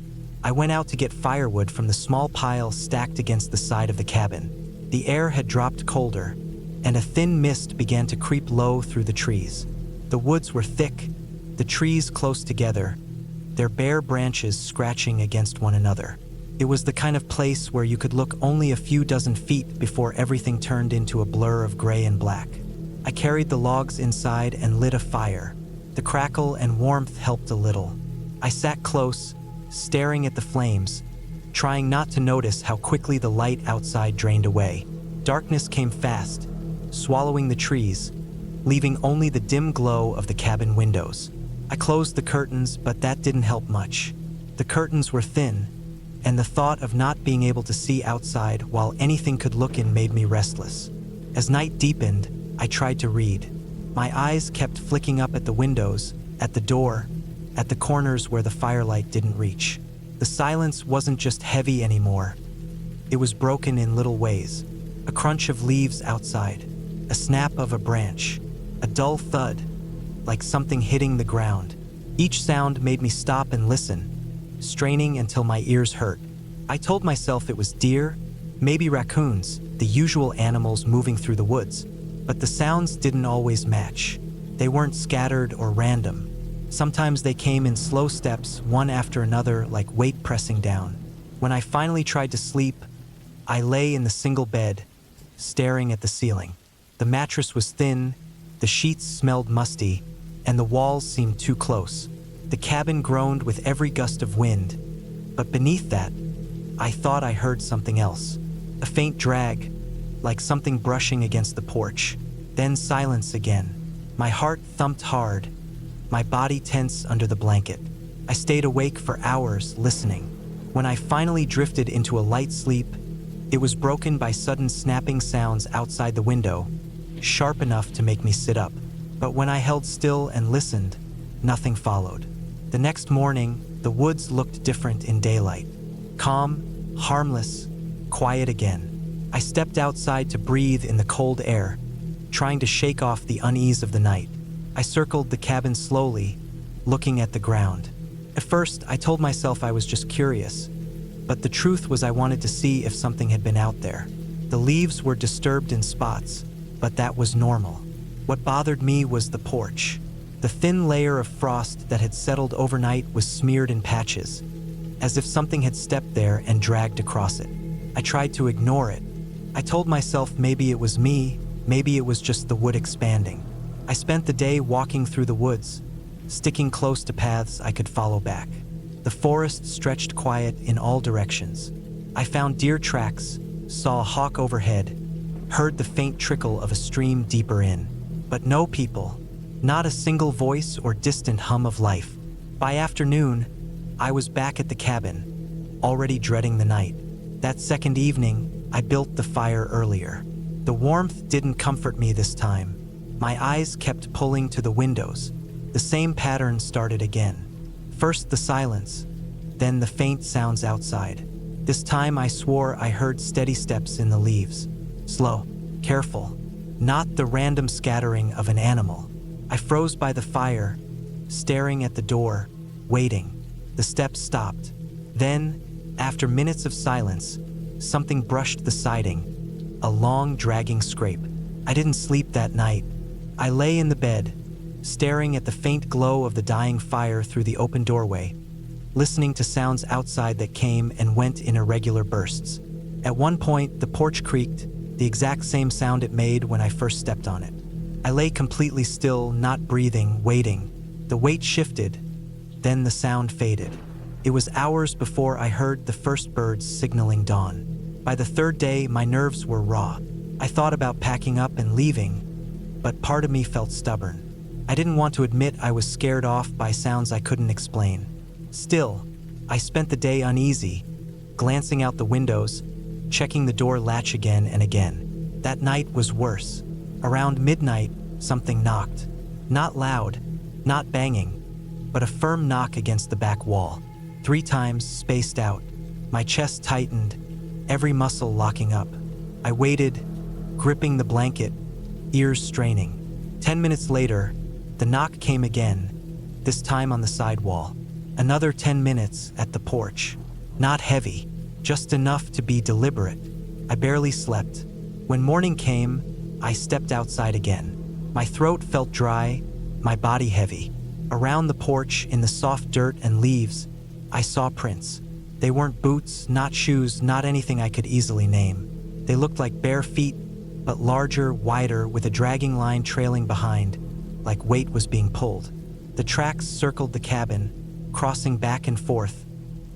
I went out to get firewood from the small pile stacked against the side of the cabin. The air had dropped colder, and a thin mist began to creep low through the trees. The woods were thick, the trees close together, their bare branches scratching against one another. It was the kind of place where you could look only a few dozen feet before everything turned into a blur of gray and black. I carried the logs inside and lit a fire. The crackle and warmth helped a little. I sat close, staring at the flames, trying not to notice how quickly the light outside drained away. Darkness came fast, swallowing the trees, leaving only the dim glow of the cabin windows. I closed the curtains, but that didn't help much. The curtains were thin, and the thought of not being able to see outside while anything could look in made me restless. As night deepened, I tried to read. My eyes kept flicking up at the windows, at the door, at the corners where the firelight didn't reach. The silence wasn't just heavy anymore. It was broken in little ways. A crunch of leaves outside, a snap of a branch, a dull thud, like something hitting the ground. Each sound made me stop and listen, straining until my ears hurt. I told myself it was deer, maybe raccoons, the usual animals moving through the woods. But the sounds didn't always match. They weren't scattered or random. Sometimes they came in slow steps, one after another, like weight pressing down. When I finally tried to sleep, I lay in the single bed, staring at the ceiling. The mattress was thin, the sheets smelled musty, and the walls seemed too close. The cabin groaned with every gust of wind, but beneath that, I thought I heard something else. A faint drag, like something brushing against the porch. Then silence again. My heart thumped hard, my body tense under the blanket. I stayed awake for hours, listening. When I finally drifted into a light sleep, it was broken by sudden snapping sounds outside the window, sharp enough to make me sit up. But when I held still and listened, nothing followed. The next morning, the woods looked different in daylight. Calm, harmless, quiet again. I stepped outside to breathe in the cold air, trying to shake off the unease of the night. I circled the cabin slowly, looking at the ground. At first, I told myself I was just curious, but the truth was I wanted to see if something had been out there. The leaves were disturbed in spots, but that was normal. What bothered me was the porch. The thin layer of frost that had settled overnight was smeared in patches, as if something had stepped there and dragged across it. I tried to ignore it, I told myself maybe it was me, maybe it was just the wood expanding. I spent the day walking through the woods, sticking close to paths I could follow back. The forest stretched quiet in all directions. I found deer tracks, saw a hawk overhead, heard the faint trickle of a stream deeper in. But no people, not a single voice or distant hum of life. By afternoon, I was back at the cabin, already dreading the night. That second evening, I built the fire earlier. The warmth didn't comfort me this time. My eyes kept pulling to the windows. The same pattern started again. First the silence, then the faint sounds outside. This time I swore I heard steady steps in the leaves. Slow, careful, not the random scattering of an animal. I froze by the fire, staring at the door, waiting. The steps stopped. Then, after minutes of silence, something brushed the siding, a long, dragging scrape. I didn't sleep that night. I lay in the bed, staring at the faint glow of the dying fire through the open doorway, listening to sounds outside that came and went in irregular bursts. At one point, the porch creaked, the exact same sound it made when I first stepped on it. I lay completely still, not breathing, waiting. The weight shifted, then the sound faded. It was hours before I heard the first birds signaling dawn. By the third day, my nerves were raw. I thought about packing up and leaving, but part of me felt stubborn. I didn't want to admit I was scared off by sounds I couldn't explain. Still, I spent the day uneasy, glancing out the windows, checking the door latch again and again. That night was worse. Around midnight, something knocked. Not loud, not banging, but a firm knock against the back wall. 3 times, spaced out. My chest tightened, every muscle locking up. I waited, gripping the blanket, ears straining. 10 minutes later, the knock came again, this time on the side wall. Another 10 minutes at the porch. Not heavy, just enough to be deliberate. I barely slept. When morning came, I stepped outside again. My throat felt dry, my body heavy. Around the porch, in the soft dirt and leaves, I saw prints. They weren't boots, not shoes, not anything I could easily name. They looked like bare feet, but larger, wider, with a dragging line trailing behind, like weight was being pulled. The tracks circled the cabin, crossing back and forth,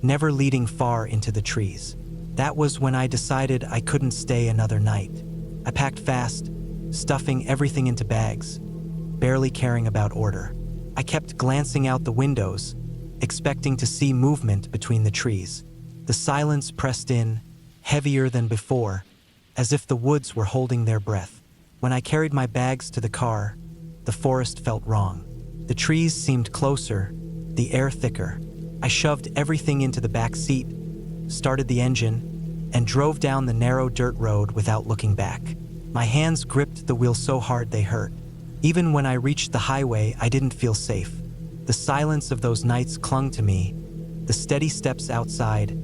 never leading far into the trees. That was when I decided I couldn't stay another night. I packed fast, stuffing everything into bags, barely caring about order. I kept glancing out the windows, expecting to see movement between the trees. The silence pressed in, heavier than before, as if the woods were holding their breath. When I carried my bags to the car, the forest felt wrong. The trees seemed closer, the air thicker. I shoved everything into the back seat, started the engine, and drove down the narrow dirt road without looking back. My hands gripped the wheel so hard they hurt. Even when I reached the highway, I didn't feel safe. The silence of those nights clung to me, the steady steps outside,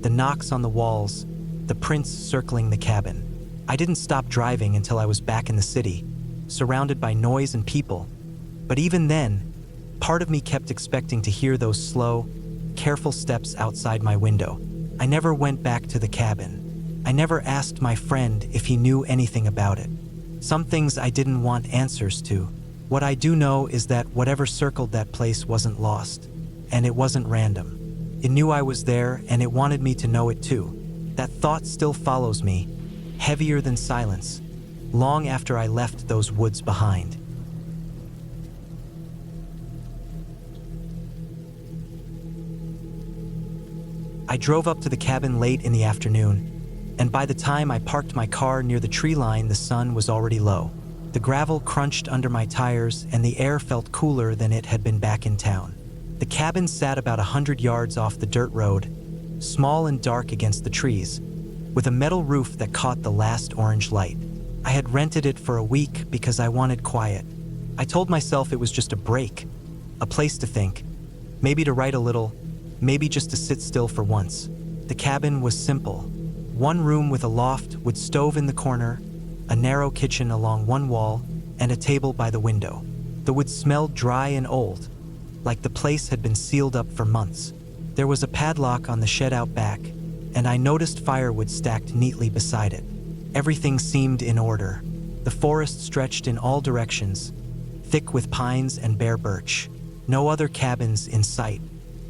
the knocks on the walls, the prints circling the cabin. I didn't stop driving until I was back in the city, surrounded by noise and people. But even then, part of me kept expecting to hear those slow, careful steps outside my window. I never went back to the cabin. I never asked my friend if he knew anything about it. Some things I didn't want answers to. What I do know is that whatever circled that place wasn't lost, and it wasn't random. It knew I was there, and it wanted me to know it too. That thought still follows me, heavier than silence, long after I left those woods behind. I drove up to the cabin late in the afternoon, and by the time I parked my car near the tree line, the sun was already low. The gravel crunched under my tires, and the air felt cooler than it had been back in town. The cabin sat about 100 yards off the dirt road, small and dark against the trees, with a metal roof that caught the last orange light. I had rented it for a week because I wanted quiet. I told myself it was just a break, a place to think, maybe to write a little, maybe just to sit still for once. The cabin was simple. One room with a loft with stove in the corner, a narrow kitchen along one wall, and a table by the window. The wood smelled dry and old, like the place had been sealed up for months. There was a padlock on the shed out back, and I noticed firewood stacked neatly beside it. Everything seemed in order. The forest stretched in all directions, thick with pines and bare birch. No other cabins in sight.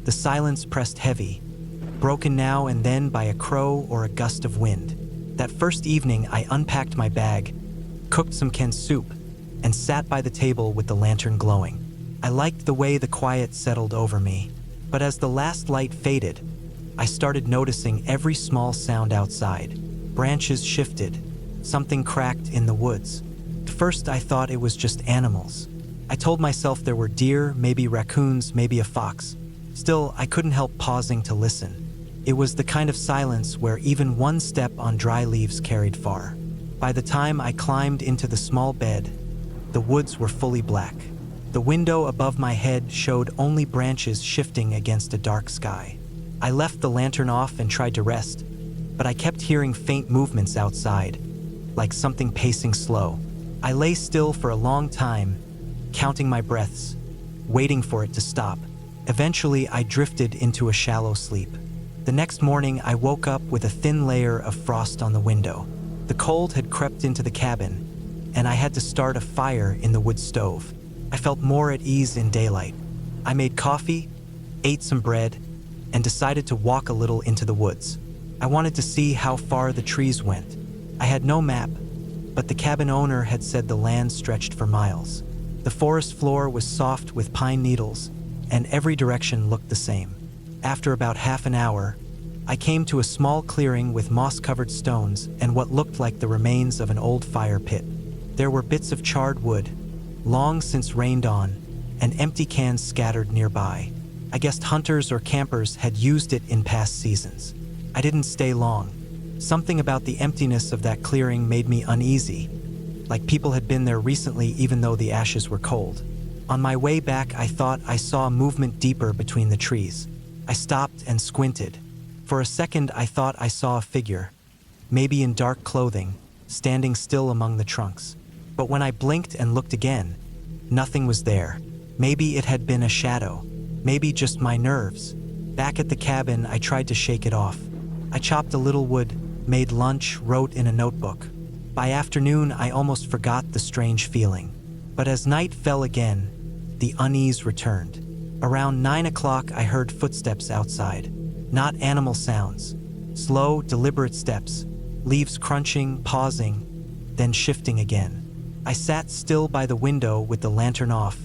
The silence pressed heavy, broken now and then by a crow or a gust of wind. That first evening, I unpacked my bag, cooked some canned soup, and sat by the table with the lantern glowing. I liked the way the quiet settled over me, but as the last light faded, I started noticing every small sound outside. Branches shifted, something cracked in the woods. At first, I thought it was just animals. I told myself there were deer, maybe raccoons, maybe a fox. Still, I couldn't help pausing to listen. It was the kind of silence where even one step on dry leaves carried far. By the time I climbed into the small bed, the woods were fully black. The window above my head showed only branches shifting against a dark sky. I left the lantern off and tried to rest, but I kept hearing faint movements outside, like something pacing slow. I lay still for a long time, counting my breaths, waiting for it to stop. Eventually, I drifted into a shallow sleep. The next morning, I woke up with a thin layer of frost on the window. The cold had crept into the cabin, and I had to start a fire in the wood stove. I felt more at ease in daylight. I made coffee, ate some bread, and decided to walk a little into the woods. I wanted to see how far the trees went. I had no map, but the cabin owner had said the land stretched for miles. The forest floor was soft with pine needles, and every direction looked the same. After about half an hour, I came to a small clearing with moss-covered stones and what looked like the remains of an old fire pit. There were bits of charred wood, long since rained on, and empty cans scattered nearby. I guessed hunters or campers had used it in past seasons. I didn't stay long. Something about the emptiness of that clearing made me uneasy, like people had been there recently even though the ashes were cold. On my way back, I thought I saw movement deeper between the trees. I stopped and squinted. For a second, I thought I saw a figure, maybe in dark clothing, standing still among the trunks. But when I blinked and looked again, nothing was there. Maybe it had been a shadow, maybe just my nerves. Back at the cabin, I tried to shake it off. I chopped a little wood, made lunch, wrote in a notebook. By afternoon, I almost forgot the strange feeling. But as night fell again, the unease returned. Around 9 o'clock, I heard footsteps outside. Not animal sounds. Slow, deliberate steps. Leaves crunching, pausing, then shifting again. I sat still by the window with the lantern off,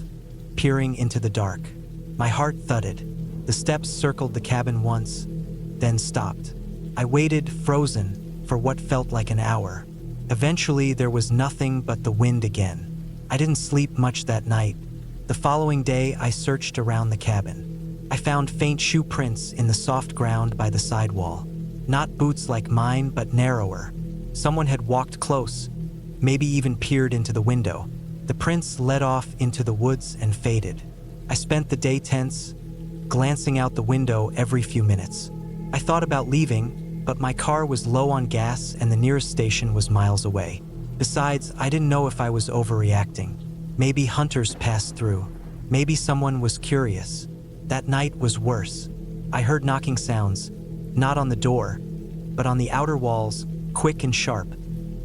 peering into the dark. My heart thudded. The steps circled the cabin once, then stopped. I waited, frozen, for what felt like an hour. Eventually, there was nothing but the wind again. I didn't sleep much that night. The following day, I searched around the cabin. I found faint shoe prints in the soft ground by the sidewall. Not boots like mine, but narrower. Someone had walked close, maybe even peered into the window. The prints led off into the woods and faded. I spent the day tense, glancing out the window every few minutes. I thought about leaving, but my car was low on gas and the nearest station was miles away. Besides, I didn't know if I was overreacting. Maybe hunters passed through. Maybe someone was curious. That night was worse. I heard knocking sounds, not on the door, but on the outer walls, quick and sharp,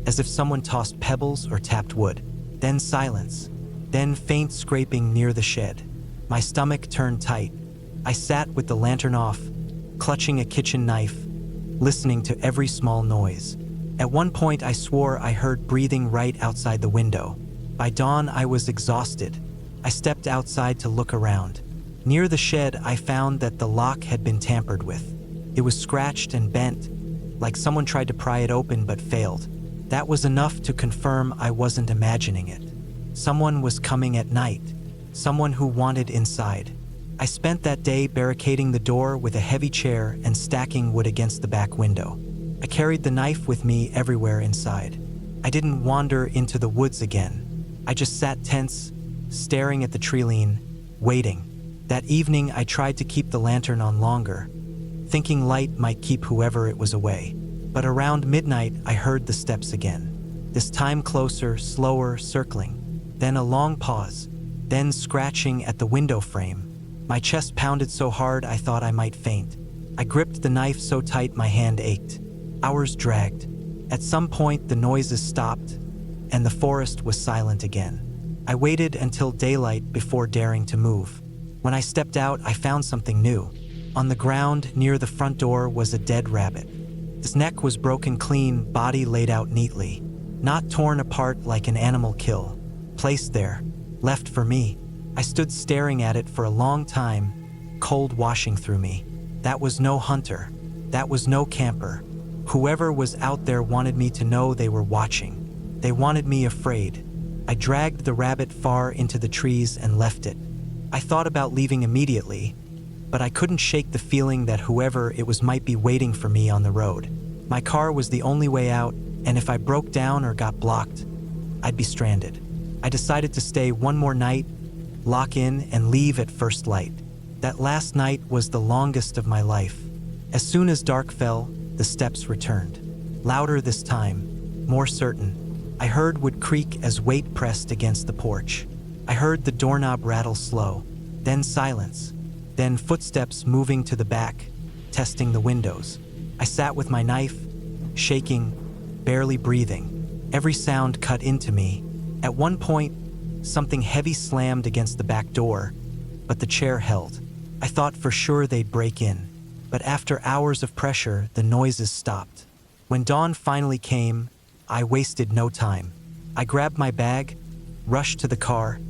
as if someone tossed pebbles or tapped wood. Then silence. Then faint scraping near the shed. My stomach turned tight. I sat with the lantern off, clutching a kitchen knife, listening to every small noise. At one point, I swore I heard breathing right outside the window. By dawn, I was exhausted. I stepped outside to look around. Near the shed, I found that the lock had been tampered with. It was scratched and bent, like someone tried to pry it open but failed. That was enough to confirm I wasn't imagining it. Someone was coming at night. Someone who wanted inside. I spent that day barricading the door with a heavy chair and stacking wood against the back window. I carried the knife with me everywhere inside. I didn't wander into the woods again. I just sat tense, staring at the treeline, waiting. That evening, I tried to keep the lantern on longer, thinking light might keep whoever it was away. But around midnight, I heard the steps again. This time closer, slower, circling. Then a long pause, then scratching at the window frame. My chest pounded so hard I thought I might faint. I gripped the knife so tight my hand ached. Hours dragged. At some point, the noises stopped, and the forest was silent again. I waited until daylight before daring to move. When I stepped out, I found something new. On the ground near the front door was a dead rabbit. His neck was broken clean, body laid out neatly, not torn apart like an animal kill. Placed there, left for me. I stood staring at it for a long time, cold washing through me. That was no hunter. That was no camper. Whoever was out there wanted me to know they were watching. They wanted me afraid. I dragged the rabbit far into the trees and left it. I thought about leaving immediately, but I couldn't shake the feeling that whoever it was might be waiting for me on the road. My car was the only way out, and if I broke down or got blocked, I'd be stranded. I decided to stay one more night, lock in, and leave at first light. That last night was the longest of my life. As soon as dark fell, the steps returned. Louder this time, more certain. I heard wood creak as weight pressed against the porch. I heard the doorknob rattle slow, then silence, then footsteps moving to the back, testing the windows. I sat with my knife, shaking, barely breathing. Every sound cut into me. At one point, something heavy slammed against the back door, but the chair held. I thought for sure they'd break in, but after hours of pressure, the noises stopped. When dawn finally came, I wasted no time. I grabbed my bag, rushed to the car,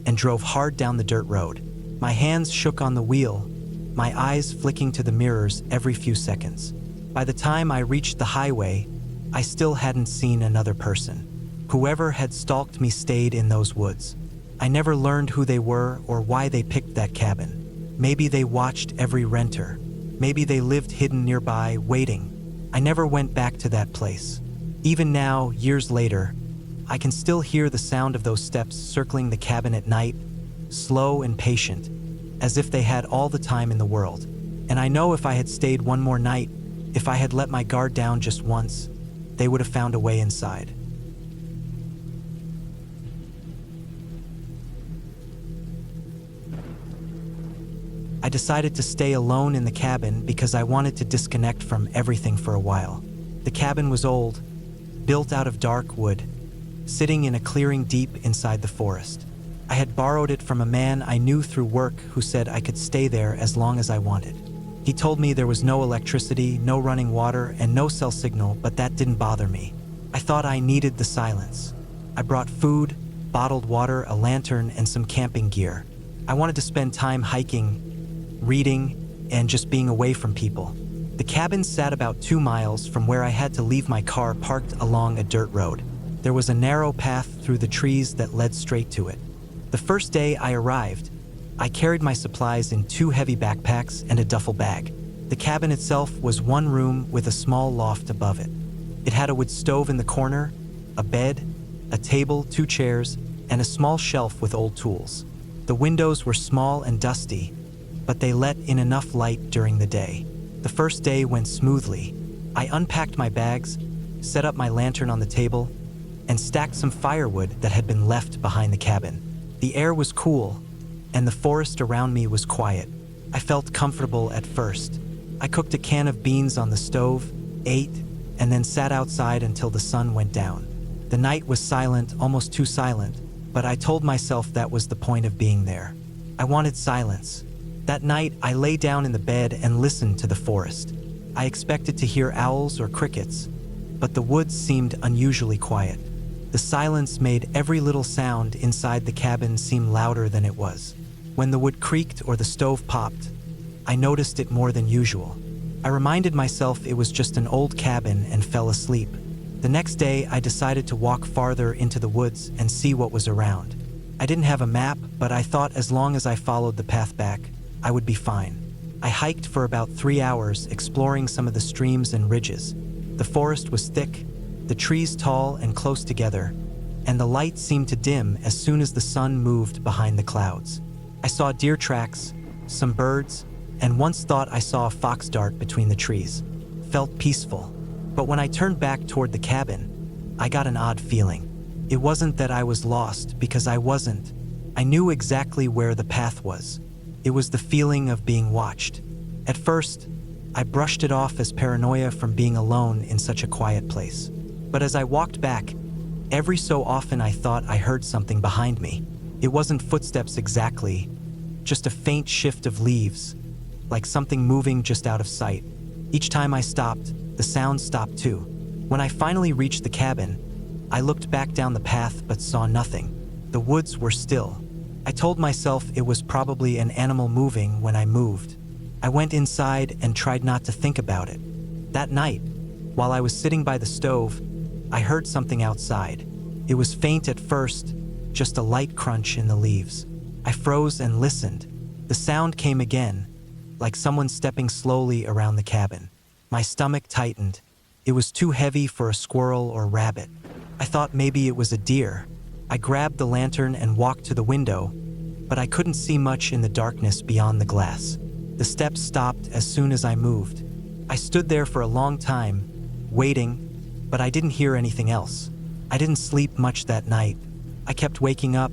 and drove hard down the dirt road. My hands shook on the wheel, my eyes flicking to the mirrors every few seconds. By the time I reached the highway, I still hadn't seen another person. Whoever had stalked me stayed in those woods. I never learned who they were or why they picked that cabin. Maybe they watched every renter. Maybe they lived hidden nearby, waiting. I never went back to that place. Even now, years later, I can still hear the sound of those steps circling the cabin at night, slow and patient, as if they had all the time in the world. And I know if I had stayed one more night, if I had let my guard down just once, they would have found a way inside. I decided to stay alone in the cabin because I wanted to disconnect from everything for a while. The cabin was old, built out of dark wood, sitting in a clearing deep inside the forest. I had borrowed it from a man I knew through work who said I could stay there as long as I wanted. He told me there was no electricity, no running water, and no cell signal, but that didn't bother me. I thought I needed the silence. I brought food, bottled water, a lantern, and some camping gear. I wanted to spend time hiking, reading, and just being away from people. The cabin sat about 2 miles from where I had to leave my car parked along a dirt road. There was a narrow path through the trees that led straight to it. The first day I arrived, I carried my supplies in 2 heavy backpacks and a duffel bag. The cabin itself was one room with a small loft above it. It had a wood stove in the corner, a bed, a table, 2 chairs, and a small shelf with old tools. The windows were small and dusty, but they let in enough light during the day. The first day went smoothly. I unpacked my bags, set up my lantern on the table, and stacked some firewood that had been left behind the cabin. The air was cool, and the forest around me was quiet. I felt comfortable at first. I cooked a can of beans on the stove, ate, and then sat outside until the sun went down. The night was silent, almost too silent, but I told myself that was the point of being there. I wanted silence. That night, I lay down in the bed and listened to the forest. I expected to hear owls or crickets, but the woods seemed unusually quiet. The silence made every little sound inside the cabin seem louder than it was. When the wood creaked or the stove popped, I noticed it more than usual. I reminded myself it was just an old cabin and fell asleep. The next day, I decided to walk farther into the woods and see what was around. I didn't have a map, but I thought as long as I followed the path back, I would be fine. I hiked for about 3 hours, exploring some of the streams and ridges. The forest was thick, the trees tall and close together, and the light seemed to dim as soon as the sun moved behind the clouds. I saw deer tracks, some birds, and once thought I saw a fox dart between the trees. Felt peaceful. But when I turned back toward the cabin, I got an odd feeling. It wasn't that I was lost, because I wasn't. I knew exactly where the path was. It was the feeling of being watched. At first, I brushed it off as paranoia from being alone in such a quiet place. But as I walked back, every so often I thought I heard something behind me. It wasn't footsteps exactly, just a faint shift of leaves, like something moving just out of sight. Each time I stopped, the sound stopped too. When I finally reached the cabin, I looked back down the path but saw nothing. The woods were still. I told myself it was probably an animal moving when I moved. I went inside and tried not to think about it. That night, while I was sitting by the stove, I heard something outside. It was faint at first, just a light crunch in the leaves. I froze and listened. The sound came again, like someone stepping slowly around the cabin. My stomach tightened. It was too heavy for a squirrel or rabbit. I thought maybe it was a deer. I grabbed the lantern and walked to the window, but I couldn't see much in the darkness beyond the glass. The steps stopped as soon as I moved. I stood there for a long time, waiting, but I didn't hear anything else. I didn't sleep much that night. I kept waking up,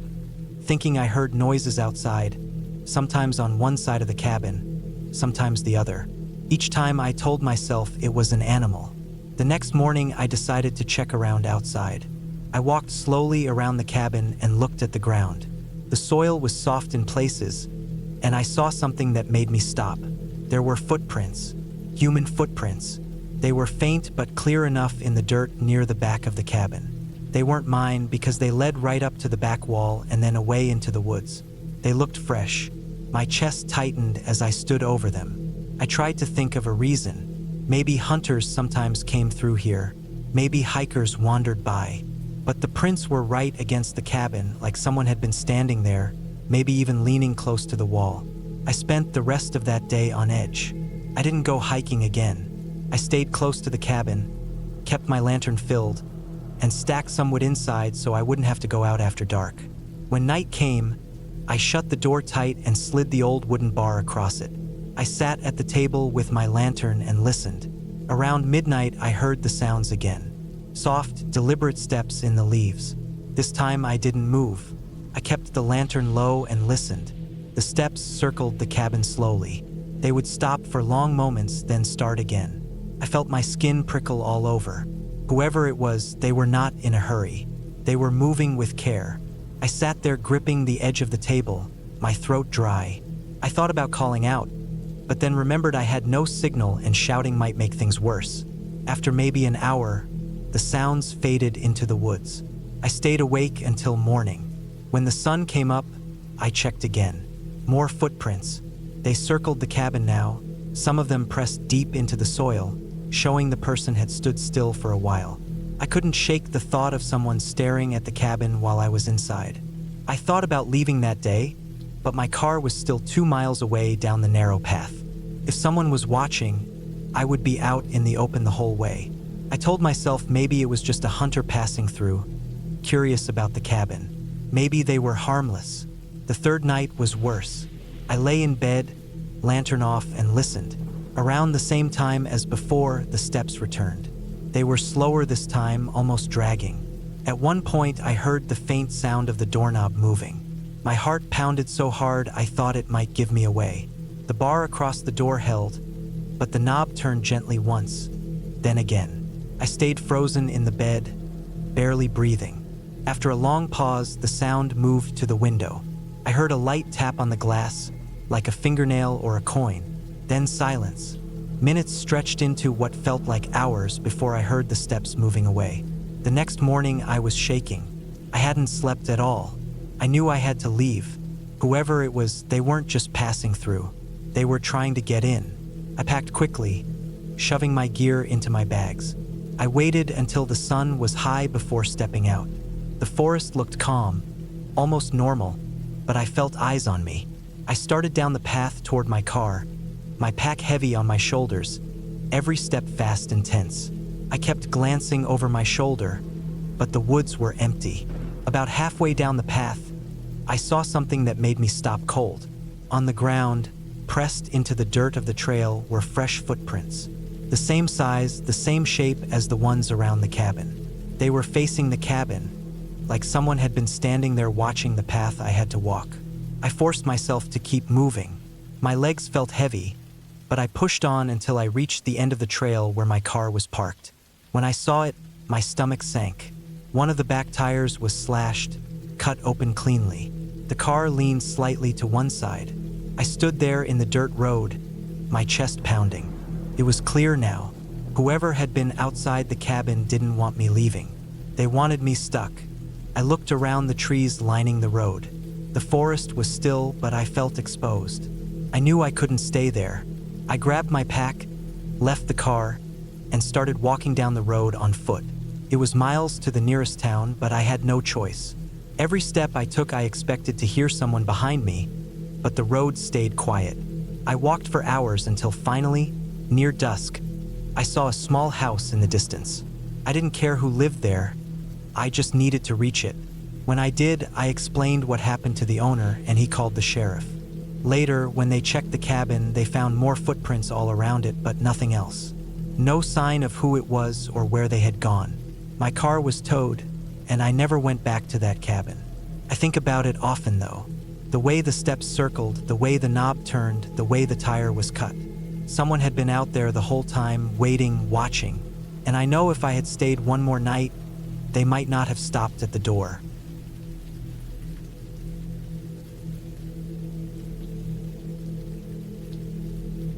thinking I heard noises outside, sometimes on one side of the cabin, sometimes the other. Each time I told myself it was an animal. The next morning I decided to check around outside. I walked slowly around the cabin and looked at the ground. The soil was soft in places, and I saw something that made me stop. There were footprints, human footprints. They were faint but clear enough in the dirt near the back of the cabin. They weren't mine because they led right up to the back wall and then away into the woods. They looked fresh. My chest tightened as I stood over them. I tried to think of a reason. Maybe hunters sometimes came through here. Maybe hikers wandered by. But the prints were right against the cabin, like someone had been standing there, maybe even leaning close to the wall. I spent the rest of that day on edge. I didn't go hiking again. I stayed close to the cabin, kept my lantern filled, and stacked some wood inside so I wouldn't have to go out after dark. When night came, I shut the door tight and slid the old wooden bar across it. I sat at the table with my lantern and listened. Around midnight, I heard the sounds again. Soft, deliberate steps in the leaves. This time I didn't move. I kept the lantern low and listened. The steps circled the cabin slowly. They would stop for long moments, then start again. I felt my skin prickle all over. Whoever it was, they were not in a hurry. They were moving with care. I sat there gripping the edge of the table, my throat dry. I thought about calling out, but then remembered I had no signal and shouting might make things worse. After maybe an hour, the sounds faded into the woods. I stayed awake until morning. When the sun came up, I checked again. More footprints. They circled the cabin now, some of them pressed deep into the soil, showing the person had stood still for a while. I couldn't shake the thought of someone staring at the cabin while I was inside. I thought about leaving that day, but my car was still 2 miles away down the narrow path. If someone was watching, I would be out in the open the whole way. I told myself maybe it was just a hunter passing through, curious about the cabin. Maybe they were harmless. The third night was worse. I lay in bed, lantern off, and listened. Around the same time as before, the steps returned. They were slower this time, almost dragging. At one point, I heard the faint sound of the doorknob moving. My heart pounded so hard I thought it might give me away. The bar across the door held, but the knob turned gently once, then again. I stayed frozen in the bed, barely breathing. After a long pause, the sound moved to the window. I heard a light tap on the glass, like a fingernail or a coin. Then silence. Minutes stretched into what felt like hours before I heard the steps moving away. The next morning, I was shaking. I hadn't slept at all. I knew I had to leave. Whoever it was, they weren't just passing through. They were trying to get in. I packed quickly, shoving my gear into my bags. I waited until the sun was high before stepping out. The forest looked calm, almost normal, but I felt eyes on me. I started down the path toward my car, my pack heavy on my shoulders, every step fast and tense. I kept glancing over my shoulder, but the woods were empty. About halfway down the path, I saw something that made me stop cold. On the ground, pressed into the dirt of the trail, were fresh footprints. The same size, the same shape as the ones around the cabin. They were facing the cabin, like someone had been standing there watching the path I had to walk. I forced myself to keep moving. My legs felt heavy, but I pushed on until I reached the end of the trail where my car was parked. When I saw it, My stomach sank. One of the back tires was slashed, cut open cleanly. The car leaned slightly to one side. I stood there in the dirt road, my chest pounding. It was clear now. Whoever had been outside the cabin didn't want me leaving. They wanted me stuck. I looked around the trees lining the road. The forest was still, but I felt exposed. I knew I couldn't stay there. I grabbed my pack, left the car, and started walking down the road on foot. It was miles to the nearest town, but I had no choice. Every step I took, I expected to hear someone behind me, but the road stayed quiet. I walked for hours until finally, near dusk, I saw a small house in the distance. I didn't care who lived there. I just needed to reach it. When I did, I explained what happened to the owner, and he called the sheriff. Later, when they checked the cabin, they found more footprints all around it, but nothing else. No sign of who it was or where they had gone. My car was towed, and I never went back to that cabin. I think about it often, though. The way the steps circled, the way the knob turned, the way the tire was cut. Someone had been out there the whole time, waiting, watching. And I know if I had stayed one more night, they might not have stopped at the door.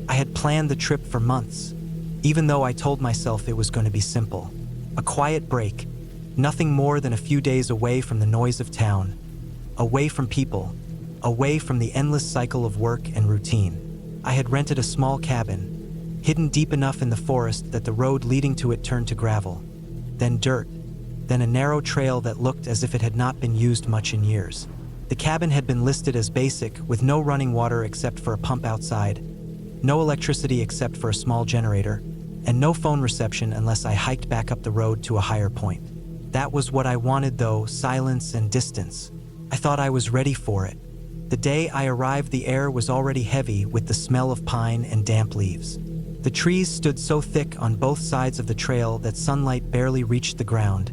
I had planned the trip for months, even though I told myself it was going to be simple. A quiet break, nothing more than a few days away from the noise of town, away from people, away from the endless cycle of work and routine. I had rented a small cabin, hidden deep enough in the forest that the road leading to it turned to gravel, then dirt, then a narrow trail that looked as if it had not been used much in years. The cabin had been listed as basic, with no running water except for a pump outside, no electricity except for a small generator, and no phone reception unless I hiked back up the road to a higher point. That was what I wanted, though, silence and distance. I thought I was ready for it. The day I arrived, the air was already heavy with the smell of pine and damp leaves. The trees stood so thick on both sides of the trail that sunlight barely reached the ground,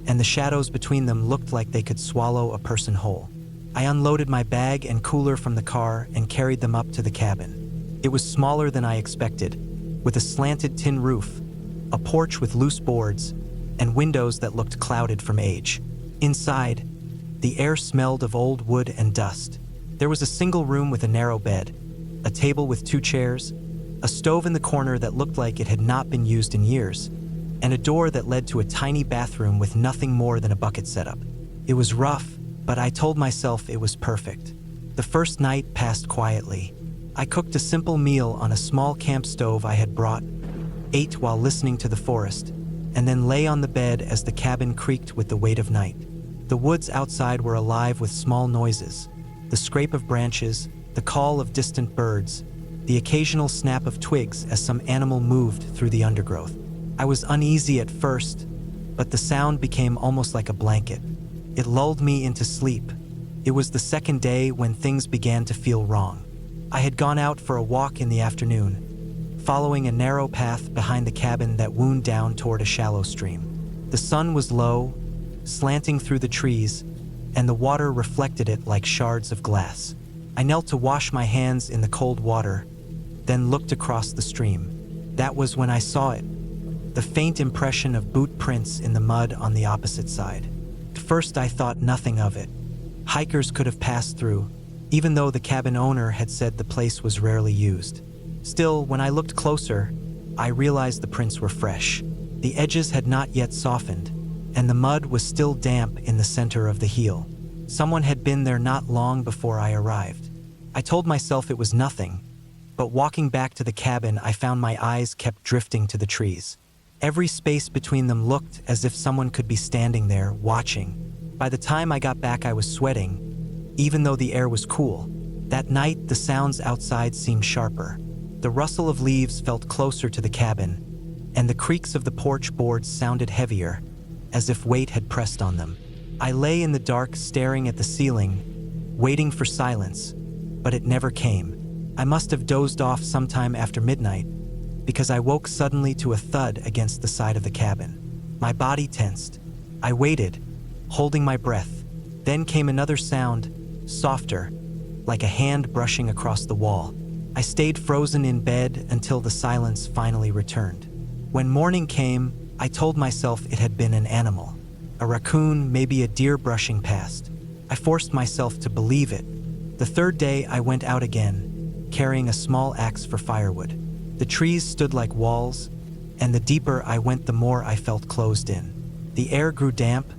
and the shadows between them looked like they could swallow a person whole. I unloaded my bag and cooler from the car and carried them up to the cabin. It was smaller than I expected, with a slanted tin roof, a porch with loose boards, and windows that looked clouded from age. Inside, the air smelled of old wood and dust. There was a single room with a narrow bed, a table with 2 chairs, a stove in the corner that looked like it had not been used in years, and a door that led to a tiny bathroom with nothing more than a bucket setup. It was rough, but I told myself it was perfect. The first night passed quietly. I cooked a simple meal on a small camp stove I had brought, ate while listening to the forest, and then lay on the bed as the cabin creaked with the weight of night. The woods outside were alive with small noises, the scrape of branches, the call of distant birds, the occasional snap of twigs as some animal moved through the undergrowth. I was uneasy at first, but the sound became almost like a blanket. It lulled me into sleep. It was the second day when things began to feel wrong. I had gone out for a walk in the afternoon, following a narrow path behind the cabin that wound down toward a shallow stream. The sun was low, slanting through the trees, and the water reflected it like shards of glass. I knelt to wash my hands in the cold water, then looked across the stream. That was when I saw it, the faint impression of boot prints in the mud on the opposite side. At first I thought nothing of it. Hikers could have passed through, even though the cabin owner had said the place was rarely used. Still, when I looked closer, I realized the prints were fresh. The edges had not yet softened, and the mud was still damp in the center of the heel. Someone had been there not long before I arrived. I told myself it was nothing, but walking back to the cabin, I found my eyes kept drifting to the trees. Every space between them looked as if someone could be standing there, watching. By the time I got back, I was sweating, even though the air was cool. That night, the sounds outside seemed sharper. The rustle of leaves felt closer to the cabin, and the creaks of the porch boards sounded heavier, as if weight had pressed on them. I lay in the dark, staring at the ceiling, waiting for silence, but it never came. I must have dozed off sometime after midnight, because I woke suddenly to a thud against the side of the cabin. My body tensed. I waited, holding my breath. Then came another sound, softer, like a hand brushing across the wall. I stayed frozen in bed until the silence finally returned. When morning came, I told myself it had been an animal. A raccoon, maybe a deer brushing past. I forced myself to believe it. The third day, I went out again, carrying a small axe for firewood. The trees stood like walls, and the deeper I went, the more I felt closed in. The air grew damp,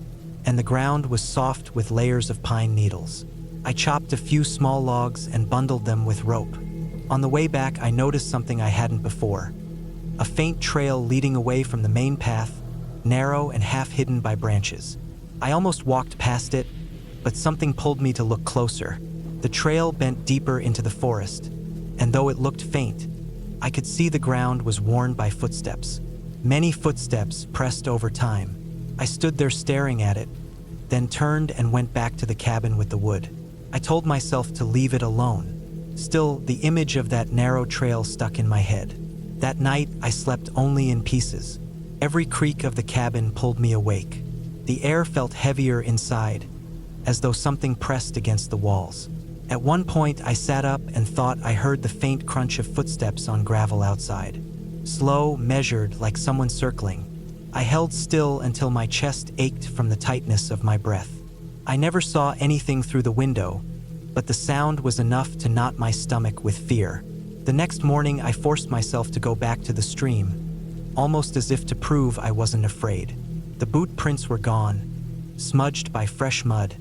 and the ground was soft with layers of pine needles. I chopped a few small logs and bundled them with rope. On the way back, I noticed something I hadn't before. A faint trail leading away from the main path, narrow and half hidden by branches. I almost walked past it, but something pulled me to look closer. The trail bent deeper into the forest, and though it looked faint, I could see the ground was worn by footsteps. Many footsteps pressed over time. I stood there staring at it, then turned and went back to the cabin with the wood. I told myself to leave it alone. Still, the image of that narrow trail stuck in my head. That night, I slept only in pieces. Every creak of the cabin pulled me awake. The air felt heavier inside, as though something pressed against the walls. At one point, I sat up and thought I heard the faint crunch of footsteps on gravel outside. Slow, measured, like someone circling. I held still until my chest ached from the tightness of my breath. I never saw anything through the window, but the sound was enough to knot my stomach with fear. The next morning, I forced myself to go back to the stream, almost as if to prove I wasn't afraid. The boot prints were gone, smudged by fresh mud,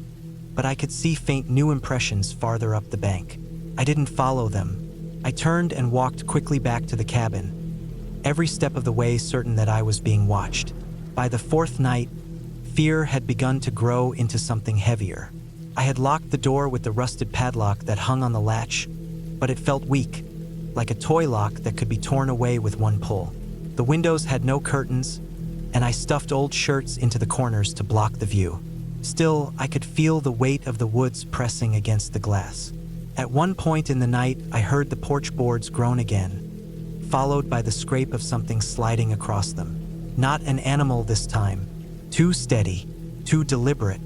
but I could see faint new impressions farther up the bank. I didn't follow them. I turned and walked quickly back to the cabin, every step of the way certain that I was being watched. By the fourth night, fear had begun to grow into something heavier. I had locked the door with the rusted padlock that hung on the latch, but it felt weak, like a toy lock that could be torn away with one pull. The windows had no curtains, and I stuffed old shirts into the corners to block the view. Still, I could feel the weight of the woods pressing against the glass. At one point in the night, I heard the porch boards groan again, followed by the scrape of something sliding across them. Not an animal this time. Too steady, too deliberate.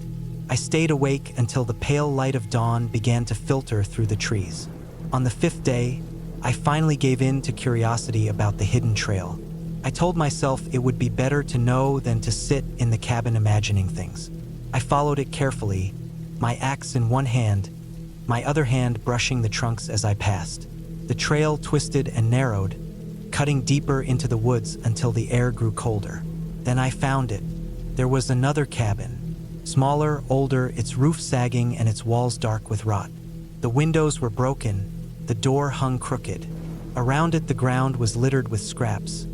I stayed awake until the pale light of dawn began to filter through the trees. On the fifth day, I finally gave in to curiosity about the hidden trail. I told myself it would be better to know than to sit in the cabin imagining things. I followed it carefully, my axe in one hand, my other hand brushing the trunks as I passed. The trail twisted and narrowed, cutting deeper into the woods until the air grew colder. Then I found it. There was another cabin, smaller, older, its roof sagging and its walls dark with rot. The windows were broken, the door hung crooked. Around it, the ground was littered with scraps,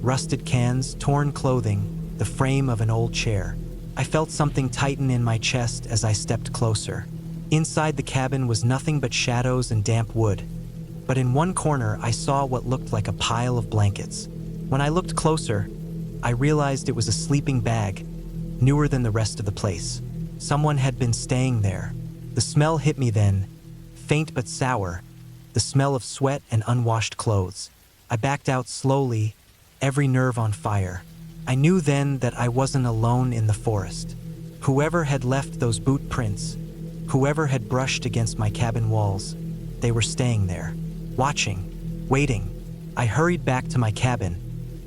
rusted cans, torn clothing, the frame of an old chair. I felt something tighten in my chest as I stepped closer. Inside the cabin was nothing but shadows and damp wood, but in one corner I saw what looked like a pile of blankets. When I looked closer, I realized it was a sleeping bag, newer than the rest of the place. Someone had been staying there. The smell hit me then, faint but sour, the smell of sweat and unwashed clothes. I backed out slowly, every nerve on fire. I knew then that I wasn't alone in the forest. Whoever had left those boot prints, whoever had brushed against my cabin walls, they were staying there, watching, waiting. I hurried back to my cabin,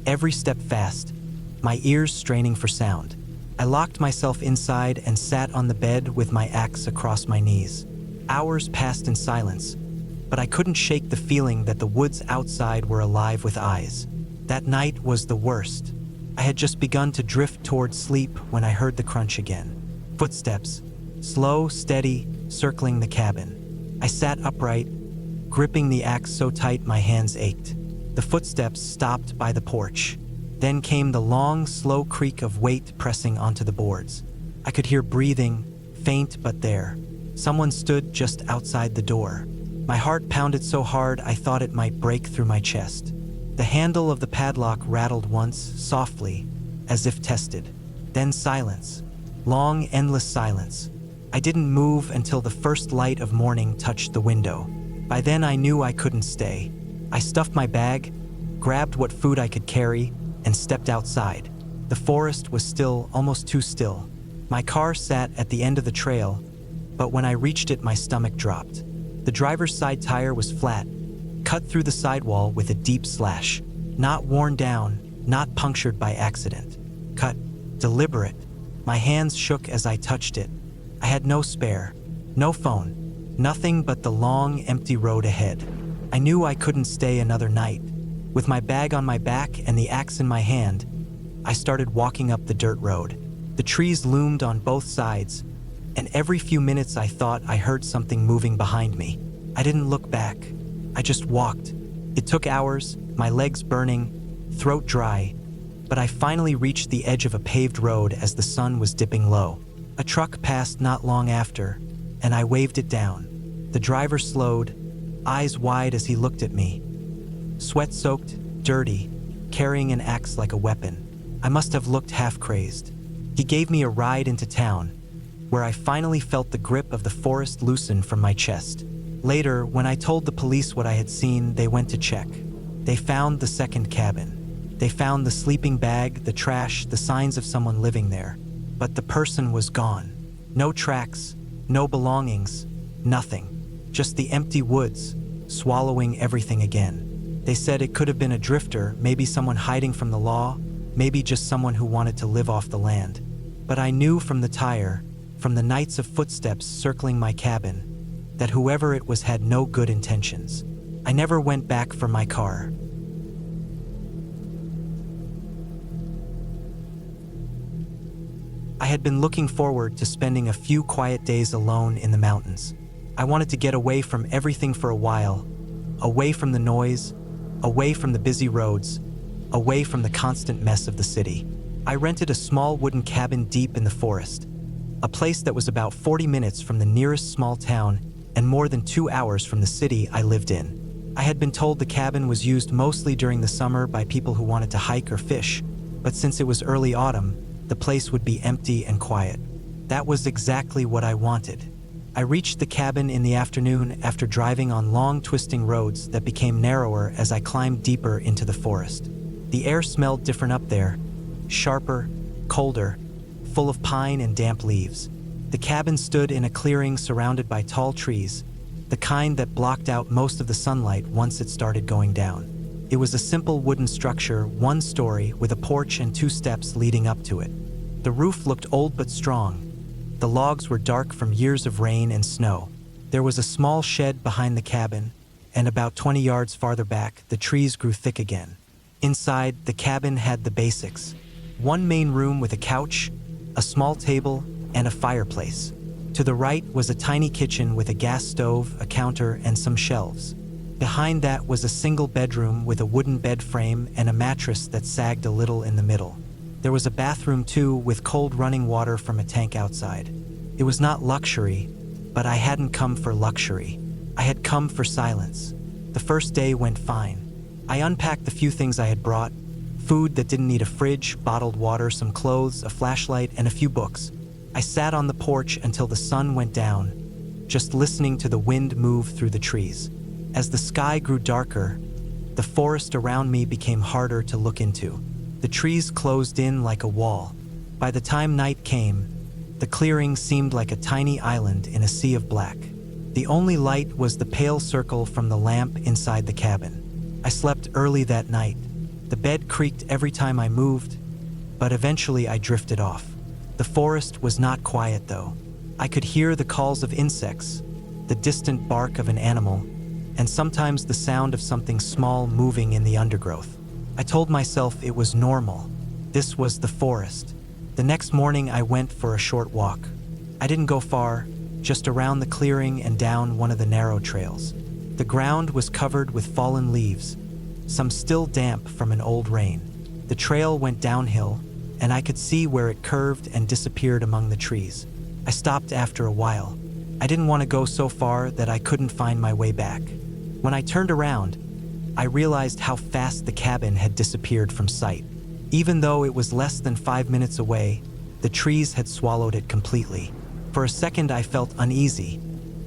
every step fast, my ears straining for sound. I locked myself inside and sat on the bed with my axe across my knees. Hours passed in silence, but I couldn't shake the feeling that the woods outside were alive with eyes. That night was the worst. I had just begun to drift toward sleep when I heard the crunch again. Footsteps, slow, steady, circling the cabin. I sat upright, gripping the axe so tight my hands ached. The footsteps stopped by the porch. Then came the long, slow creak of weight pressing onto the boards. I could hear breathing, faint but there. Someone stood just outside the door. My heart pounded so hard I thought it might break through my chest. The handle of the padlock rattled once, softly, as if tested. Then silence. Long, endless silence. I didn't move until the first light of morning touched the window. By then I knew I couldn't stay. I stuffed my bag, grabbed what food I could carry, and stepped outside. The forest was still, almost too still. My car sat at the end of the trail, but when I reached it, my stomach dropped. The driver's side tire was flat, cut through the sidewall with a deep slash. Not worn down, not punctured by accident. Cut, deliberate. My hands shook as I touched it. I had no spare, no phone, nothing but the long, empty road ahead. I knew I couldn't stay another night. With my bag on my back and the axe in my hand, I started walking up the dirt road. The trees loomed on both sides, and every few minutes I thought I heard something moving behind me. I didn't look back. I just walked. It took hours, my legs burning, throat dry, but I finally reached the edge of a paved road as the sun was dipping low. A truck passed not long after, and I waved it down. The driver slowed, eyes wide as he looked at me. Sweat-soaked, dirty, carrying an axe like a weapon. I must have looked half-crazed. He gave me a ride into town, where I finally felt the grip of the forest loosen from my chest. Later, when I told the police what I had seen, they went to check. They found the second cabin. They found the sleeping bag, the trash, the signs of someone living there. But the person was gone. No tracks, no belongings, nothing. Just the empty woods, swallowing everything again. They said it could have been a drifter, maybe someone hiding from the law, maybe just someone who wanted to live off the land. But I knew from the tire, from the nights of footsteps circling my cabin, that whoever it was had no good intentions. I never went back for my car. I had been looking forward to spending a few quiet days alone in the mountains. I wanted to get away from everything for a while, away from the noise, away from the busy roads, away from the constant mess of the city. I rented a small wooden cabin deep in the forest, a place that was about 40 minutes from the nearest small town and more than 2 hours from the city I lived in. I had been told the cabin was used mostly during the summer by people who wanted to hike or fish, but since it was early autumn, the place would be empty and quiet. That was exactly what I wanted. I reached the cabin in the afternoon after driving on long twisting roads that became narrower as I climbed deeper into the forest. The air smelled different up there, sharper, colder, full of pine and damp leaves. The cabin stood in a clearing surrounded by tall trees, the kind that blocked out most of the sunlight once it started going down. It was a simple wooden structure, one story, with a porch and 2 steps leading up to it. The roof looked old but strong. The logs were dark from years of rain and snow. There was a small shed behind the cabin, and about 20 yards farther back, the trees grew thick again. Inside, the cabin had the basics. One main room with a couch, a small table, and a fireplace. To the right was a tiny kitchen with a gas stove, a counter, and some shelves. Behind that was a single bedroom with a wooden bed frame and a mattress that sagged a little in the middle. There was a bathroom too, with cold running water from a tank outside. It was not luxury, but I hadn't come for luxury. I had come for silence. The first day went fine. I unpacked the few things I had brought: food that didn't need a fridge, bottled water, some clothes, a flashlight, and a few books. I sat on the porch until the sun went down, just listening to the wind move through the trees. As the sky grew darker, the forest around me became harder to look into. The trees closed in like a wall. By the time night came, the clearing seemed like a tiny island in a sea of black. The only light was the pale circle from the lamp inside the cabin. I slept early that night. The bed creaked every time I moved, but eventually I drifted off. The forest was not quiet though. I could hear the calls of insects, the distant bark of an animal, and sometimes the sound of something small moving in the undergrowth. I told myself it was normal. This was the forest. The next morning I went for a short walk. I didn't go far, just around the clearing and down one of the narrow trails. The ground was covered with fallen leaves, some still damp from an old rain. The trail went downhill, and I could see where it curved and disappeared among the trees. I stopped after a while. I didn't want to go so far that I couldn't find my way back. When I turned around, I realized how fast the cabin had disappeared from sight. Even though it was less than 5 minutes away, the trees had swallowed it completely. For a second I felt uneasy,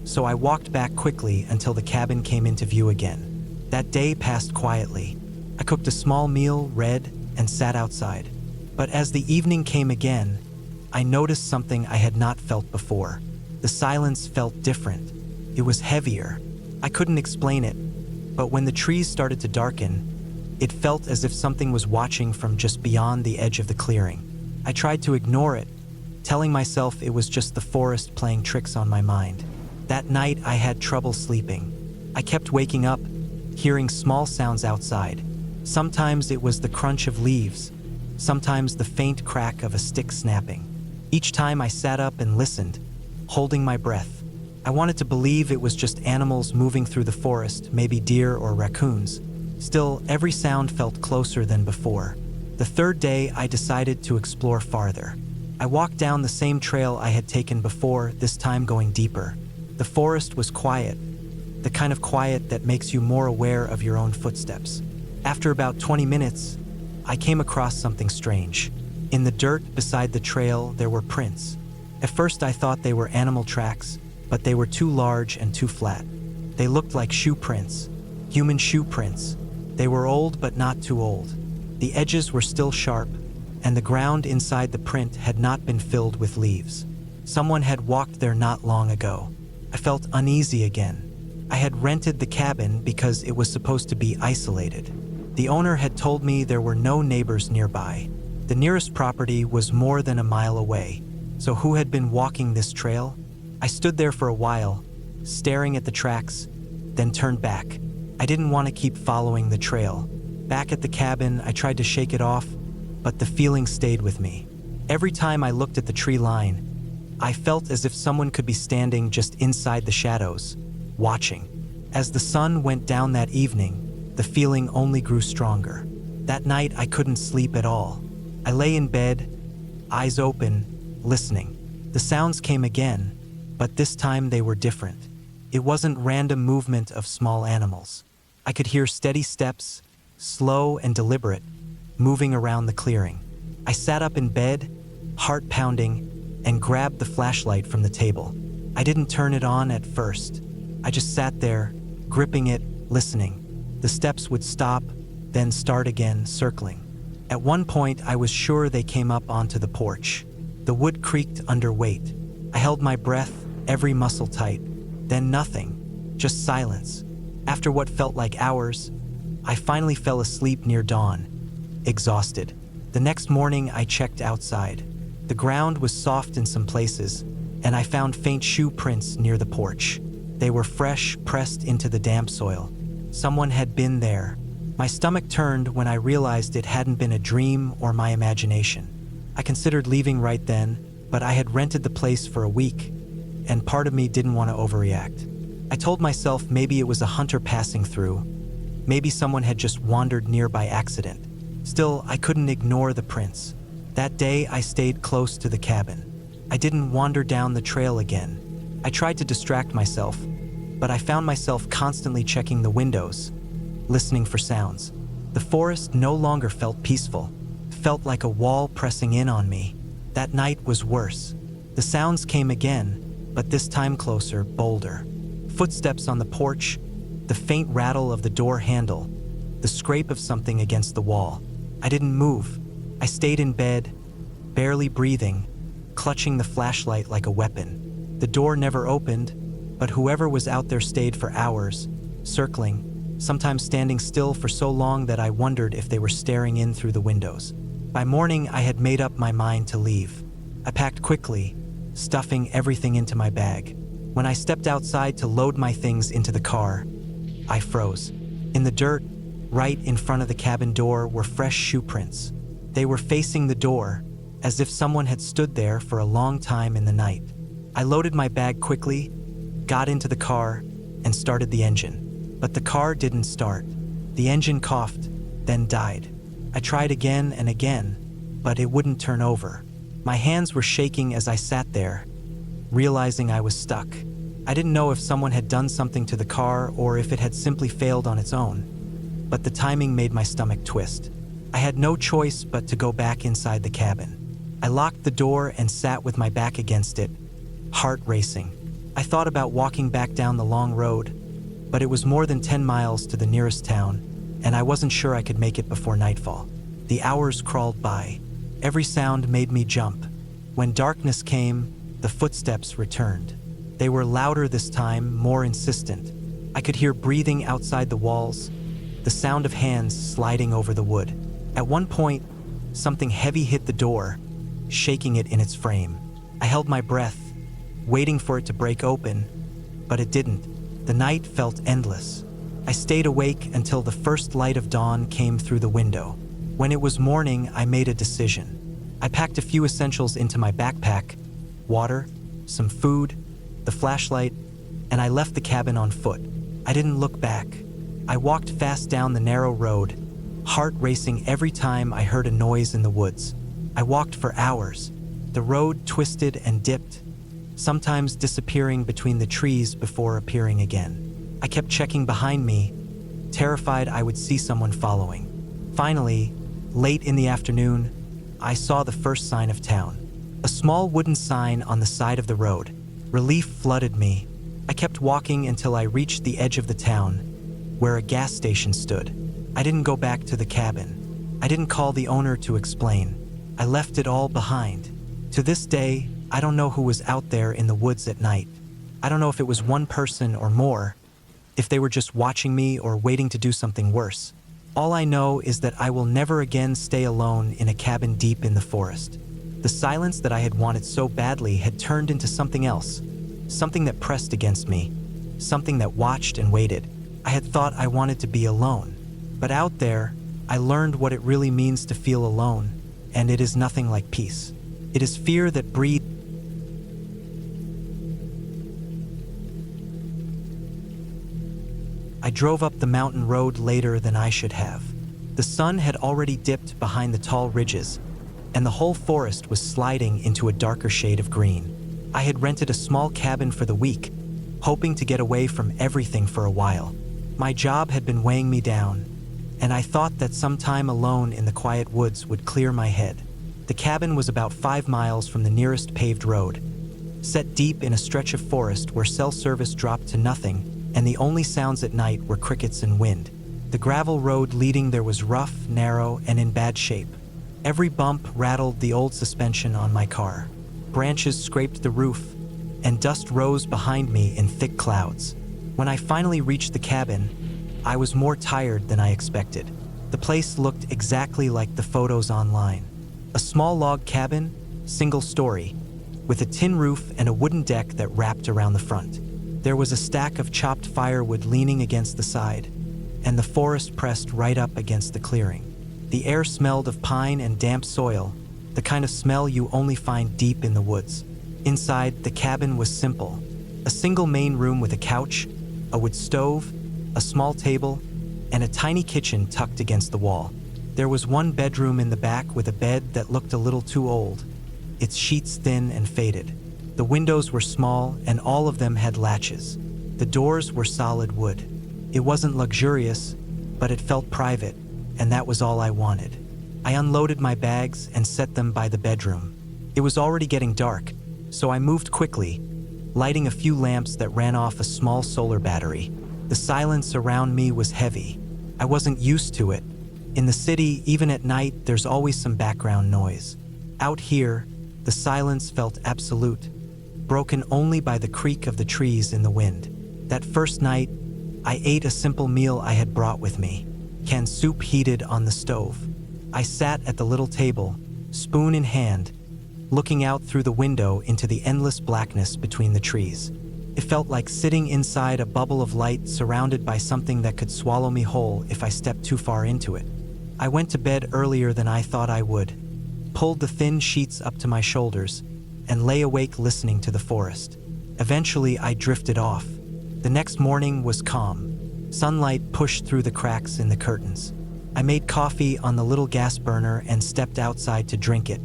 so I walked back quickly until the cabin came into view again. That day passed quietly. I cooked a small meal, read, and sat outside. But as the evening came again, I noticed something I had not felt before. The silence felt different. It was heavier. I couldn't explain it, but when the trees started to darken, It felt as if something was watching from just beyond the edge of the clearing. I tried to ignore it, telling myself it was just the forest playing tricks on my mind. That night, I had trouble sleeping. I kept waking up, hearing small sounds outside. Sometimes it was the crunch of leaves, sometimes the faint crack of a stick snapping. Each time I sat up and listened, holding my breath. I wanted to believe it was just animals moving through the forest, maybe deer or raccoons. Still, every sound felt closer than before. The third day, I decided to explore farther. I walked down the same trail I had taken before, this time going deeper. The forest was quiet, the kind of quiet that makes you more aware of your own footsteps. After about 20 minutes, I came across something strange. In the dirt beside the trail, there were prints. At first, I thought they were animal tracks, but they were too large and too flat. They looked like shoe prints, human shoe prints. They were old, but not too old. The edges were still sharp, and the ground inside the print had not been filled with leaves. Someone had walked there not long ago. I felt uneasy again. I had rented the cabin because it was supposed to be isolated. The owner had told me there were no neighbors nearby. The nearest property was more than a mile away. So who had been walking this trail? I stood there for a while, staring at the tracks, then turned back. I didn't want to keep following the trail. Back at the cabin, I tried to shake it off, but the feeling stayed with me. Every time I looked at the tree line, I felt as if someone could be standing just inside the shadows, watching. As the sun went down that evening, the feeling only grew stronger. That night, I couldn't sleep at all. I lay in bed, eyes open, listening. The sounds came again, but this time they were different. It wasn't random movement of small animals. I could hear steady steps, slow and deliberate, moving around the clearing. I sat up in bed, heart pounding, and grabbed the flashlight from the table. I didn't turn it on at first. I just sat there, gripping it, listening. The steps would stop, then start again, circling. At one point, I was sure they came up onto the porch. The wood creaked under weight. I held my breath, every muscle tight. Then nothing, just silence. After what felt like hours, I finally fell asleep near dawn, exhausted. The next morning, I checked outside. The ground was soft in some places, and I found faint shoe prints near the porch. They were fresh, pressed into the damp soil. Someone had been there. My stomach turned when I realized it hadn't been a dream or my imagination. I considered leaving right then, but I had rented the place for a week, and part of me didn't want to overreact. I told myself maybe it was a hunter passing through. Maybe someone had just wandered near by accident. Still, I couldn't ignore the prints. That day, I stayed close to the cabin. I didn't wander down the trail again. I tried to distract myself, but I found myself constantly checking the windows, listening for sounds. The forest no longer felt peaceful. It felt like a wall pressing in on me. That night was worse. The sounds came again, but this time closer, bolder. Footsteps on the porch, the faint rattle of the door handle, the scrape of something against the wall. I didn't move. I stayed in bed, barely breathing, clutching the flashlight like a weapon. The door never opened, but whoever was out there stayed for hours, circling, sometimes standing still for so long that I wondered if they were staring in through the windows. By morning, I had made up my mind to leave. I packed quickly, stuffing everything into my bag. When I stepped outside to load my things into the car, I froze. In the dirt, right in front of the cabin door, were fresh shoe prints. They were facing the door, as if someone had stood there for a long time in the night. I loaded my bag quickly, got into the car, and started the engine. But the car didn't start. The engine coughed, then died. I tried again and again, but it wouldn't turn over. My hands were shaking as I sat there, realizing I was stuck. I didn't know if someone had done something to the car or if it had simply failed on its own, but the timing made my stomach twist. I had no choice but to go back inside the cabin. I locked the door and sat with my back against it, heart racing. I thought about walking back down the long road, but it was more than 10 miles to the nearest town, and I wasn't sure I could make it before nightfall. The hours crawled by. Every sound made me jump. When darkness came, the footsteps returned. They were louder this time, more insistent. I could hear breathing outside the walls, the sound of hands sliding over the wood. At one point, something heavy hit the door, shaking it in its frame. I held my breath, waiting for it to break open, but it didn't. The night felt endless. I stayed awake until the first light of dawn came through the window. When it was morning, I made a decision. I packed a few essentials into my backpack: water, some food, the flashlight, and I left the cabin on foot. I didn't look back. I walked fast down the narrow road, heart racing every time I heard a noise in the woods. I walked for hours. The road twisted and dipped, sometimes disappearing between the trees before appearing again. I kept checking behind me, terrified I would see someone following. Finally, late in the afternoon, I saw the first sign of town. A small wooden sign on the side of the road. Relief flooded me. I kept walking until I reached the edge of the town, where a gas station stood. I didn't go back to the cabin. I didn't call the owner to explain. I left it all behind. To this day, I don't know who was out there in the woods at night. I don't know if it was one person or more, if they were just watching me or waiting to do something worse. All I know is that I will never again stay alone in a cabin deep in the forest. The silence that I had wanted so badly had turned into something else, something that pressed against me, something that watched and waited. I had thought I wanted to be alone, but out there, I learned what it really means to feel alone, and it is nothing like peace. It is fear that breeds. I drove up the mountain road later than I should have. The sun had already dipped behind the tall ridges, and the whole forest was sliding into a darker shade of green. I had rented a small cabin for the week, hoping to get away from everything for a while. My job had been weighing me down, and I thought that some time alone in the quiet woods would clear my head. The cabin was about 5 miles from the nearest paved road, set deep in a stretch of forest where cell service dropped to nothing, and the only sounds at night were crickets and wind. The gravel road leading there was rough, narrow, and in bad shape. Every bump rattled the old suspension on my car. Branches scraped the roof, and dust rose behind me in thick clouds. When I finally reached the cabin, I was more tired than I expected. The place looked exactly like the photos online. A small log cabin, single story, with a tin roof and a wooden deck that wrapped around the front. There was a stack of chopped firewood leaning against the side, and the forest pressed right up against the clearing. The air smelled of pine and damp soil, the kind of smell you only find deep in the woods. Inside, the cabin was simple. A single main room with a couch, a wood stove, a small table, and a tiny kitchen tucked against the wall. There was one bedroom in the back with a bed that looked a little too old, its sheets thin and faded. The windows were small, and all of them had latches. The doors were solid wood. It wasn't luxurious, but it felt private, and that was all I wanted. I unloaded my bags and set them by the bedroom. It was already getting dark, so I moved quickly, lighting a few lamps that ran off a small solar battery. The silence around me was heavy. I wasn't used to it. In the city, even at night, there's always some background noise. Out here, the silence felt absolute, broken only by the creak of the trees in the wind. That first night, I ate a simple meal I had brought with me, canned soup heated on the stove. I sat at the little table, spoon in hand, looking out through the window into the endless blackness between the trees. It felt like sitting inside a bubble of light surrounded by something that could swallow me whole if I stepped too far into it. I went to bed earlier than I thought I would, pulled the thin sheets up to my shoulders, and lay awake listening to the forest. Eventually, I drifted off. The next morning was calm. Sunlight pushed through the cracks in the curtains. I made coffee on the little gas burner and stepped outside to drink it.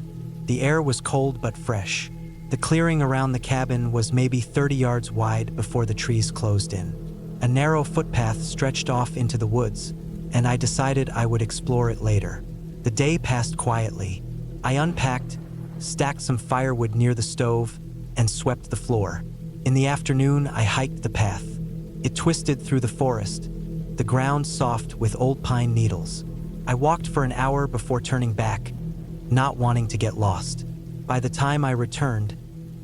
The air was cold but fresh. The clearing around the cabin was maybe 30 yards wide before the trees closed in. A narrow footpath stretched off into the woods, and I decided I would explore it later. The day passed quietly. I unpacked, stacked some firewood near the stove, and swept the floor. In the afternoon, I hiked the path. It twisted through the forest, the ground soft with old pine needles. I walked for an hour before turning back, not wanting to get lost. By the time I returned,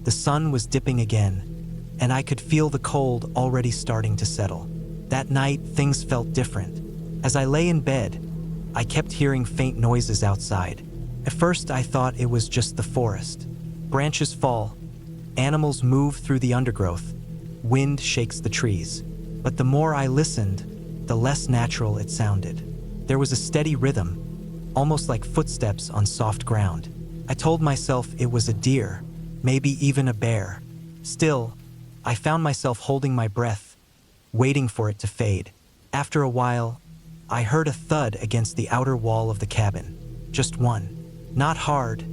the sun was dipping again, and I could feel the cold already starting to settle. That night, things felt different. As I lay in bed, I kept hearing faint noises outside. At first, I thought it was just the forest. Branches fall, animals move through the undergrowth, wind shakes the trees. But the more I listened, the less natural it sounded. There was a steady rhythm, almost like footsteps on soft ground. I told myself it was a deer, maybe even a bear. Still, I found myself holding my breath, waiting for it to fade. After a while, I heard a thud against the outer wall of the cabin. Just one. Not hard,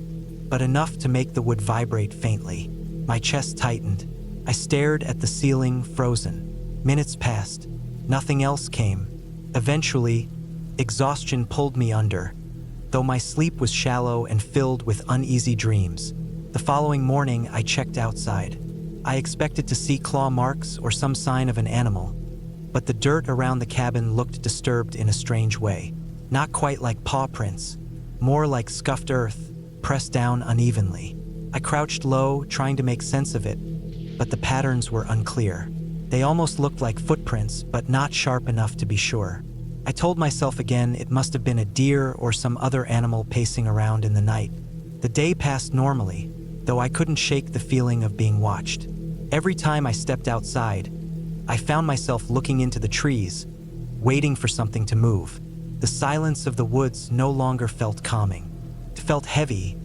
but enough to make the wood vibrate faintly. My chest tightened. I stared at the ceiling, frozen. Minutes passed. Nothing else came. Eventually, exhaustion pulled me under, though my sleep was shallow and filled with uneasy dreams. The following morning, I checked outside. I expected to see claw marks or some sign of an animal, but the dirt around the cabin looked disturbed in a strange way. Not quite like paw prints, more like scuffed earth, pressed down unevenly. I crouched low, trying to make sense of it, but the patterns were unclear. They almost looked like footprints, but not sharp enough to be sure. I told myself again it must have been a deer or some other animal pacing around in the night. The day passed normally, though I couldn't shake the feeling of being watched. Every time I stepped outside, I found myself looking into the trees, waiting for something to move. The silence of the woods no longer felt calming. It felt heavy,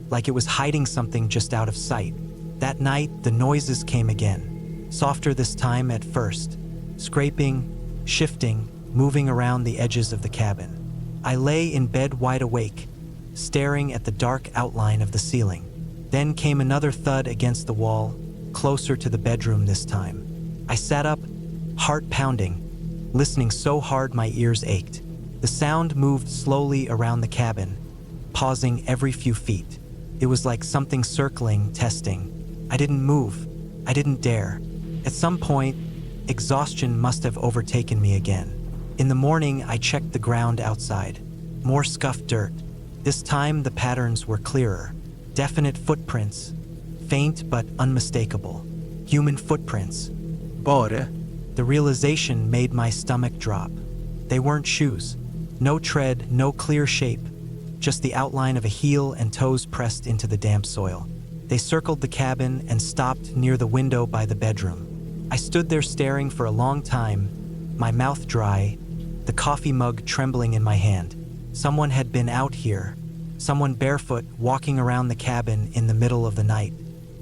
like it was hiding something just out of sight. That night, the noises came again, softer this time at first, scraping, shifting, moving around the edges of the cabin. I lay in bed wide awake, staring at the dark outline of the ceiling. Then came another thud against the wall, closer to the bedroom this time. I sat up, heart pounding, listening so hard my ears ached. The sound moved slowly around the cabin, pausing every few feet. It was like something circling, testing. I didn't move. I didn't dare. At some point, exhaustion must have overtaken me again. In the morning, I checked the ground outside. More scuffed dirt. This time, the patterns were clearer. Definite footprints, faint but unmistakable. Human footprints. Bare. The realization made my stomach drop. They weren't shoes. No tread, no clear shape. Just the outline of a heel and toes pressed into the damp soil. They circled the cabin and stopped near the window by the bedroom. I stood there staring for a long time, my mouth dry, the coffee mug trembling in my hand. Someone had been out here. Someone barefoot walking around the cabin in the middle of the night.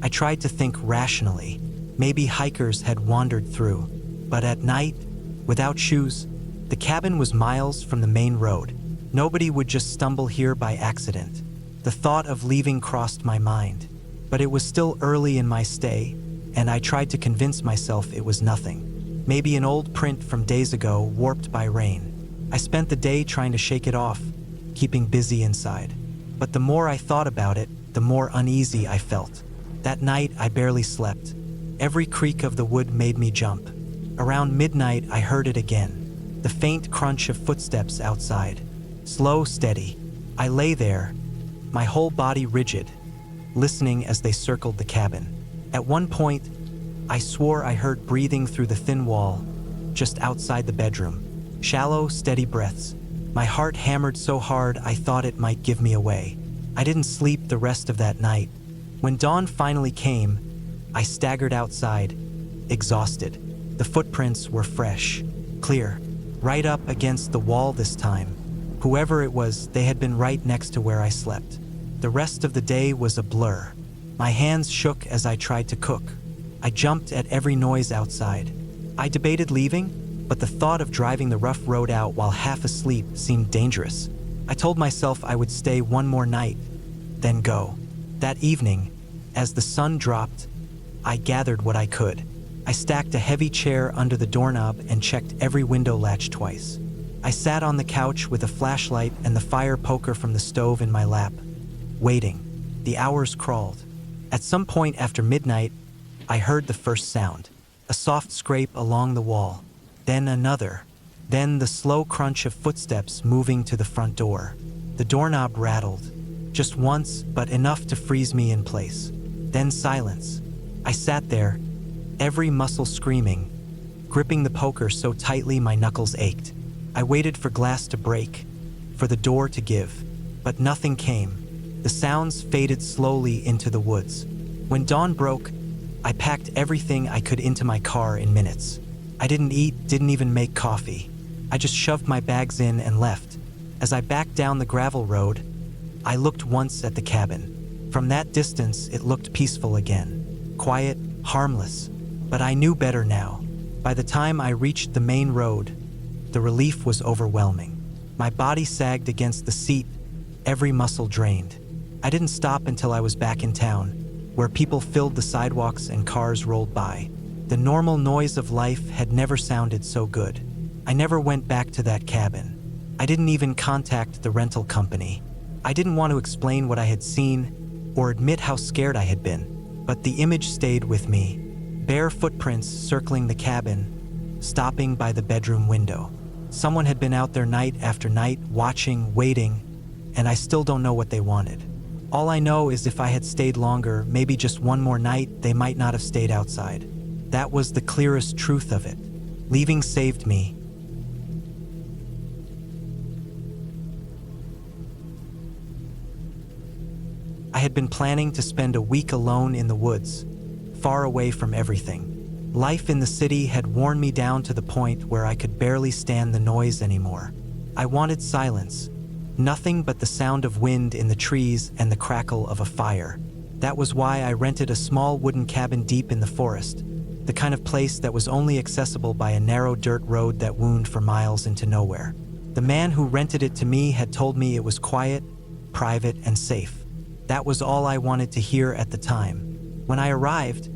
I tried to think rationally. Maybe hikers had wandered through. But at night, without shoes, the cabin was miles from the main road. Nobody would just stumble here by accident. The thought of leaving crossed my mind. But it was still early in my stay, and I tried to convince myself it was nothing. Maybe an old print from days ago, warped by rain. I spent the day trying to shake it off, keeping busy inside. But the more I thought about it, the more uneasy I felt. That night, I barely slept. Every creak of the wood made me jump. Around midnight, I heard it again. The faint crunch of footsteps outside. Slow, steady. I lay there, my whole body rigid, listening as they circled the cabin. At one point, I swore I heard breathing through the thin wall, just outside the bedroom. Shallow, steady breaths. My heart hammered so hard I thought it might give me away. I didn't sleep the rest of that night. When dawn finally came, I staggered outside, exhausted. The footprints were fresh, clear, right up against the wall this time. Whoever it was, they had been right next to where I slept. The rest of the day was a blur. My hands shook as I tried to cook. I jumped at every noise outside. I debated leaving, but the thought of driving the rough road out while half asleep seemed dangerous. I told myself I would stay one more night, then go. That evening, as the sun dropped, I gathered what I could. I stacked a heavy chair under the doorknob and checked every window latch twice. I sat on the couch with a flashlight and the fire poker from the stove in my lap, waiting. The hours crawled. At some point after midnight, I heard the first sound, a soft scrape along the wall, then another, then the slow crunch of footsteps moving to the front door. The doorknob rattled, just once, but enough to freeze me in place. Then silence. I sat there, every muscle screaming, gripping the poker so tightly my knuckles ached. I waited for glass to break, for the door to give, but nothing came. The sounds faded slowly into the woods. When dawn broke, I packed everything I could into my car in minutes. I didn't eat, didn't even make coffee. I just shoved my bags in and left. As I backed down the gravel road, I looked once at the cabin. From that distance, it looked peaceful again. Quiet, harmless. But I knew better now. By the time I reached the main road, the relief was overwhelming. My body sagged against the seat, every muscle drained. I didn't stop until I was back in town, where people filled the sidewalks and cars rolled by. The normal noise of life had never sounded so good. I never went back to that cabin. I didn't even contact the rental company. I didn't want to explain what I had seen or admit how scared I had been. But the image stayed with me. Bare footprints circling the cabin, stopping by the bedroom window. Someone had been out there night after night, watching, waiting, and I still don't know what they wanted. All I know is if I had stayed longer, maybe just one more night, they might not have stayed outside. That was the clearest truth of it. Leaving saved me. I had been planning to spend a week alone in the woods, far away from everything. Life in the city had worn me down to the point where I could barely stand the noise anymore. I wanted silence, nothing but the sound of wind in the trees and the crackle of a fire. That was why I rented a small wooden cabin deep in the forest, the kind of place that was only accessible by a narrow dirt road that wound for miles into nowhere. The man who rented it to me had told me it was quiet, private, and safe. That was all I wanted to hear at the time. When I arrived,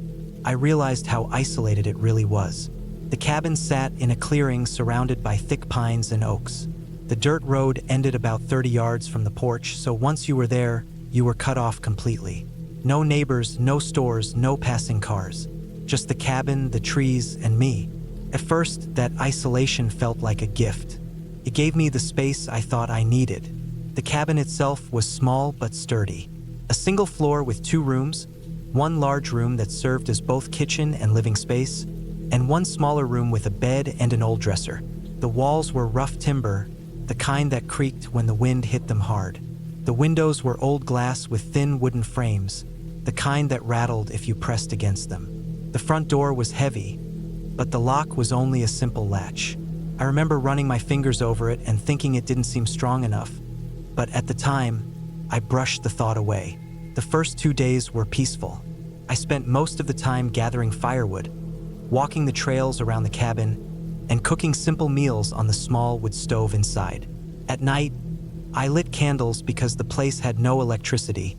I realized how isolated it really was. The cabin sat in a clearing surrounded by thick pines and oaks. The dirt road ended about 30 yards from the porch, so once you were there, you were cut off completely. No neighbors, no stores, no passing cars. Just the cabin, the trees, and me. At first, that isolation felt like a gift. It gave me the space I thought I needed. The cabin itself was small but sturdy. A single floor with 2 rooms, one large room that served as both kitchen and living space, and one smaller room with a bed and an old dresser. The walls were rough timber, the kind that creaked when the wind hit them hard. The windows were old glass with thin wooden frames, the kind that rattled if you pressed against them. The front door was heavy, but the lock was only a simple latch. I remember running my fingers over it and thinking it didn't seem strong enough, but at the time, I brushed the thought away. The first 2 days were peaceful. I spent most of the time gathering firewood, walking the trails around the cabin, and cooking simple meals on the small wood stove inside. At night, I lit candles because the place had no electricity,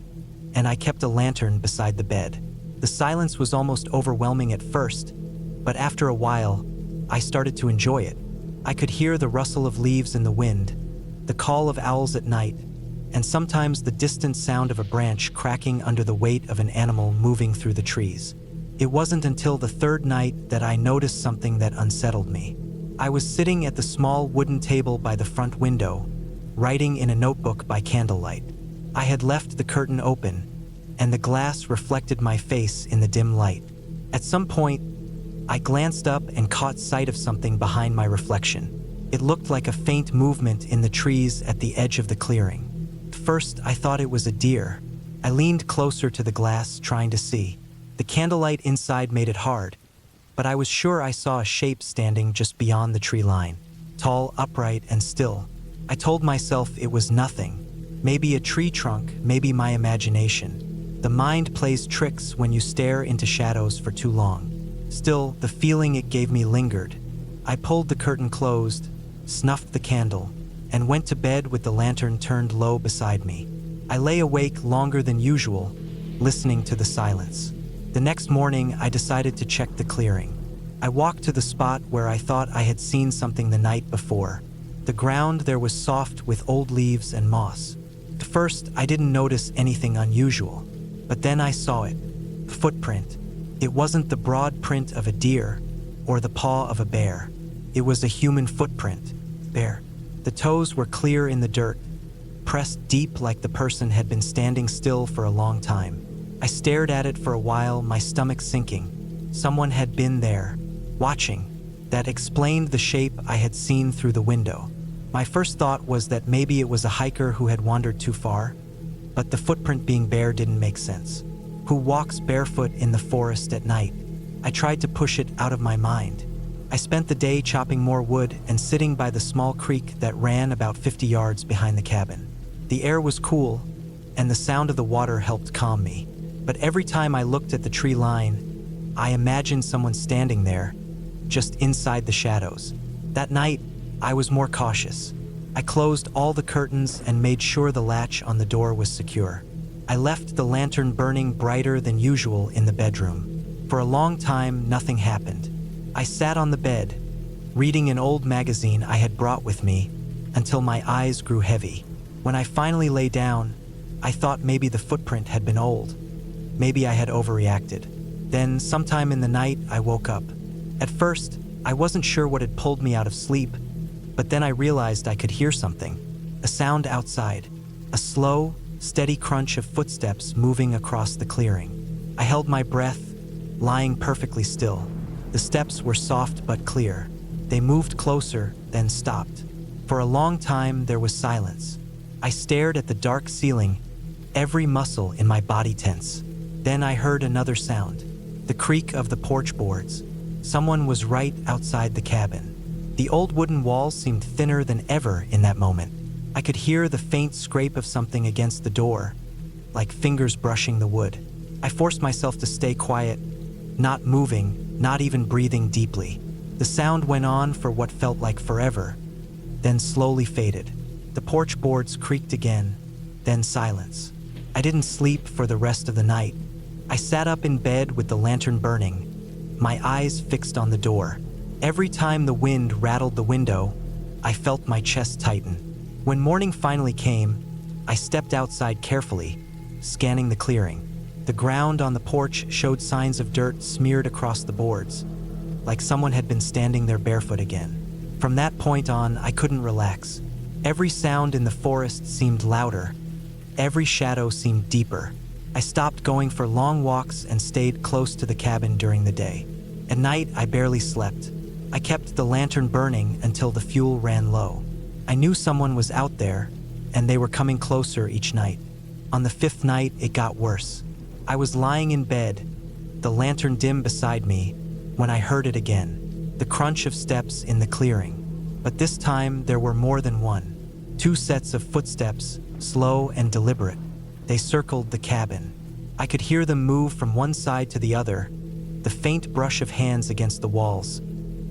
and I kept a lantern beside the bed. The silence was almost overwhelming at first, but after a while, I started to enjoy it. I could hear the rustle of leaves in the wind, the call of owls at night, and sometimes the distant sound of a branch cracking under the weight of an animal moving through the trees. It wasn't until the 3rd night that I noticed something that unsettled me. I was sitting at the small wooden table by the front window, writing in a notebook by candlelight. I had left the curtain open, and the glass reflected my face in the dim light. At some point, I glanced up and caught sight of something behind my reflection. It looked like a faint movement in the trees at the edge of the clearing. At first, I thought it was a deer. I leaned closer to the glass, trying to see. The candlelight inside made it hard, but I was sure I saw a shape standing just beyond the tree line, tall, upright, and still. I told myself it was nothing. Maybe a tree trunk, maybe my imagination. The mind plays tricks when you stare into shadows for too long. Still, the feeling it gave me lingered. I pulled the curtain closed, snuffed the candle, and went to bed with the lantern turned low beside me. I lay awake longer than usual, listening to the silence. The next morning, I decided to check the clearing. I walked to the spot where I thought I had seen something the night before. The ground there was soft with old leaves and moss. At first, I didn't notice anything unusual, but then I saw it. A footprint. It wasn't the broad print of a deer or the paw of a bear. It was a human footprint. Bare. The toes were clear in the dirt, pressed deep like the person had been standing still for a long time. I stared at it for a while, my stomach sinking. Someone had been there, watching. that explained the shape I had seen through the window. My first thought was that maybe it was a hiker who had wandered too far, but the footprint being bare didn't make sense. Who walks barefoot in the forest at night? I tried to push it out of my mind. I spent the day chopping more wood and sitting by the small creek that ran about 50 yards behind the cabin. The air was cool, and the sound of the water helped calm me. But every time I looked at the tree line, I imagined someone standing there, just inside the shadows. That night, I was more cautious. I closed all the curtains and made sure the latch on the door was secure. I left the lantern burning brighter than usual in the bedroom. For a long time, nothing happened. I sat on the bed, reading an old magazine I had brought with me, until my eyes grew heavy. When I finally lay down, I thought maybe the footprint had been old. Maybe I had overreacted. Then, sometime in the night, I woke up. At first, I wasn't sure what had pulled me out of sleep, but then I realized I could hear something. A sound outside. A slow, steady crunch of footsteps moving across the clearing. I held my breath, lying perfectly still. The steps were soft but clear. They moved closer, then stopped. For a long time, there was silence. I stared at the dark ceiling, every muscle in my body tense. Then I heard another sound. The creak of the porch boards. Someone was right outside the cabin. The old wooden walls seemed thinner than ever in that moment. I could hear the faint scrape of something against the door, like fingers brushing the wood. I forced myself to stay quiet, not moving, not even breathing deeply. The sound went on for what felt like forever, then slowly faded. The porch boards creaked again, then silence. I didn't sleep for the rest of the night. I sat up in bed with the lantern burning, my eyes fixed on the door. Every time the wind rattled the window, I felt my chest tighten. When morning finally came, I stepped outside carefully, scanning the clearing. The ground on the porch showed signs of dirt smeared across the boards, like someone had been standing there barefoot again. From that point on, I couldn't relax. Every sound in the forest seemed louder. Every shadow seemed deeper. I stopped going for long walks and stayed close to the cabin during the day. At night, I barely slept. I kept the lantern burning until the fuel ran low. I knew someone was out there, and they were coming closer each night. On the fifth night, it got worse. I was lying in bed, the lantern dim beside me, when I heard it again, the crunch of steps in the clearing. But this time, there were more than one. 2 sets of footsteps, slow and deliberate. They circled the cabin. I could hear them move from one side to the other, the faint brush of hands against the walls.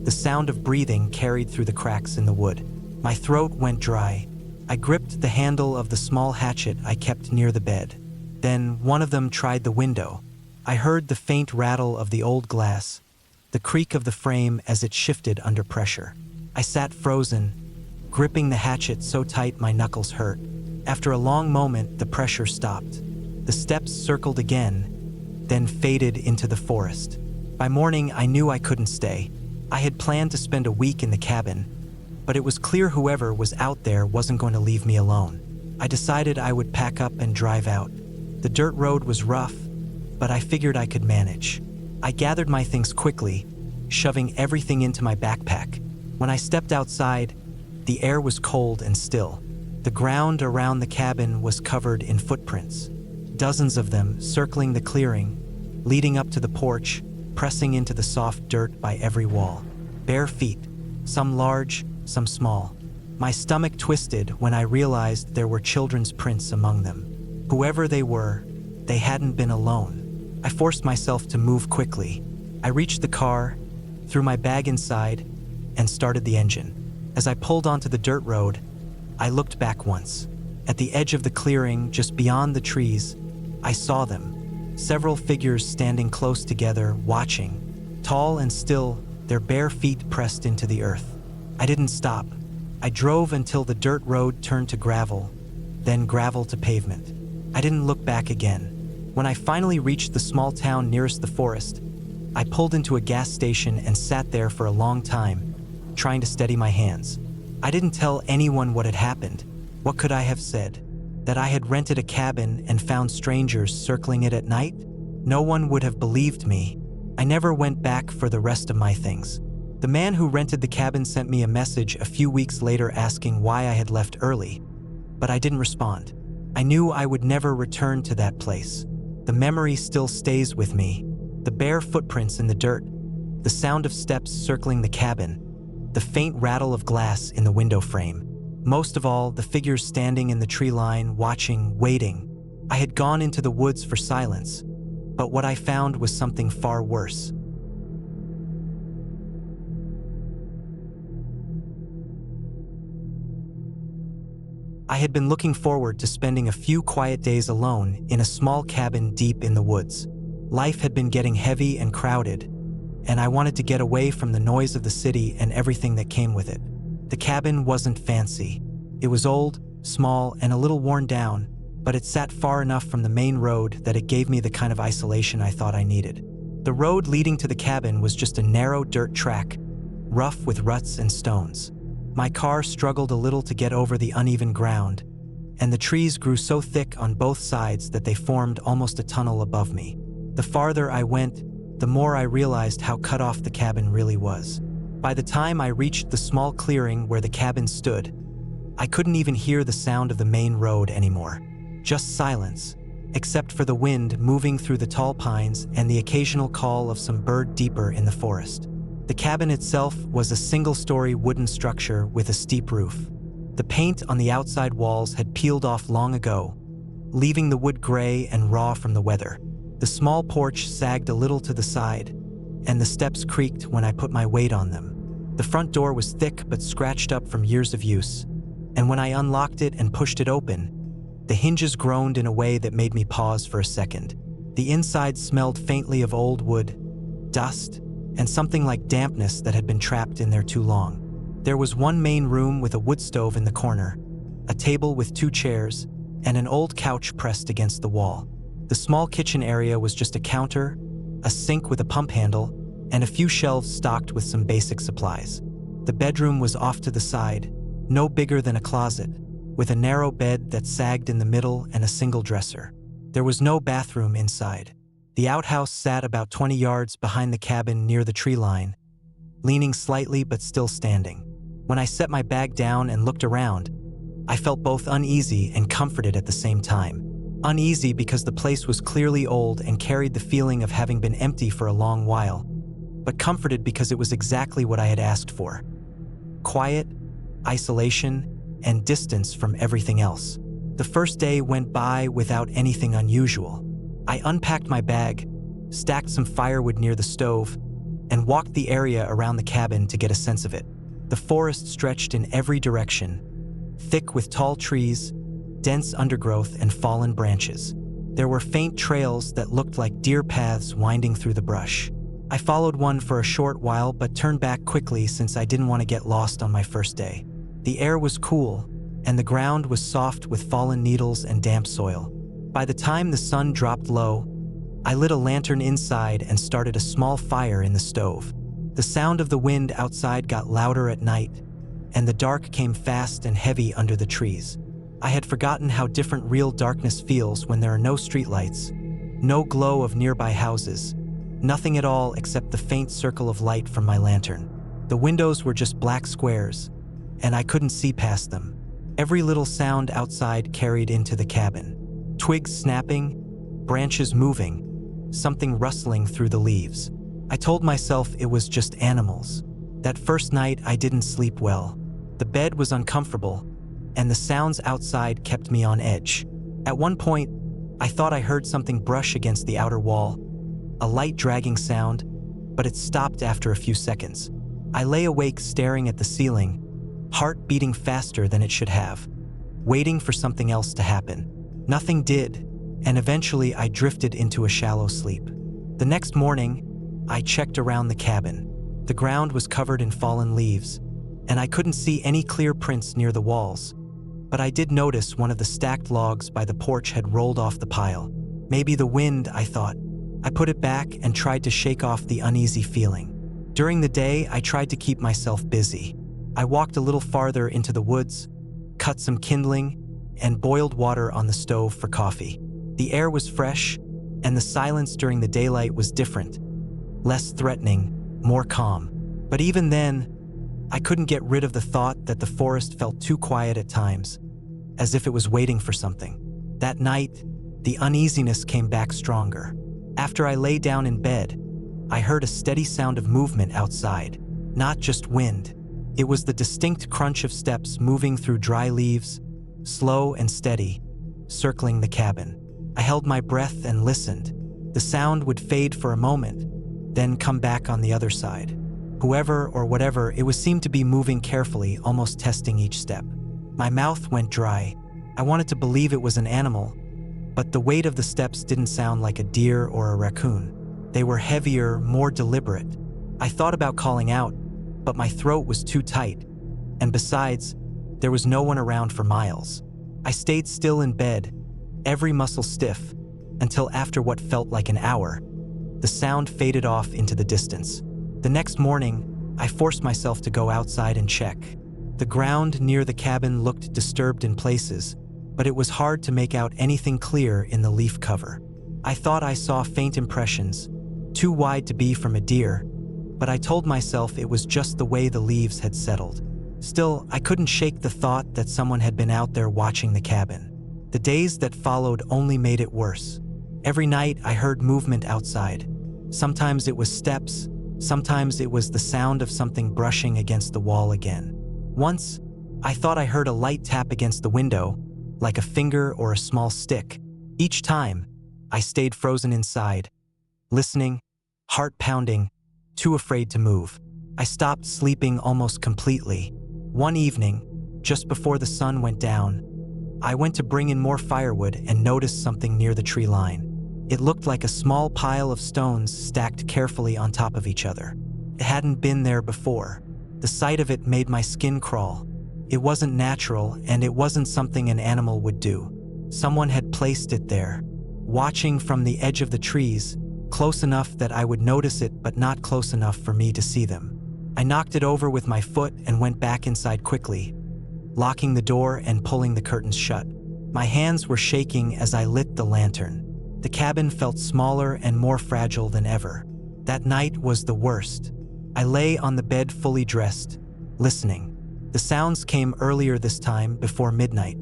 The sound of breathing carried through the cracks in the wood. My throat went dry. I gripped the handle of the small hatchet I kept near the bed. Then one of them tried the window. I heard the faint rattle of the old glass, the creak of the frame as it shifted under pressure. I sat frozen, gripping the hatchet so tight my knuckles hurt. After a long moment, the pressure stopped. The steps circled again, then faded into the forest. By morning, I knew I couldn't stay. I had planned to spend a week in the cabin, but it was clear whoever was out there wasn't going to leave me alone. I decided I would pack up and drive out. The dirt road was rough, but I figured I could manage. I gathered my things quickly, shoving everything into my backpack. When I stepped outside, the air was cold and still. The ground around the cabin was covered in footprints, dozens of them circling the clearing, leading up to the porch, pressing into the soft dirt by every wall. Bare feet, some large, some small. My stomach twisted when I realized there were children's prints among them. Whoever they were, they hadn't been alone. I forced myself to move quickly. I reached the car, threw my bag inside, and started the engine. As I pulled onto the dirt road, I looked back once. At the edge of the clearing, just beyond the trees, I saw them. Several figures standing close together, watching. Tall and still, their bare feet pressed into the earth. I didn't stop. I drove until the dirt road turned to gravel, then gravel to pavement. I didn't look back again. When I finally reached the small town nearest the forest, I pulled into a gas station and sat there for a long time, trying to steady my hands. I didn't tell anyone what had happened. What could I have said? That I had rented a cabin and found strangers circling it at night? No one would have believed me. I never went back for the rest of my things. The man who rented the cabin sent me a message a few weeks later asking why I had left early, but I didn't respond. I knew I would never return to that place. The memory still stays with me. The bare footprints in the dirt, the sound of steps circling the cabin, the faint rattle of glass in the window frame. Most of all, the figures standing in the tree line, watching, waiting. I had gone into the woods for silence, but what I found was something far worse. I had been looking forward to spending a few quiet days alone in a small cabin deep in the woods. Life had been getting heavy and crowded, and I wanted to get away from the noise of the city and everything that came with it. The cabin wasn't fancy. It was old, small, and a little worn down, but it sat far enough from the main road that it gave me the kind of isolation I thought I needed. The road leading to the cabin was just a narrow dirt track, rough with ruts and stones. My car struggled a little to get over the uneven ground, and the trees grew so thick on both sides that they formed almost a tunnel above me. The farther I went, the more I realized how cut off the cabin really was. By the time I reached the small clearing where the cabin stood, I couldn't even hear the sound of the main road anymore. Just silence, except for the wind moving through the tall pines and the occasional call of some bird deeper in the forest. The cabin itself was a single-story wooden structure with a steep roof. The paint on the outside walls had peeled off long ago, leaving the wood gray and raw from the weather. The small porch sagged a little to the side, and the steps creaked when I put my weight on them. The front door was thick but scratched up from years of use, and when I unlocked it and pushed it open, the hinges groaned in a way that made me pause for a second. The inside smelled faintly of old wood, dust, and something like dampness that had been trapped in there too long. There was one main room with a wood stove in the corner, a table with 2 chairs, and an old couch pressed against the wall. The small kitchen area was just a counter, a sink with a pump handle, and a few shelves stocked with some basic supplies. The bedroom was off to the side, no bigger than a closet, with a narrow bed that sagged in the middle and a single dresser. There was no bathroom inside. The outhouse sat about 20 yards behind the cabin near the tree line, leaning slightly but still standing. When I set my bag down and looked around, I felt both uneasy and comforted at the same time. Uneasy because the place was clearly old and carried the feeling of having been empty for a long while, but comforted because it was exactly what I had asked for. Quiet, isolation, and distance from everything else. The first day went by without anything unusual. I unpacked my bag, stacked some firewood near the stove, and walked the area around the cabin to get a sense of it. The forest stretched in every direction, thick with tall trees, dense undergrowth, and fallen branches. There were faint trails that looked like deer paths winding through the brush. I followed one for a short while but turned back quickly since I didn't want to get lost on my first day. The air was cool, and the ground was soft with fallen needles and damp soil. By the time the sun dropped low, I lit a lantern inside and started a small fire in the stove. The sound of the wind outside got louder at night, and the dark came fast and heavy under the trees. I had forgotten how different real darkness feels when there are no streetlights, no glow of nearby houses, nothing at all except the faint circle of light from my lantern. The windows were just black squares, and I couldn't see past them. Every little sound outside carried into the cabin. Twigs snapping, branches moving, something rustling through the leaves. I told myself it was just animals. That first night I didn't sleep well. The bed was uncomfortable, and the sounds outside kept me on edge. At one point, I thought I heard something brush against the outer wall, a light dragging sound, but it stopped after a few seconds. I lay awake staring at the ceiling, heart beating faster than it should have, waiting for something else to happen. Nothing did, and eventually I drifted into a shallow sleep. The next morning, I checked around the cabin. The ground was covered in fallen leaves, and I couldn't see any clear prints near the walls. But I did notice one of the stacked logs by the porch had rolled off the pile. Maybe the wind, I thought. I put it back and tried to shake off the uneasy feeling. During the day, I tried to keep myself busy. I walked a little farther into the woods, cut some kindling, and boiled water on the stove for coffee. The air was fresh, and the silence during the daylight was different, less threatening, more calm. But even then, I couldn't get rid of the thought that the forest felt too quiet at times, as if it was waiting for something. That night, the uneasiness came back stronger. After I lay down in bed, I heard a steady sound of movement outside, not just wind. It was the distinct crunch of steps moving through dry leaves, slow and steady, circling the cabin. I held my breath and listened. The sound would fade for a moment, then come back on the other side. Whoever or whatever it was seemed to be moving carefully, almost testing each step. My mouth went dry. I wanted to believe it was an animal, but the weight of the steps didn't sound like a deer or a raccoon. They were heavier, more deliberate. I thought about calling out, but my throat was too tight, and besides, there was no one around for miles. I stayed still in bed, every muscle stiff, until after what felt like an hour, the sound faded off into the distance. The next morning, I forced myself to go outside and check. The ground near the cabin looked disturbed in places, but it was hard to make out anything clear in the leaf cover. I thought I saw faint impressions, too wide to be from a deer, but I told myself it was just the way the leaves had settled. Still, I couldn't shake the thought that someone had been out there watching the cabin. The days that followed only made it worse. Every night I heard movement outside. Sometimes it was steps, sometimes it was the sound of something brushing against the wall again. Once, I thought I heard a light tap against the window, like a finger or a small stick. Each time, I stayed frozen inside, listening, heart pounding, too afraid to move. I stopped sleeping almost completely. One evening, just before the sun went down, I went to bring in more firewood and noticed something near the tree line. It looked like a small pile of stones stacked carefully on top of each other. It hadn't been there before. The sight of it made my skin crawl. It wasn't natural, and it wasn't something an animal would do. Someone had placed it there, watching from the edge of the trees, close enough that I would notice it but not close enough for me to see them. I knocked it over with my foot and went back inside quickly, locking the door and pulling the curtains shut. My hands were shaking as I lit the lantern. The cabin felt smaller and more fragile than ever. That night was the worst. I lay on the bed fully dressed, listening. The sounds came earlier this time, before midnight.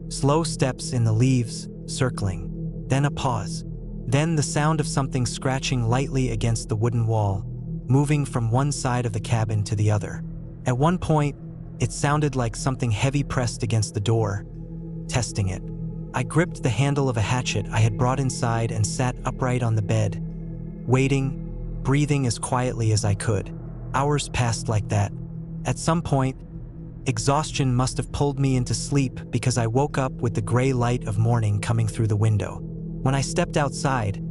Slow steps in the leaves, circling. Then a pause. Then the sound of something scratching lightly against the wooden wall, moving from one side of the cabin to the other. At one point, it sounded like something heavy pressed against the door, testing it. I gripped the handle of a hatchet I had brought inside and sat upright on the bed, waiting, breathing as quietly as I could. Hours passed like that. At some point, exhaustion must have pulled me into sleep because I woke up with the gray light of morning coming through the window. When I stepped outside,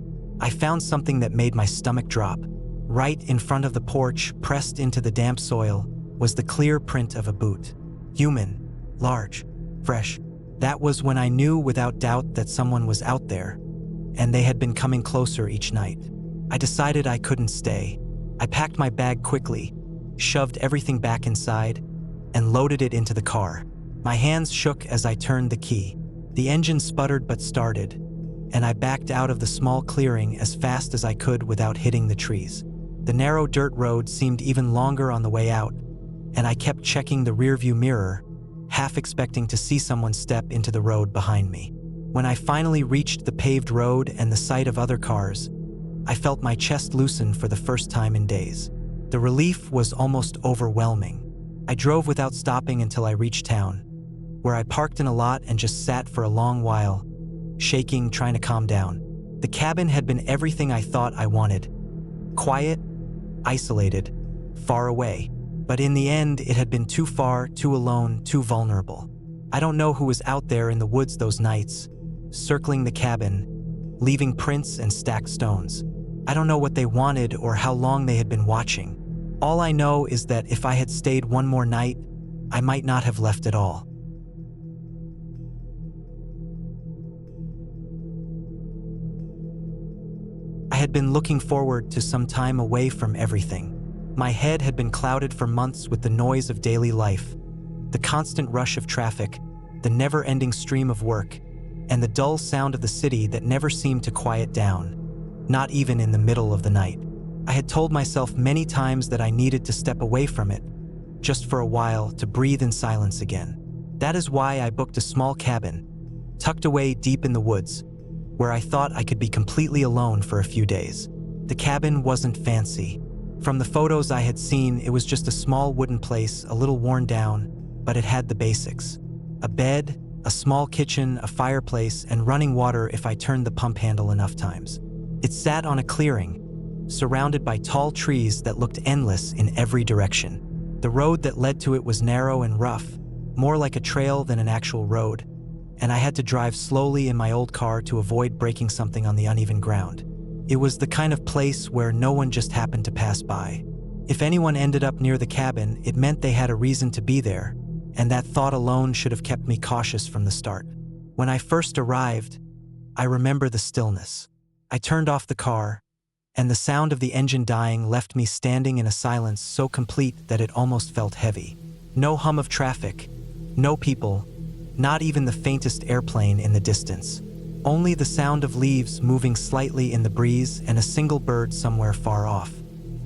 I found something that made my stomach drop. Right in front of the porch, pressed into the damp soil, was the clear print of a boot. Human, large, fresh. That was when I knew without doubt that someone was out there, and they had been coming closer each night. I decided I couldn't stay. I packed my bag quickly, shoved everything back inside, and loaded it into the car. My hands shook as I turned the key. The engine sputtered but started, and I backed out of the small clearing as fast as I could without hitting the trees. The narrow dirt road seemed even longer on the way out, and I kept checking the rearview mirror, half expecting to see someone step into the road behind me. When I finally reached the paved road and the sight of other cars, I felt my chest loosen for the first time in days. The relief was almost overwhelming. I drove without stopping until I reached town, where I parked in a lot and just sat for a long while, shaking, trying to calm down. The cabin had been everything I thought I wanted. Quiet, isolated, far away. But in the end, it had been too far, too alone, too vulnerable. I don't know who was out there in the woods those nights, circling the cabin, leaving prints and stacked stones. I don't know what they wanted or how long they had been watching. All I know is that if I had stayed one more night, I might not have left at all. I had been looking forward to some time away from everything. My head had been clouded for months with the noise of daily life, the constant rush of traffic, the never-ending stream of work, and the dull sound of the city that never seemed to quiet down, not even in the middle of the night. I had told myself many times that I needed to step away from it, just for a while, to breathe in silence again. That is why I booked a small cabin, tucked away deep in the woods, where I thought I could be completely alone for a few days. The cabin wasn't fancy. From the photos I had seen, it was just a small wooden place, a little worn down, but it had the basics. A bed, a small kitchen, a fireplace, and running water if I turned the pump handle enough times. It sat on a clearing, surrounded by tall trees that looked endless in every direction. The road that led to it was narrow and rough, more like a trail than an actual road, and I had to drive slowly in my old car to avoid breaking something on the uneven ground. It was the kind of place where no one just happened to pass by. If anyone ended up near the cabin, it meant they had a reason to be there, and that thought alone should have kept me cautious from the start. When I first arrived, I remember the stillness. I turned off the car, and the sound of the engine dying left me standing in a silence so complete that it almost felt heavy. No hum of traffic, no people, not even the faintest airplane in the distance. Only the sound of leaves moving slightly in the breeze and a single bird somewhere far off.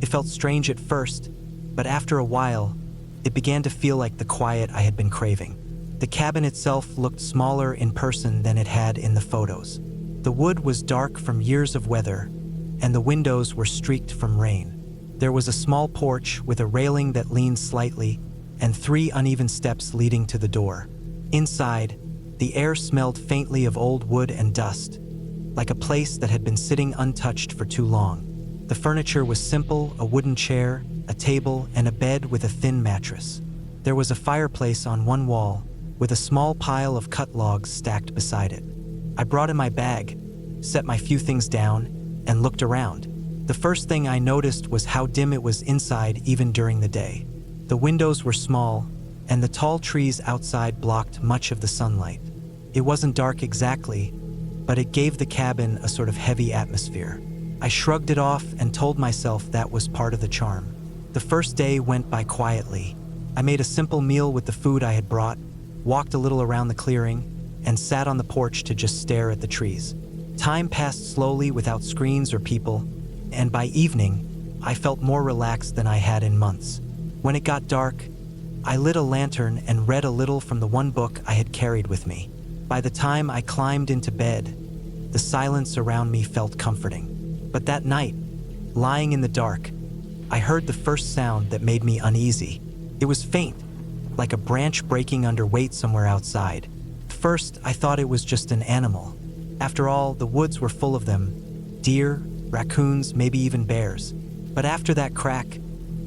It felt strange at first, but after a while, it began to feel like the quiet I had been craving. The cabin itself looked smaller in person than it had in the photos. The wood was dark from years of weather, and the windows were streaked from rain. There was a small porch with a railing that leaned slightly and 3 uneven steps leading to the door. Inside, the air smelled faintly of old wood and dust, like a place that had been sitting untouched for too long. The furniture was simple, a wooden chair, a table, and a bed with a thin mattress. There was a fireplace on one wall, with a small pile of cut logs stacked beside it. I brought in my bag, set my few things down, and looked around. The first thing I noticed was how dim it was inside even during the day. The windows were small, and the tall trees outside blocked much of the sunlight. It wasn't dark exactly, but it gave the cabin a sort of heavy atmosphere. I shrugged it off and told myself that was part of the charm. The first day went by quietly. I made a simple meal with the food I had brought, walked a little around the clearing, and sat on the porch to just stare at the trees. Time passed slowly without screens or people, and by evening, I felt more relaxed than I had in months. When it got dark, I lit a lantern and read a little from the one book I had carried with me. By the time I climbed into bed, the silence around me felt comforting. But that night, lying in the dark, I heard the first sound that made me uneasy. It was faint, like a branch breaking under weight somewhere outside. First, I thought it was just an animal. After all, the woods were full of them, deer, raccoons, maybe even bears. But after that crack,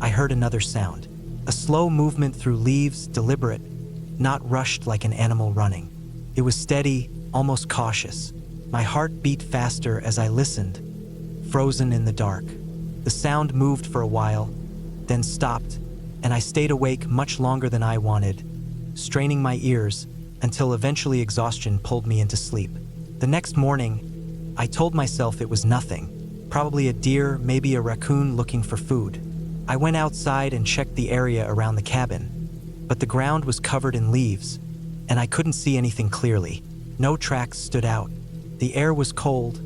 I heard another sound. A slow movement through leaves, deliberate, not rushed like an animal running. It was steady, almost cautious. My heart beat faster as I listened, frozen in the dark. The sound moved for a while, then stopped, and I stayed awake much longer than I wanted, straining my ears until eventually exhaustion pulled me into sleep. The next morning, I told myself it was nothing, probably a deer, maybe a raccoon looking for food. I went outside and checked the area around the cabin, but the ground was covered in leaves, and I couldn't see anything clearly. No tracks stood out. The air was cold,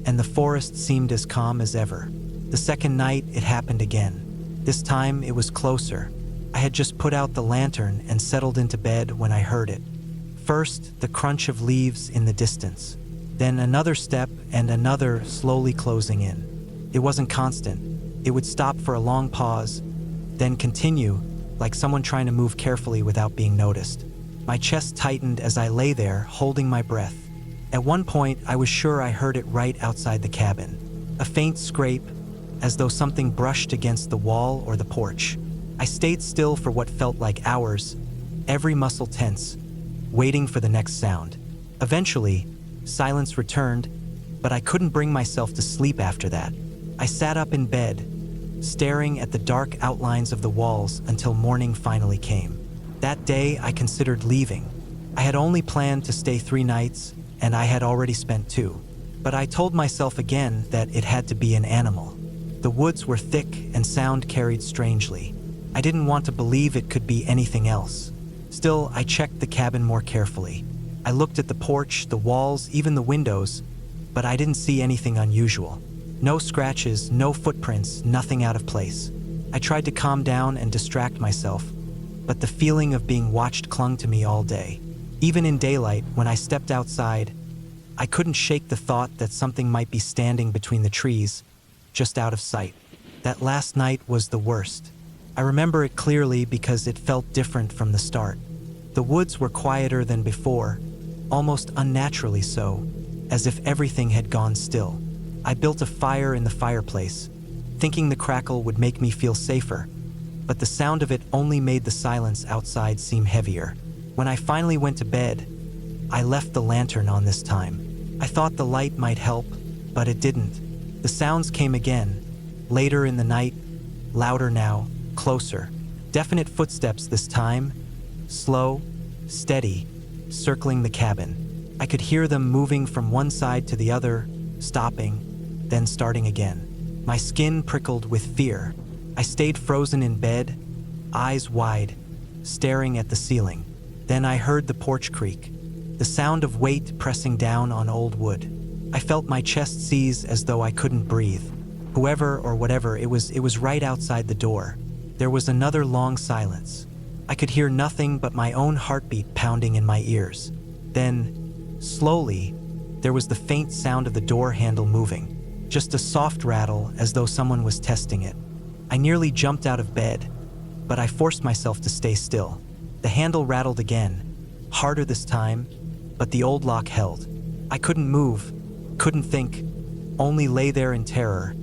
and the forest seemed as calm as ever. The second night, it happened again. This time, it was closer. I had just put out the lantern and settled into bed when I heard it. First, the crunch of leaves in the distance. Then another step and another slowly closing in. It wasn't constant. It would stop for a long pause, then continue, like someone trying to move carefully without being noticed. My chest tightened as I lay there, holding my breath. At one point, I was sure I heard it right outside the cabin. A faint scrape, as though something brushed against the wall or the porch. I stayed still for what felt like hours, every muscle tense, waiting for the next sound. Eventually, silence returned, but I couldn't bring myself to sleep after that. I sat up in bed, staring at the dark outlines of the walls until morning finally came. That day, I considered leaving. I had only planned to stay 3 nights, and I had already spent 2. But I told myself again that it had to be an animal. The woods were thick and sound carried strangely. I didn't want to believe it could be anything else. Still, I checked the cabin more carefully. I looked at the porch, the walls, even the windows, but I didn't see anything unusual. No scratches, no footprints, nothing out of place. I tried to calm down and distract myself, but the feeling of being watched clung to me all day. Even in daylight, when I stepped outside, I couldn't shake the thought that something might be standing between the trees, just out of sight. That last night was the worst. I remember it clearly because it felt different from the start. The woods were quieter than before, almost unnaturally so, as if everything had gone still. I built a fire in the fireplace, thinking the crackle would make me feel safer, but the sound of it only made the silence outside seem heavier. When I finally went to bed, I left the lantern on this time. I thought the light might help, but it didn't. The sounds came again, later in the night, louder now, closer. Definite footsteps this time, slow, steady, circling the cabin. I could hear them moving from one side to the other, stopping, then starting again. My skin prickled with fear. I stayed frozen in bed, eyes wide, staring at the ceiling. Then I heard the porch creak, the sound of weight pressing down on old wood. I felt my chest seize as though I couldn't breathe. Whoever or whatever it was right outside the door. There was another long silence. I could hear nothing but my own heartbeat pounding in my ears. Then, slowly, there was the faint sound of the door handle moving, just a soft rattle as though someone was testing it. I nearly jumped out of bed, but I forced myself to stay still. The handle rattled again, harder this time, but the old lock held. I couldn't move, couldn't think, only lay there in terror,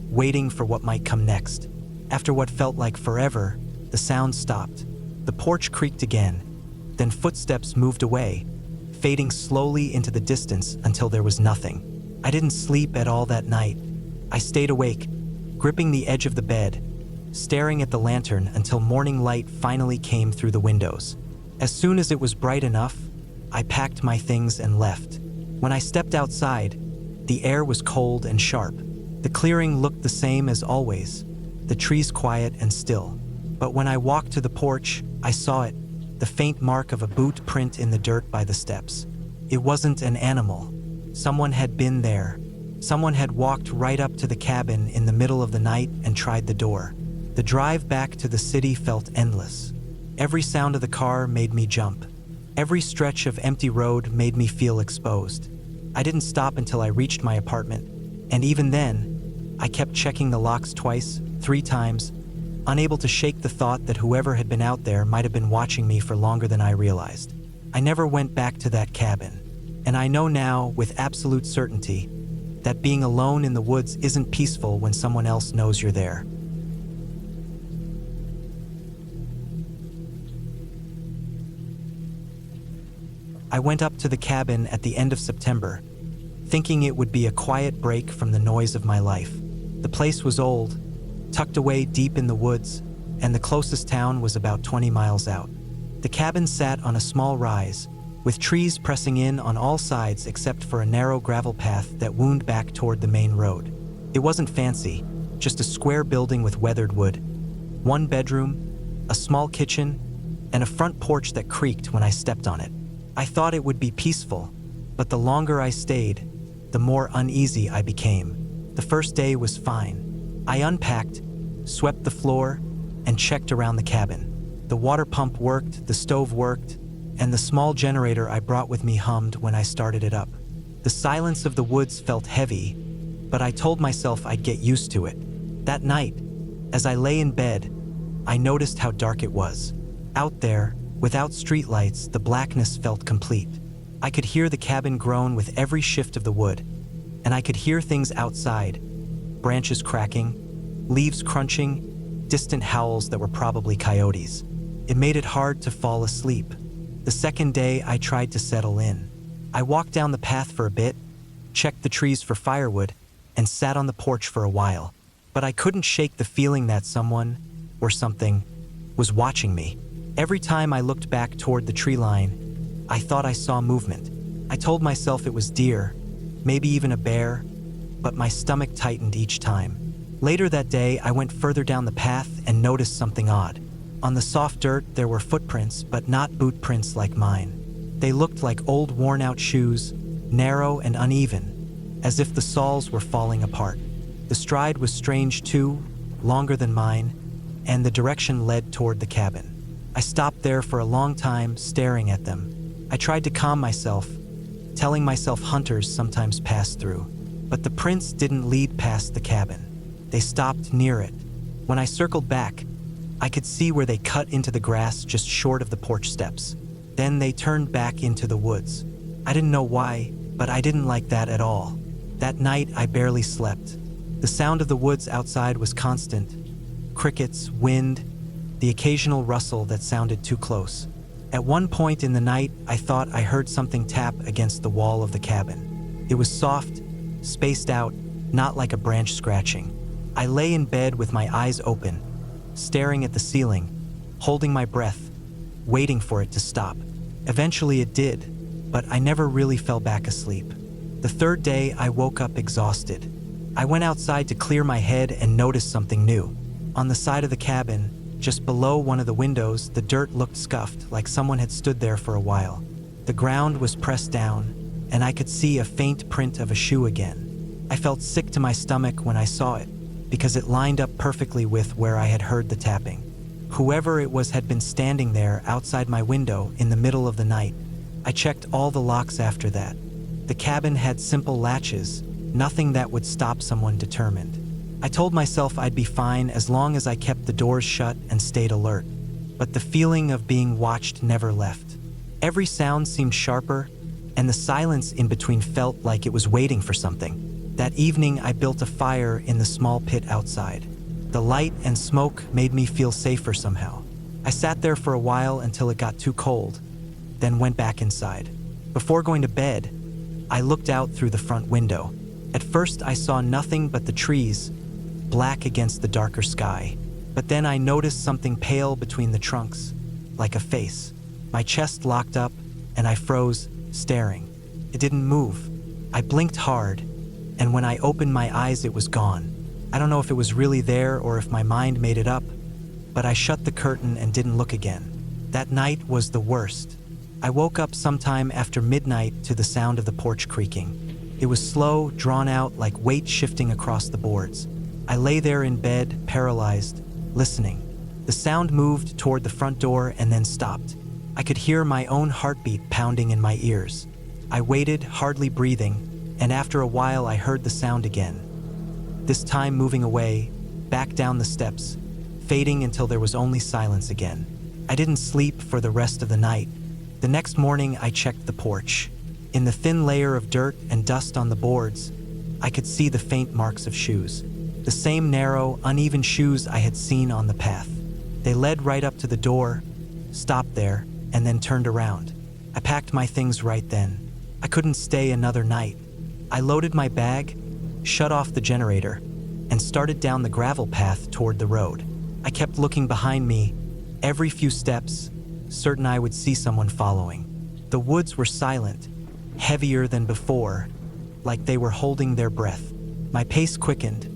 waiting for what might come next. After what felt like forever, the sound stopped. The porch creaked again, then footsteps moved away, fading slowly into the distance until there was nothing. I didn't sleep at all that night. I stayed awake, gripping the edge of the bed, staring at the lantern until morning light finally came through the windows. As soon as it was bright enough, I packed my things and left. When I stepped outside, the air was cold and sharp. The clearing looked the same as always, the trees quiet and still. But when I walked to the porch, I saw it, the faint mark of a boot print in the dirt by the steps. It wasn't an animal. Someone had been there. Someone had walked right up to the cabin in the middle of the night and tried the door. The drive back to the city felt endless. Every sound of the car made me jump. Every stretch of empty road made me feel exposed. I didn't stop until I reached my apartment, and even then, I kept checking the locks twice, 3 times, unable to shake the thought that whoever had been out there might have been watching me for longer than I realized. I never went back to that cabin, and I know now with absolute certainty that being alone in the woods isn't peaceful when someone else knows you're there. I went up to the cabin at the end of September, thinking it would be a quiet break from the noise of my life. The place was old, tucked away deep in the woods, and the closest town was about 20 miles out. The cabin sat on a small rise, with trees pressing in on all sides except for a narrow gravel path that wound back toward the main road. It wasn't fancy, just a square building with weathered wood, 1 bedroom, a small kitchen, and a front porch that creaked when I stepped on it. I thought it would be peaceful, but the longer I stayed, the more uneasy I became. The first day was fine. I unpacked, swept the floor, and checked around the cabin. The water pump worked, the stove worked, and the small generator I brought with me hummed when I started it up. The silence of the woods felt heavy, but I told myself I'd get used to it. That night, as I lay in bed, I noticed how dark it was. Out there, without streetlights, the blackness felt complete. I could hear the cabin groan with every shift of the wood, and I could hear things outside, branches cracking, leaves crunching, distant howls that were probably coyotes. It made it hard to fall asleep. The second day, I tried to settle in. I walked down the path for a bit, checked the trees for firewood, and sat on the porch for a while. But I couldn't shake the feeling that someone, or something, was watching me. Every time I looked back toward the tree line, I thought I saw movement. I told myself it was deer, maybe even a bear, but my stomach tightened each time. Later that day, I went further down the path and noticed something odd. On the soft dirt, there were footprints, but not boot prints like mine. They looked like old worn-out shoes, narrow and uneven, as if the soles were falling apart. The stride was strange too, longer than mine, and the direction led toward the cabin. I stopped there for a long time, staring at them. I tried to calm myself, telling myself hunters sometimes pass through. But the prints didn't lead past the cabin. They stopped near it. When I circled back, I could see where they cut into the grass just short of the porch steps. Then they turned back into the woods. I didn't know why, but I didn't like that at all. That night, I barely slept. The sound of the woods outside was constant. Crickets, wind, the occasional rustle that sounded too close. At one point in the night, I thought I heard something tap against the wall of the cabin. It was soft, spaced out, not like a branch scratching. I lay in bed with my eyes open, staring at the ceiling, holding my breath, waiting for it to stop. Eventually it did, but I never really fell back asleep. The third day, I woke up exhausted. I went outside to clear my head and noticed something new. On the side of the cabin, just below one of the windows, the dirt looked scuffed, like someone had stood there for a while. The ground was pressed down, and I could see a faint print of a shoe again. I felt sick to my stomach when I saw it, because it lined up perfectly with where I had heard the tapping. Whoever it was had been standing there outside my window in the middle of the night. I checked all the locks after that. The cabin had simple latches, nothing that would stop someone determined. I told myself I'd be fine as long as I kept the doors shut and stayed alert. But the feeling of being watched never left. Every sound seemed sharper, and the silence in between felt like it was waiting for something. That evening, I built a fire in the small pit outside. The light and smoke made me feel safer somehow. I sat there for a while until it got too cold, then went back inside. Before going to bed, I looked out through the front window. At first, I saw nothing but the trees, black against the darker sky. But then I noticed something pale between the trunks, like a face. My chest locked up, and I froze, staring. It didn't move. I blinked hard, and when I opened my eyes, it was gone. I don't know if it was really there or if my mind made it up, but I shut the curtain and didn't look again. That night was the worst. I woke up sometime after midnight to the sound of the porch creaking. It was slow, drawn out, like weight shifting across the boards. I lay there in bed, paralyzed, listening. The sound moved toward the front door and then stopped. I could hear my own heartbeat pounding in my ears. I waited, hardly breathing, and after a while I heard the sound again. This time moving away, back down the steps, fading until there was only silence again. I didn't sleep for the rest of the night. The next morning I checked the porch. In the thin layer of dirt and dust on the boards, I could see the faint marks of shoes. The same narrow, uneven shoes I had seen on the path. They led right up to the door, stopped there, and then turned around. I packed my things right then. I couldn't stay another night. I loaded my bag, shut off the generator, and started down the gravel path toward the road. I kept looking behind me, every few steps, certain I would see someone following. The woods were silent, heavier than before, like they were holding their breath. My pace quickened,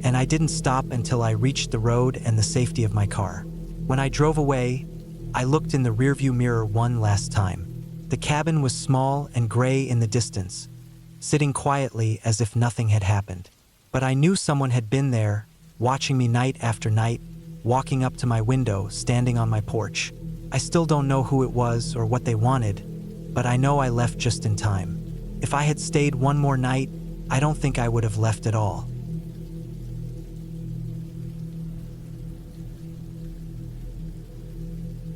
and I didn't stop until I reached the road and the safety of my car. When I drove away, I looked in the rearview mirror one last time. The cabin was small and gray in the distance, sitting quietly as if nothing had happened. But I knew someone had been there, watching me night after night, walking up to my window, standing on my porch. I still don't know who it was or what they wanted, but I know I left just in time. If I had stayed one more night, I don't think I would have left at all.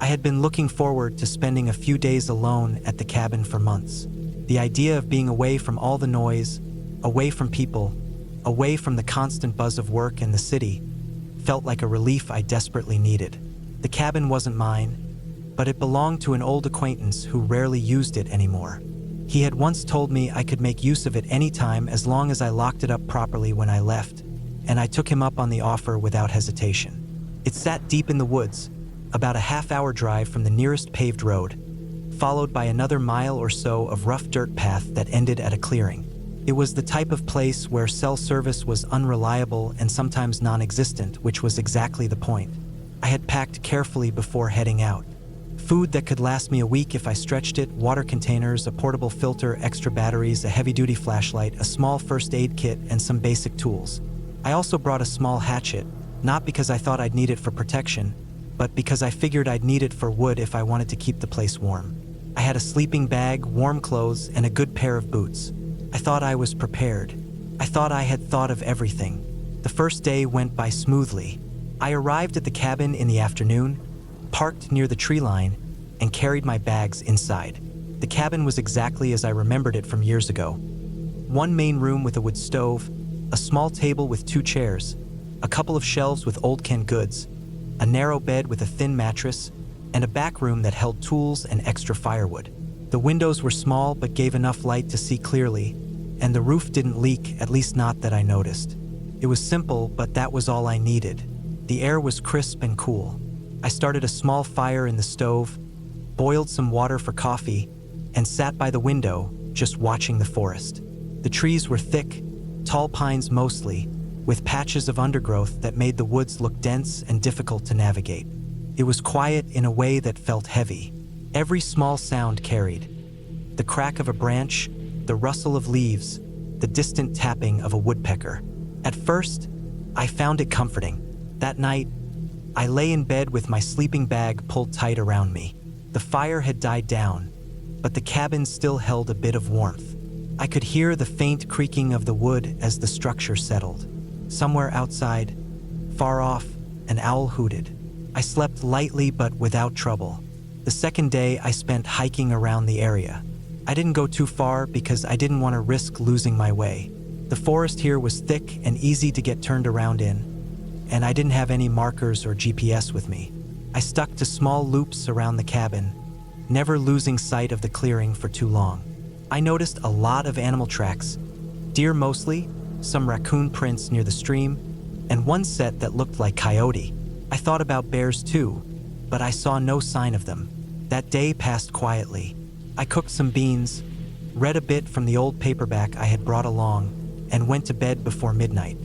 I had been looking forward to spending a few days alone at the cabin for months. The idea of being away from all the noise, away from people, away from the constant buzz of work in the city, felt like a relief I desperately needed. The cabin wasn't mine, but it belonged to an old acquaintance who rarely used it anymore. He had once told me I could make use of it anytime as long as I locked it up properly when I left, and I took him up on the offer without hesitation. It sat deep in the woods, about a half-hour drive from the nearest paved road, followed by another mile or so of rough dirt path that ended at a clearing. It was the type of place where cell service was unreliable and sometimes non-existent, which was exactly the point. I had packed carefully before heading out. Food that could last me a week if I stretched it, water containers, a portable filter, extra batteries, a heavy-duty flashlight, a small first aid kit, and some basic tools. I also brought a small hatchet, not because I thought I'd need it for protection, but because I figured I'd need it for wood if I wanted to keep the place warm. I had a sleeping bag, warm clothes, and a good pair of boots. I thought I was prepared. I thought I had thought of everything. The first day went by smoothly. I arrived at the cabin in the afternoon, parked near the tree line, and carried my bags inside. The cabin was exactly as I remembered it from years ago. One main room with a wood stove, a small table with 2 chairs, a couple of shelves with old canned goods, a narrow bed with a thin mattress, and a back room that held tools and extra firewood. The windows were small but gave enough light to see clearly, and the roof didn't leak, at least not that I noticed. It was simple, but that was all I needed. The air was crisp and cool. I started a small fire in the stove, boiled some water for coffee, and sat by the window, just watching the forest. The trees were thick, tall pines mostly, with patches of undergrowth that made the woods look dense and difficult to navigate. It was quiet in a way that felt heavy. Every small sound carried. The crack of a branch, the rustle of leaves, the distant tapping of a woodpecker. At first, I found it comforting. That night, I lay in bed with my sleeping bag pulled tight around me. The fire had died down, but the cabin still held a bit of warmth. I could hear the faint creaking of the wood as the structure settled. Somewhere outside, far off, an owl hooted. I slept lightly but without trouble. The second day I spent hiking around the area. I didn't go too far because I didn't want to risk losing my way. The forest here was thick and easy to get turned around in, and I didn't have any markers or GPS with me. I stuck to small loops around the cabin, never losing sight of the clearing for too long. I noticed a lot of animal tracks, deer mostly, some raccoon prints near the stream, and one set that looked like coyote. I thought about bears too, but I saw no sign of them. That day passed quietly. I cooked some beans, read a bit from the old paperback I had brought along, and went to bed before midnight.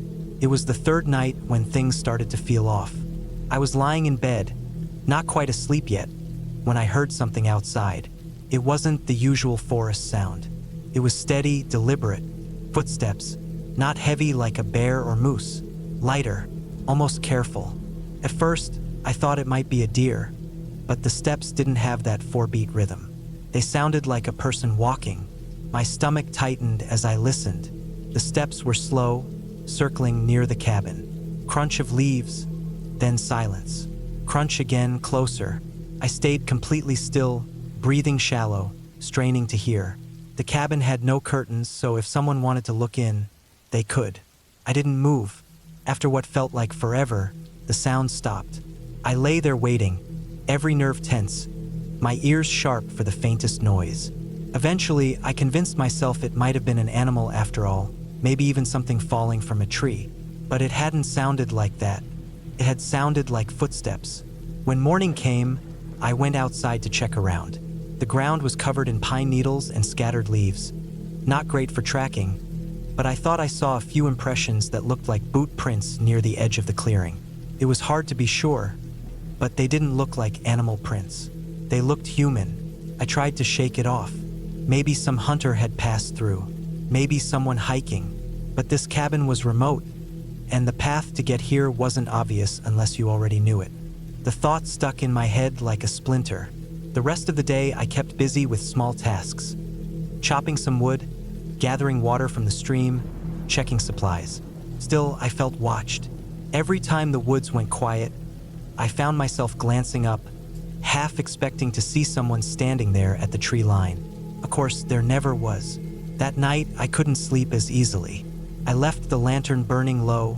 It was the third night when things started to feel off. I was lying in bed, not quite asleep yet, when I heard something outside. It wasn't the usual forest sound. It was steady, deliberate, footsteps, not heavy like a bear or moose, lighter, almost careful. At first, I thought it might be a deer, but the steps didn't have that 4-beat rhythm. They sounded like a person walking. My stomach tightened as I listened. The steps were slow, circling near the cabin. Crunch of leaves, then silence. Crunch again, closer. I stayed completely still, breathing shallow, straining to hear. The cabin had no curtains, so if someone wanted to look in, they could. I didn't move. After what felt like forever, the sound stopped. I lay there waiting, every nerve tense, my ears sharp for the faintest noise. Eventually, I convinced myself it might have been an animal after all, maybe even something falling from a tree. But it hadn't sounded like that. It had sounded like footsteps. When morning came, I went outside to check around. The ground was covered in pine needles and scattered leaves. Not great for tracking, but I thought I saw a few impressions that looked like boot prints near the edge of the clearing. It was hard to be sure, but they didn't look like animal prints. They looked human. I tried to shake it off. Maybe some hunter had passed through. Maybe someone hiking. But this cabin was remote, and the path to get here wasn't obvious unless you already knew it. The thought stuck in my head like a splinter. The rest of the day I kept busy with small tasks. Chopping some wood, gathering water from the stream, checking supplies. Still, I felt watched. Every time the woods went quiet, I found myself glancing up, half expecting to see someone standing there at the tree line. Of course, there never was. That night, I couldn't sleep as easily. I left the lantern burning low,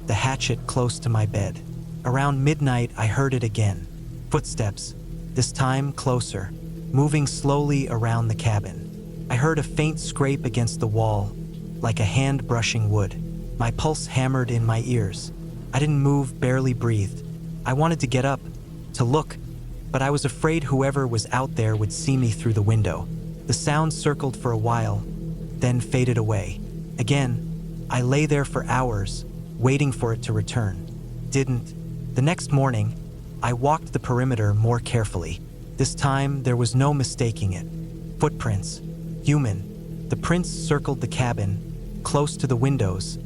the hatchet close to my bed. Around midnight, I heard it again. Footsteps, this time closer, moving slowly around the cabin. I heard a faint scrape against the wall, like a hand brushing wood. My pulse hammered in my ears. I didn't move, barely breathed. I wanted to get up, to look, but I was afraid whoever was out there would see me through the window. The sound circled for a while, then faded away. Again, I lay there for hours, waiting for it to return. Didn't. The next morning, I walked the perimeter more carefully. This time, there was no mistaking it. Footprints. Human. The prints circled the cabin, close to the windows,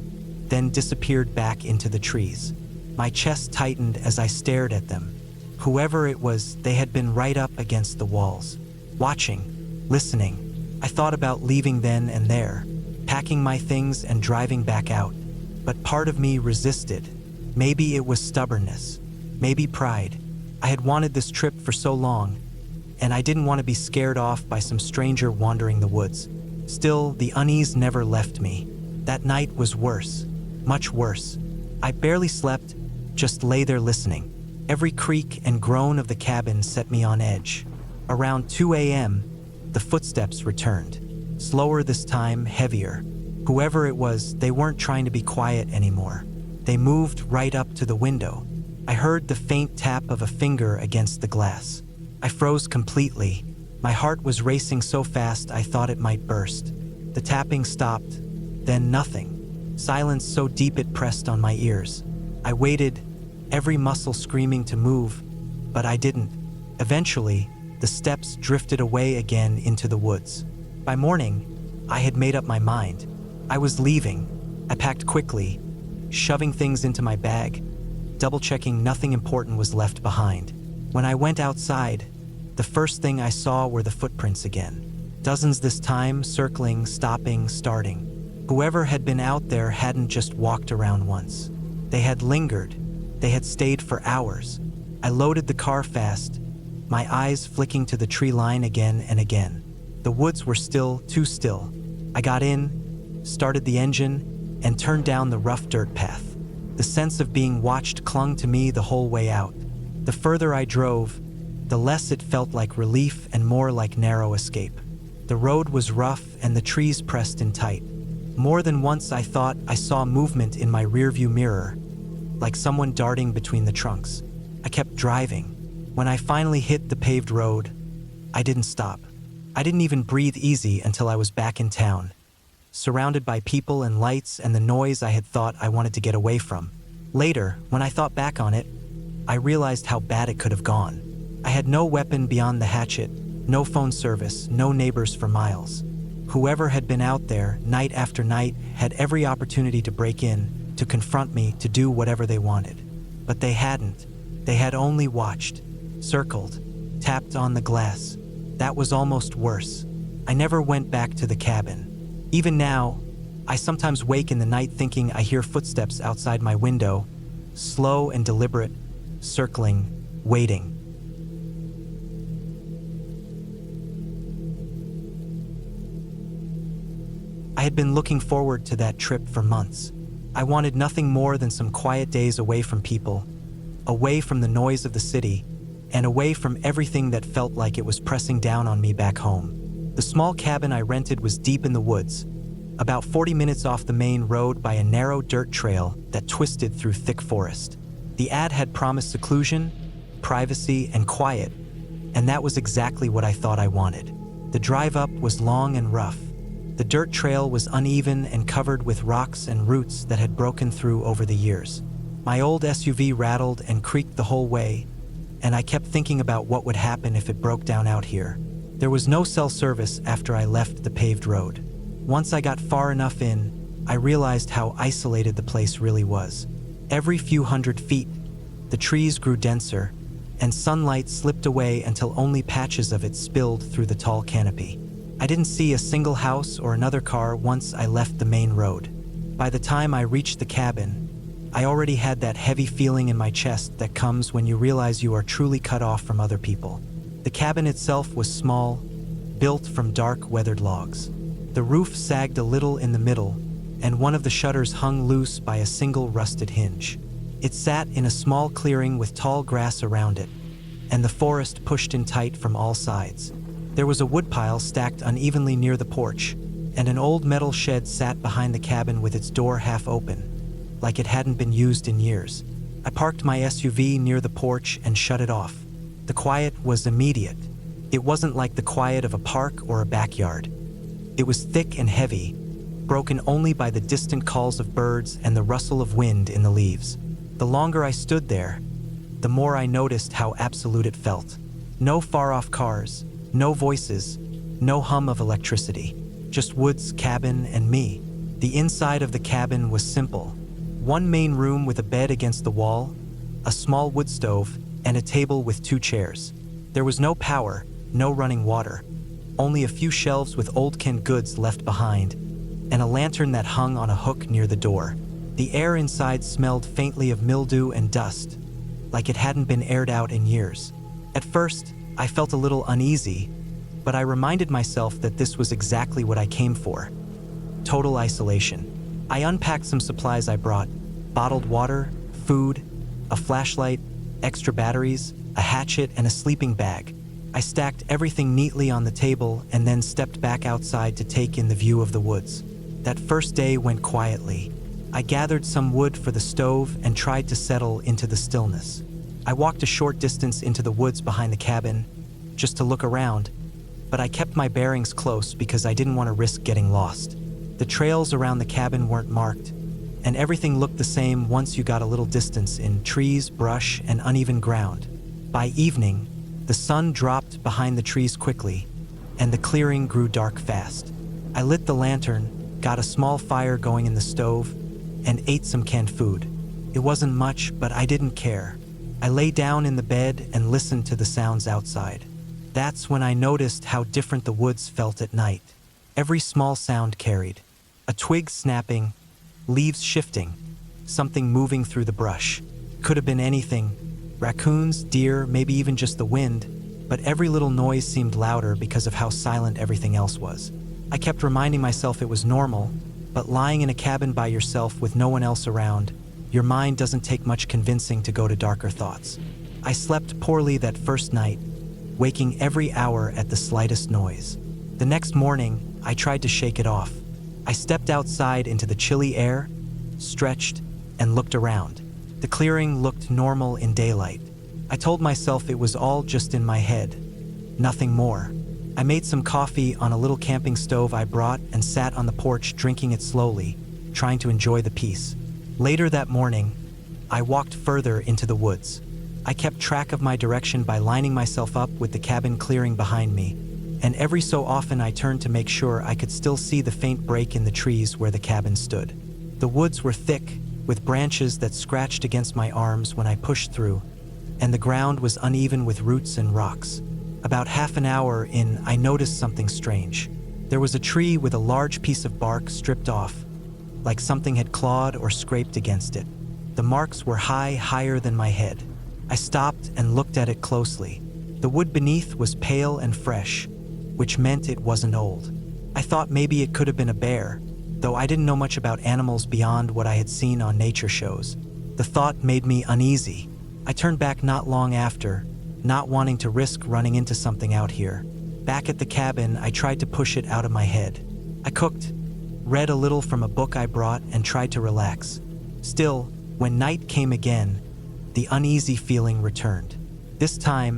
then disappeared back into the trees. My chest tightened as I stared at them. Whoever it was, they had been right up against the walls, watching, listening. I thought about leaving then and there, packing my things and driving back out. But part of me resisted. Maybe it was stubbornness, maybe pride. I had wanted this trip for so long, and I didn't want to be scared off by some stranger wandering the woods. Still, the unease never left me. That night was worse, much worse. I barely slept, just lay there listening. Every creak and groan of the cabin set me on edge. Around 2 a.m., the footsteps returned. Slower this time, heavier. Whoever it was, they weren't trying to be quiet anymore. They moved right up to the window. I heard the faint tap of a finger against the glass. I froze completely. My heart was racing so fast I thought it might burst. The tapping stopped, then nothing. Silence so deep it pressed on my ears. I waited, every muscle screaming to move, but I didn't. Eventually, the steps drifted away again into the woods. By morning, I had made up my mind. I was leaving. I packed quickly, shoving things into my bag, double-checking nothing important was left behind. When I went outside, the first thing I saw were the footprints again. Dozens this time, circling, stopping, starting. Whoever had been out there hadn't just walked around once. They had lingered. They had stayed for hours. I loaded the car fast, my eyes flicking to the tree line again and again. The woods were still, too still. I got in, started the engine, and turned down the rough dirt path. The sense of being watched clung to me the whole way out. The further I drove, the less it felt like relief and more like narrow escape. The road was rough and the trees pressed in tight. More than once I thought I saw movement in my rearview mirror, like someone darting between the trunks. I kept driving. When I finally hit the paved road, I didn't stop. I didn't even breathe easy until I was back in town, surrounded by people and lights and the noise I had thought I wanted to get away from. Later, when I thought back on it, I realized how bad it could have gone. I had no weapon beyond the hatchet, no phone service, no neighbors for miles. Whoever had been out there, night after night, had every opportunity to break in, to confront me, to do whatever they wanted. But they hadn't. They had only watched, circled, tapped on the glass. That was almost worse. I never went back to the cabin. Even now, I sometimes wake in the night thinking I hear footsteps outside my window, slow and deliberate, circling, waiting. I had been looking forward to that trip for months. I wanted nothing more than some quiet days away from people, away from the noise of the city, and away from everything that felt like it was pressing down on me back home. The small cabin I rented was deep in the woods, about 40 minutes off the main road by a narrow dirt trail that twisted through thick forest. The ad had promised seclusion, privacy, and quiet, and that was exactly what I thought I wanted. The drive up was long and rough. The dirt trail was uneven and covered with rocks and roots that had broken through over the years. My old SUV rattled and creaked the whole way, and I kept thinking about what would happen if it broke down out here. There was no cell service after I left the paved road. Once I got far enough in, I realized how isolated the place really was. Every few hundred feet, the trees grew denser, and sunlight slipped away until only patches of it spilled through the tall canopy. I didn't see a single house or another car once I left the main road. By the time I reached the cabin, I already had that heavy feeling in my chest that comes when you realize you are truly cut off from other people. The cabin itself was small, built from dark, weathered logs. The roof sagged a little in the middle, and one of the shutters hung loose by a single rusted hinge. It sat in a small clearing with tall grass around it, and the forest pushed in tight from all sides. There was a woodpile stacked unevenly near the porch, and an old metal shed sat behind the cabin with its door half open, like it hadn't been used in years. I parked my SUV near the porch and shut it off. The quiet was immediate. It wasn't like the quiet of a park or a backyard. It was thick and heavy, broken only by the distant calls of birds and the rustle of wind in the leaves. The longer I stood there, the more I noticed how absolute it felt. No far-off cars, no voices, no hum of electricity. Just woods, cabin, and me. The inside of the cabin was simple. one main room with a bed against the wall, a small wood stove, and a table with 2 chairs. There was no power, no running water, only a few shelves with old canned goods left behind, and a lantern that hung on a hook near the door. The air inside smelled faintly of mildew and dust, like it hadn't been aired out in years. At first, I felt a little uneasy, but I reminded myself that this was exactly what I came for: total isolation. I unpacked some supplies I brought: bottled water, food, a flashlight, extra batteries, a hatchet, and a sleeping bag. I stacked everything neatly on the table and then stepped back outside to take in the view of the woods. That first day went quietly. I gathered some wood for the stove and tried to settle into the stillness. I walked a short distance into the woods behind the cabin, just to look around, but I kept my bearings close because I didn't want to risk getting lost. The trails around the cabin weren't marked, and everything looked the same once you got a little distance in trees, brush, and uneven ground. By evening, the sun dropped behind the trees quickly, and the clearing grew dark fast. I lit the lantern, got a small fire going in the stove, and ate some canned food. It wasn't much, but I didn't care. I lay down in the bed and listened to the sounds outside. That's when I noticed how different the woods felt at night. Every small sound carried: a twig snapping, leaves shifting, something moving through the brush. Could have been anything: raccoons, deer, maybe even just the wind, but every little noise seemed louder because of how silent everything else was. I kept reminding myself it was normal, but lying in a cabin by yourself with no one else around, your mind doesn't take much convincing to go to darker thoughts. I slept poorly that first night, waking every hour at the slightest noise. The next morning, I tried to shake it off. I stepped outside into the chilly air, stretched, and looked around. The clearing looked normal in daylight. I told myself it was all just in my head, nothing more. I made some coffee on a little camping stove I brought and sat on the porch drinking it slowly, trying to enjoy the peace. Later that morning, I walked further into the woods. I kept track of my direction by lining myself up with the cabin clearing behind me, and every so often I turned to make sure I could still see the faint break in the trees where the cabin stood. The woods were thick, with branches that scratched against my arms when I pushed through, and the ground was uneven with roots and rocks. About half an hour in, I noticed something strange. There was a tree with a large piece of bark stripped off, like something had clawed or scraped against it. The marks were higher than my head. I stopped and looked at it closely. The wood beneath was pale and fresh, which meant it wasn't old. I thought maybe it could have been a bear, though I didn't know much about animals beyond what I had seen on nature shows. The thought made me uneasy. I turned back not long after, not wanting to risk running into something out here. Back at the cabin, I tried to push it out of my head. I cooked, read a little from a book I brought, and tried to relax. Still, when night came again, the uneasy feeling returned. This time,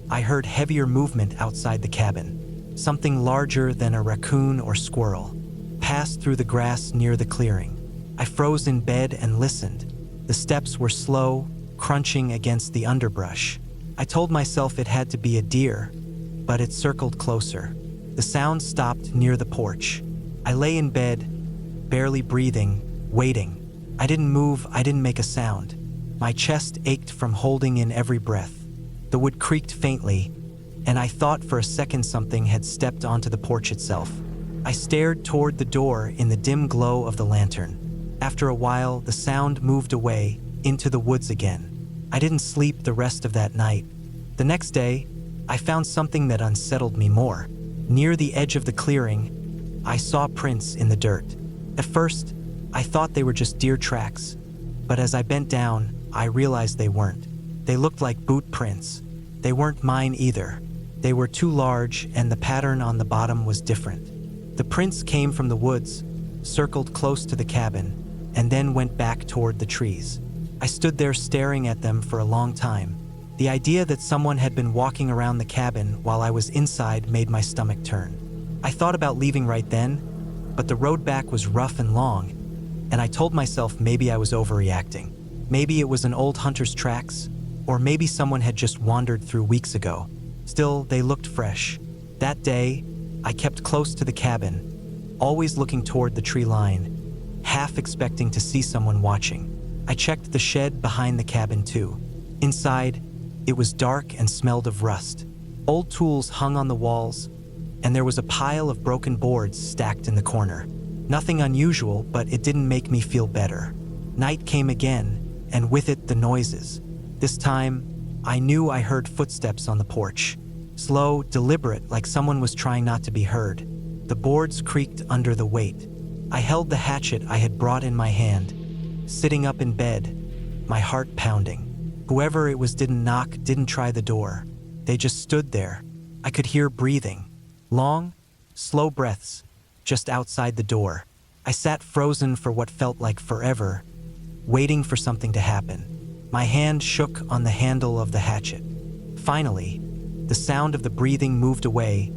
I heard heavier movement outside the cabin. Something larger than a raccoon or squirrel passed through the grass near the clearing. I froze in bed and listened. The steps were slow, crunching against the underbrush. I told myself it had to be a deer, but it circled closer. The sound stopped near the porch. I lay in bed, barely breathing, waiting. I didn't move, I didn't make a sound. My chest ached from holding in every breath. The wood creaked faintly, and I thought for a second something had stepped onto the porch itself. I stared toward the door in the dim glow of the lantern. After a while, the sound moved away, into the woods again. I didn't sleep the rest of that night. The next day, I found something that unsettled me more. Near the edge of the clearing, I saw prints in the dirt. At first, I thought they were just deer tracks, but as I bent down, I realized they weren't. They looked like boot prints. They weren't mine either. They were too large, and the pattern on the bottom was different. The prints came from the woods, circled close to the cabin, and then went back toward the trees. I stood there staring at them for a long time. The idea that someone had been walking around the cabin while I was inside made my stomach turn. I thought about leaving right then, but the road back was rough and long, and I told myself maybe I was overreacting. Maybe it was an old hunter's tracks, or maybe someone had just wandered through weeks ago. Still, they looked fresh. That day, I kept close to the cabin, always looking toward the tree line, half expecting to see someone watching. I checked the shed behind the cabin too. Inside, it was dark and smelled of rust. Old tools hung on the walls, and there was a pile of broken boards stacked in the corner. Nothing unusual, but it didn't make me feel better. Night came again, and with it the noises. This time, I knew I heard footsteps on the porch. Slow, deliberate, like someone was trying not to be heard. The boards creaked under the weight. I held the hatchet I had brought in my hand, sitting up in bed, my heart pounding. Whoever it was didn't knock, didn't try the door. They just stood there. I could hear breathing. Long, slow breaths, just outside the door. I sat frozen for what felt like forever, waiting for something to happen. My hand shook on the handle of the hatchet. Finally, the sound of the breathing moved away,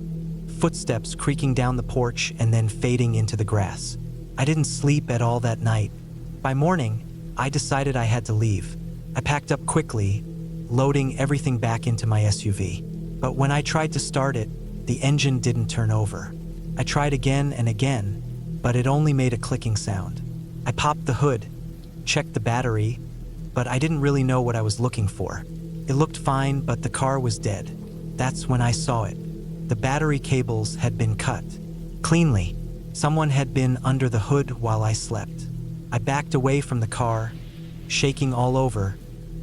footsteps creaking down the porch and then fading into the grass. I didn't sleep at all that night. By morning, I decided I had to leave. I packed up quickly, loading everything back into my SUV. But when I tried to start it, the engine didn't turn over. I tried again and again, but it only made a clicking sound. I popped the hood, checked the battery, but I didn't really know what I was looking for. It looked fine, but the car was dead. That's when I saw it. The battery cables had been cut. Cleanly. Someone had been under the hood while I slept. I backed away from the car, shaking all over,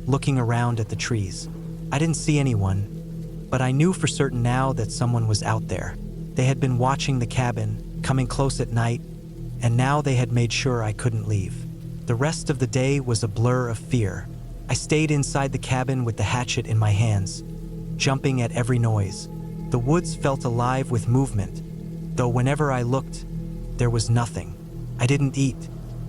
looking around at the trees. I didn't see anyone, but I knew for certain now that someone was out there. They had been watching the cabin, coming close at night, and now they had made sure I couldn't leave. The rest of the day was a blur of fear. I stayed inside the cabin with the hatchet in my hands, jumping at every noise. The woods felt alive with movement, though whenever I looked, there was nothing. I didn't eat.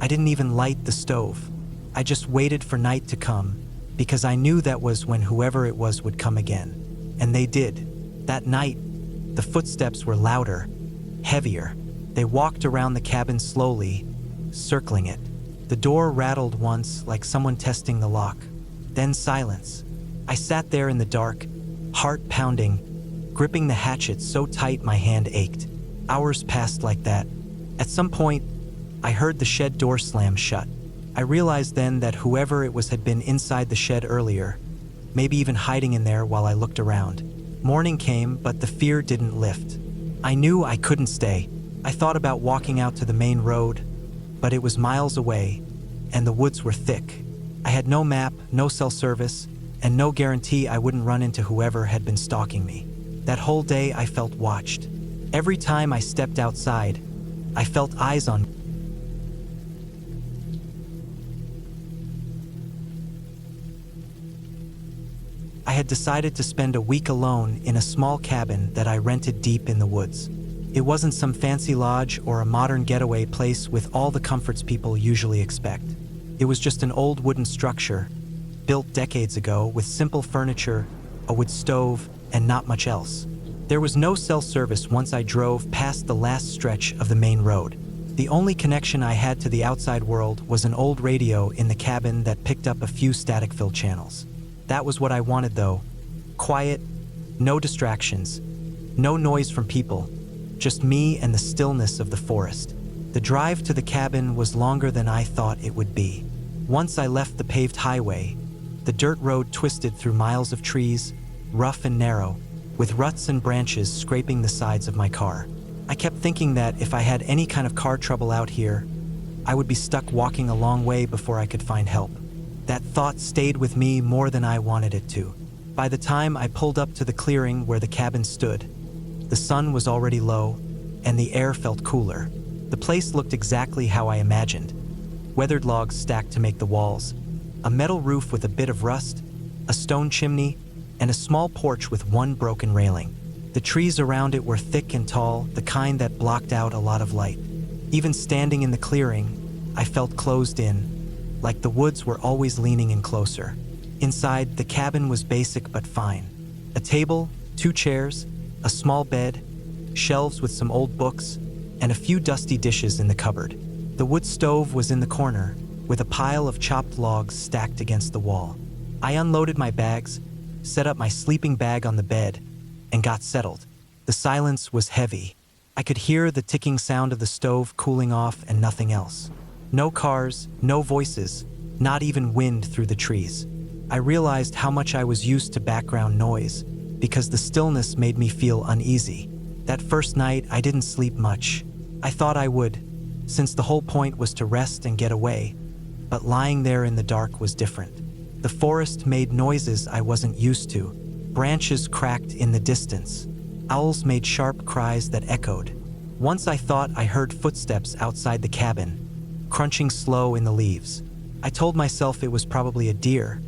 I didn't even light the stove. I just waited for night to come, because I knew that was when whoever it was would come again. And they did. That night, the footsteps were louder, heavier. They walked around the cabin slowly, circling it. The door rattled once, like someone testing the lock. Then silence. I sat there in the dark, heart pounding, gripping the hatchet so tight my hand ached. Hours passed like that. At some point, I heard the shed door slam shut. I realized then that whoever it was had been inside the shed earlier, maybe even hiding in there while I looked around. Morning came, but the fear didn't lift. I knew I couldn't stay. I thought about walking out to the main road, but it was miles away, and the woods were thick. I had no map, no cell service, and no guarantee I wouldn't run into whoever had been stalking me. That whole day I felt watched. Every time I stepped outside, I felt eyes on me. I had decided to spend a week alone in a small cabin that I rented deep in the woods. It wasn't some fancy lodge or a modern getaway place with all the comforts people usually expect. It was just an old wooden structure, built decades ago with simple furniture, a wood stove, and not much else. There was no cell service once I drove past the last stretch of the main road. The only connection I had to the outside world was an old radio in the cabin that picked up a few static-filled channels. That was what I wanted though. Quiet, no distractions, no noise from people, just me and the stillness of the forest. The drive to the cabin was longer than I thought it would be. Once I left the paved highway, the dirt road twisted through miles of trees, rough and narrow, with ruts and branches scraping the sides of my car. I kept thinking that if I had any kind of car trouble out here, I would be stuck walking a long way before I could find help. That thought stayed with me more than I wanted it to. By the time I pulled up to the clearing where the cabin stood, the sun was already low, and the air felt cooler. The place looked exactly how I imagined. Weathered logs stacked to make the walls, a metal roof with a bit of rust, a stone chimney, and a small porch with one broken railing. The trees around it were thick and tall, the kind that blocked out a lot of light. Even standing in the clearing, I felt closed in, like the woods were always leaning in closer. Inside, the cabin was basic but fine. A table, 2 chairs, a small bed, shelves with some old books, and a few dusty dishes in the cupboard. The wood stove was in the corner, with a pile of chopped logs stacked against the wall. I unloaded my bags, set up my sleeping bag on the bed, and got settled. The silence was heavy. I could hear the ticking sound of the stove cooling off and nothing else. No cars, no voices, not even wind through the trees. I realized how much I was used to background noise because the stillness made me feel uneasy. That first night, I didn't sleep much. I thought I would, since the whole point was to rest and get away, but lying there in the dark was different. The forest made noises I wasn't used to. Branches cracked in the distance. Owls made sharp cries that echoed. Once I thought I heard footsteps outside the cabin, crunching slow in the leaves. I told myself it was probably a deer,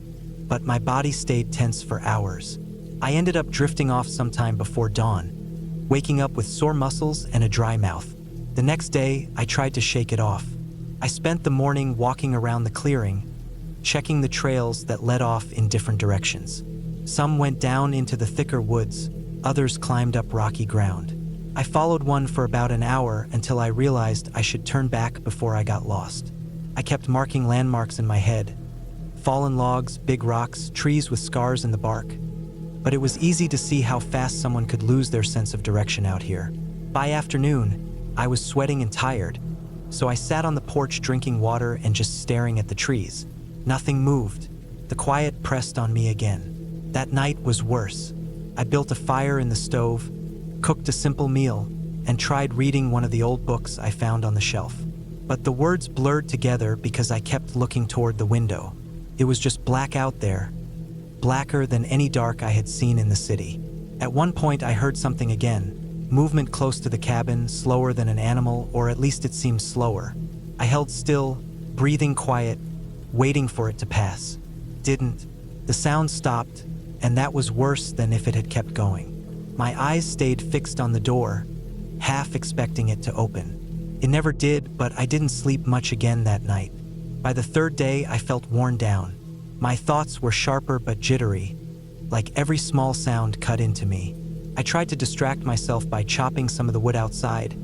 but my body stayed tense for hours. I ended up drifting off sometime before dawn, waking up with sore muscles and a dry mouth. The next day, I tried to shake it off. I spent the morning walking around the clearing, checking the trails that led off in different directions. Some went down into the thicker woods, others climbed up rocky ground. I followed one for about an hour until I realized I should turn back before I got lost. I kept marking landmarks in my head: fallen logs, big rocks, trees with scars in the bark. But it was easy to see how fast someone could lose their sense of direction out here. By afternoon, I was sweating and tired, so I sat on the porch drinking water and just staring at the trees. Nothing moved. The quiet pressed on me again. That night was worse. I built a fire in the stove, cooked a simple meal, and tried reading one of the old books I found on the shelf. But the words blurred together because I kept looking toward the window. It was just black out there, blacker than any dark I had seen in the city. At one point I heard something again, movement close to the cabin, slower than an animal, or at least it seemed slower. I held still, breathing quiet, waiting for it to pass. Didn't. The sound stopped, and that was worse than if it had kept going. My eyes stayed fixed on the door, half expecting it to open. It never did, but I didn't sleep much again that night. By the third day, I felt worn down. My thoughts were sharper but jittery, like every small sound cut into me. I tried to distract myself by chopping some of the wood outside,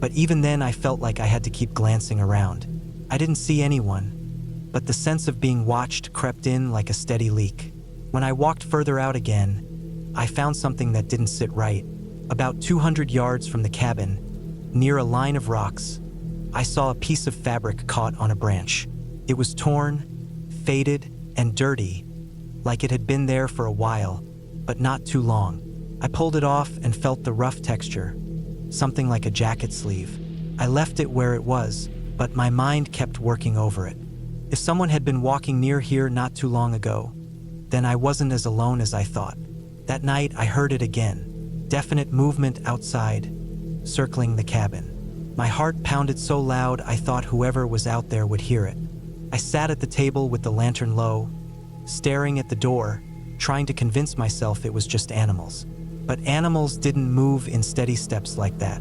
but even then I felt like I had to keep glancing around. I didn't see anyone, but the sense of being watched crept in like a steady leak. When I walked further out again, I found something that didn't sit right. About 200 yards from the cabin, near a line of rocks, I saw a piece of fabric caught on a branch. It was torn, faded, and dirty, like it had been there for a while, but not too long. I pulled it off and felt the rough texture, something like a jacket sleeve. I left it where it was, but my mind kept working over it. If someone had been walking near here not too long ago, then I wasn't as alone as I thought. That night, I heard it again. Definite movement outside, circling the cabin. My heart pounded so loud I thought whoever was out there would hear it. I sat at the table with the lantern low, staring at the door, trying to convince myself it was just animals. But animals didn't move in steady steps like that.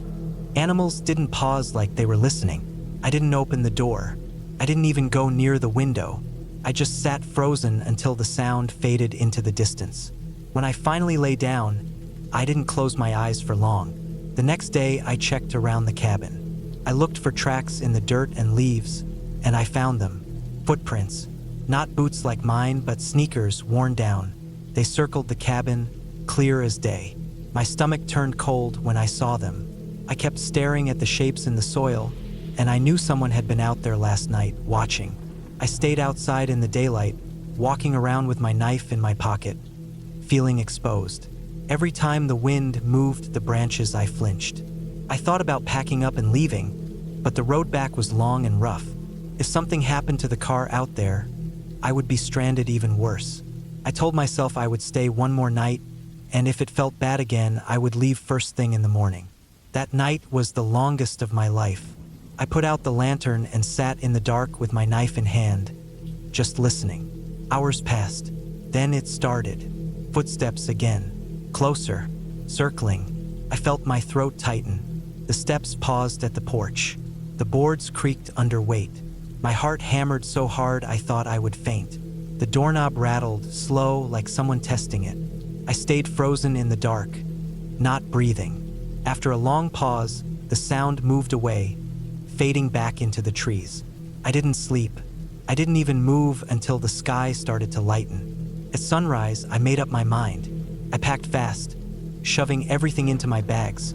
Animals didn't pause like they were listening. I didn't open the door. I didn't even go near the window. I just sat frozen until the sound faded into the distance. When I finally lay down, I didn't close my eyes for long. The next day, I checked around the cabin. I looked for tracks in the dirt and leaves, and I found them. Footprints. Not boots like mine, but sneakers worn down. They circled the cabin, clear as day. My stomach turned cold when I saw them. I kept staring at the shapes in the soil, and I knew someone had been out there last night, watching. I stayed outside in the daylight, walking around with my knife in my pocket, feeling exposed. Every time the wind moved the branches, I flinched. I thought about packing up and leaving, but the road back was long and rough. If something happened to the car out there, I would be stranded even worse. I told myself I would stay one more night, and if it felt bad again, I would leave first thing in the morning. That night was the longest of my life. I put out the lantern and sat in the dark with my knife in hand, just listening. Hours passed. Then it started. Footsteps again. Closer. Circling. I felt my throat tighten. The steps paused at the porch. The boards creaked under weight. My heart hammered so hard I thought I would faint. The doorknob rattled, slow, like someone testing it. I stayed frozen in the dark, not breathing. After a long pause, the sound moved away, fading back into the trees. I didn't sleep. I didn't even move until the sky started to lighten. At sunrise, I made up my mind. I packed fast, shoving everything into my bags,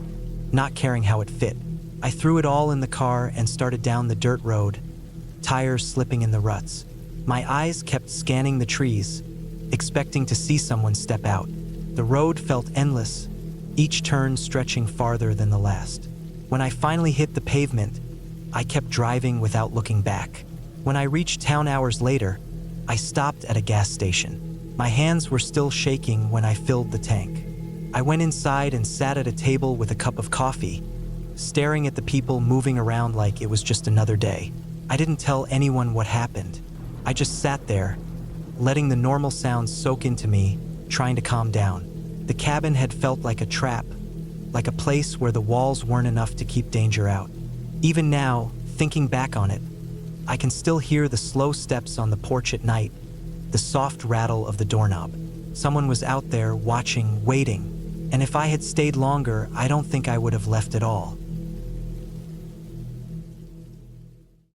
not caring how it fit. I threw it all in the car and started down the dirt road, tires slipping in the ruts. My eyes kept scanning the trees, expecting to see someone step out. The road felt endless, each turn stretching farther than the last. When I finally hit the pavement, I kept driving without looking back. When I reached town hours later, I stopped at a gas station. My hands were still shaking when I filled the tank. I went inside and sat at a table with a cup of coffee, staring at the people moving around like it was just another day. I didn't tell anyone what happened. I just sat there, letting the normal sounds soak into me, trying to calm down. The cabin had felt like a trap, like a place where the walls weren't enough to keep danger out. Even now, thinking back on it, I can still hear the slow steps on the porch at night, the soft rattle of the doorknob. Someone was out there watching, waiting, and if I had stayed longer, I don't think I would have left at all.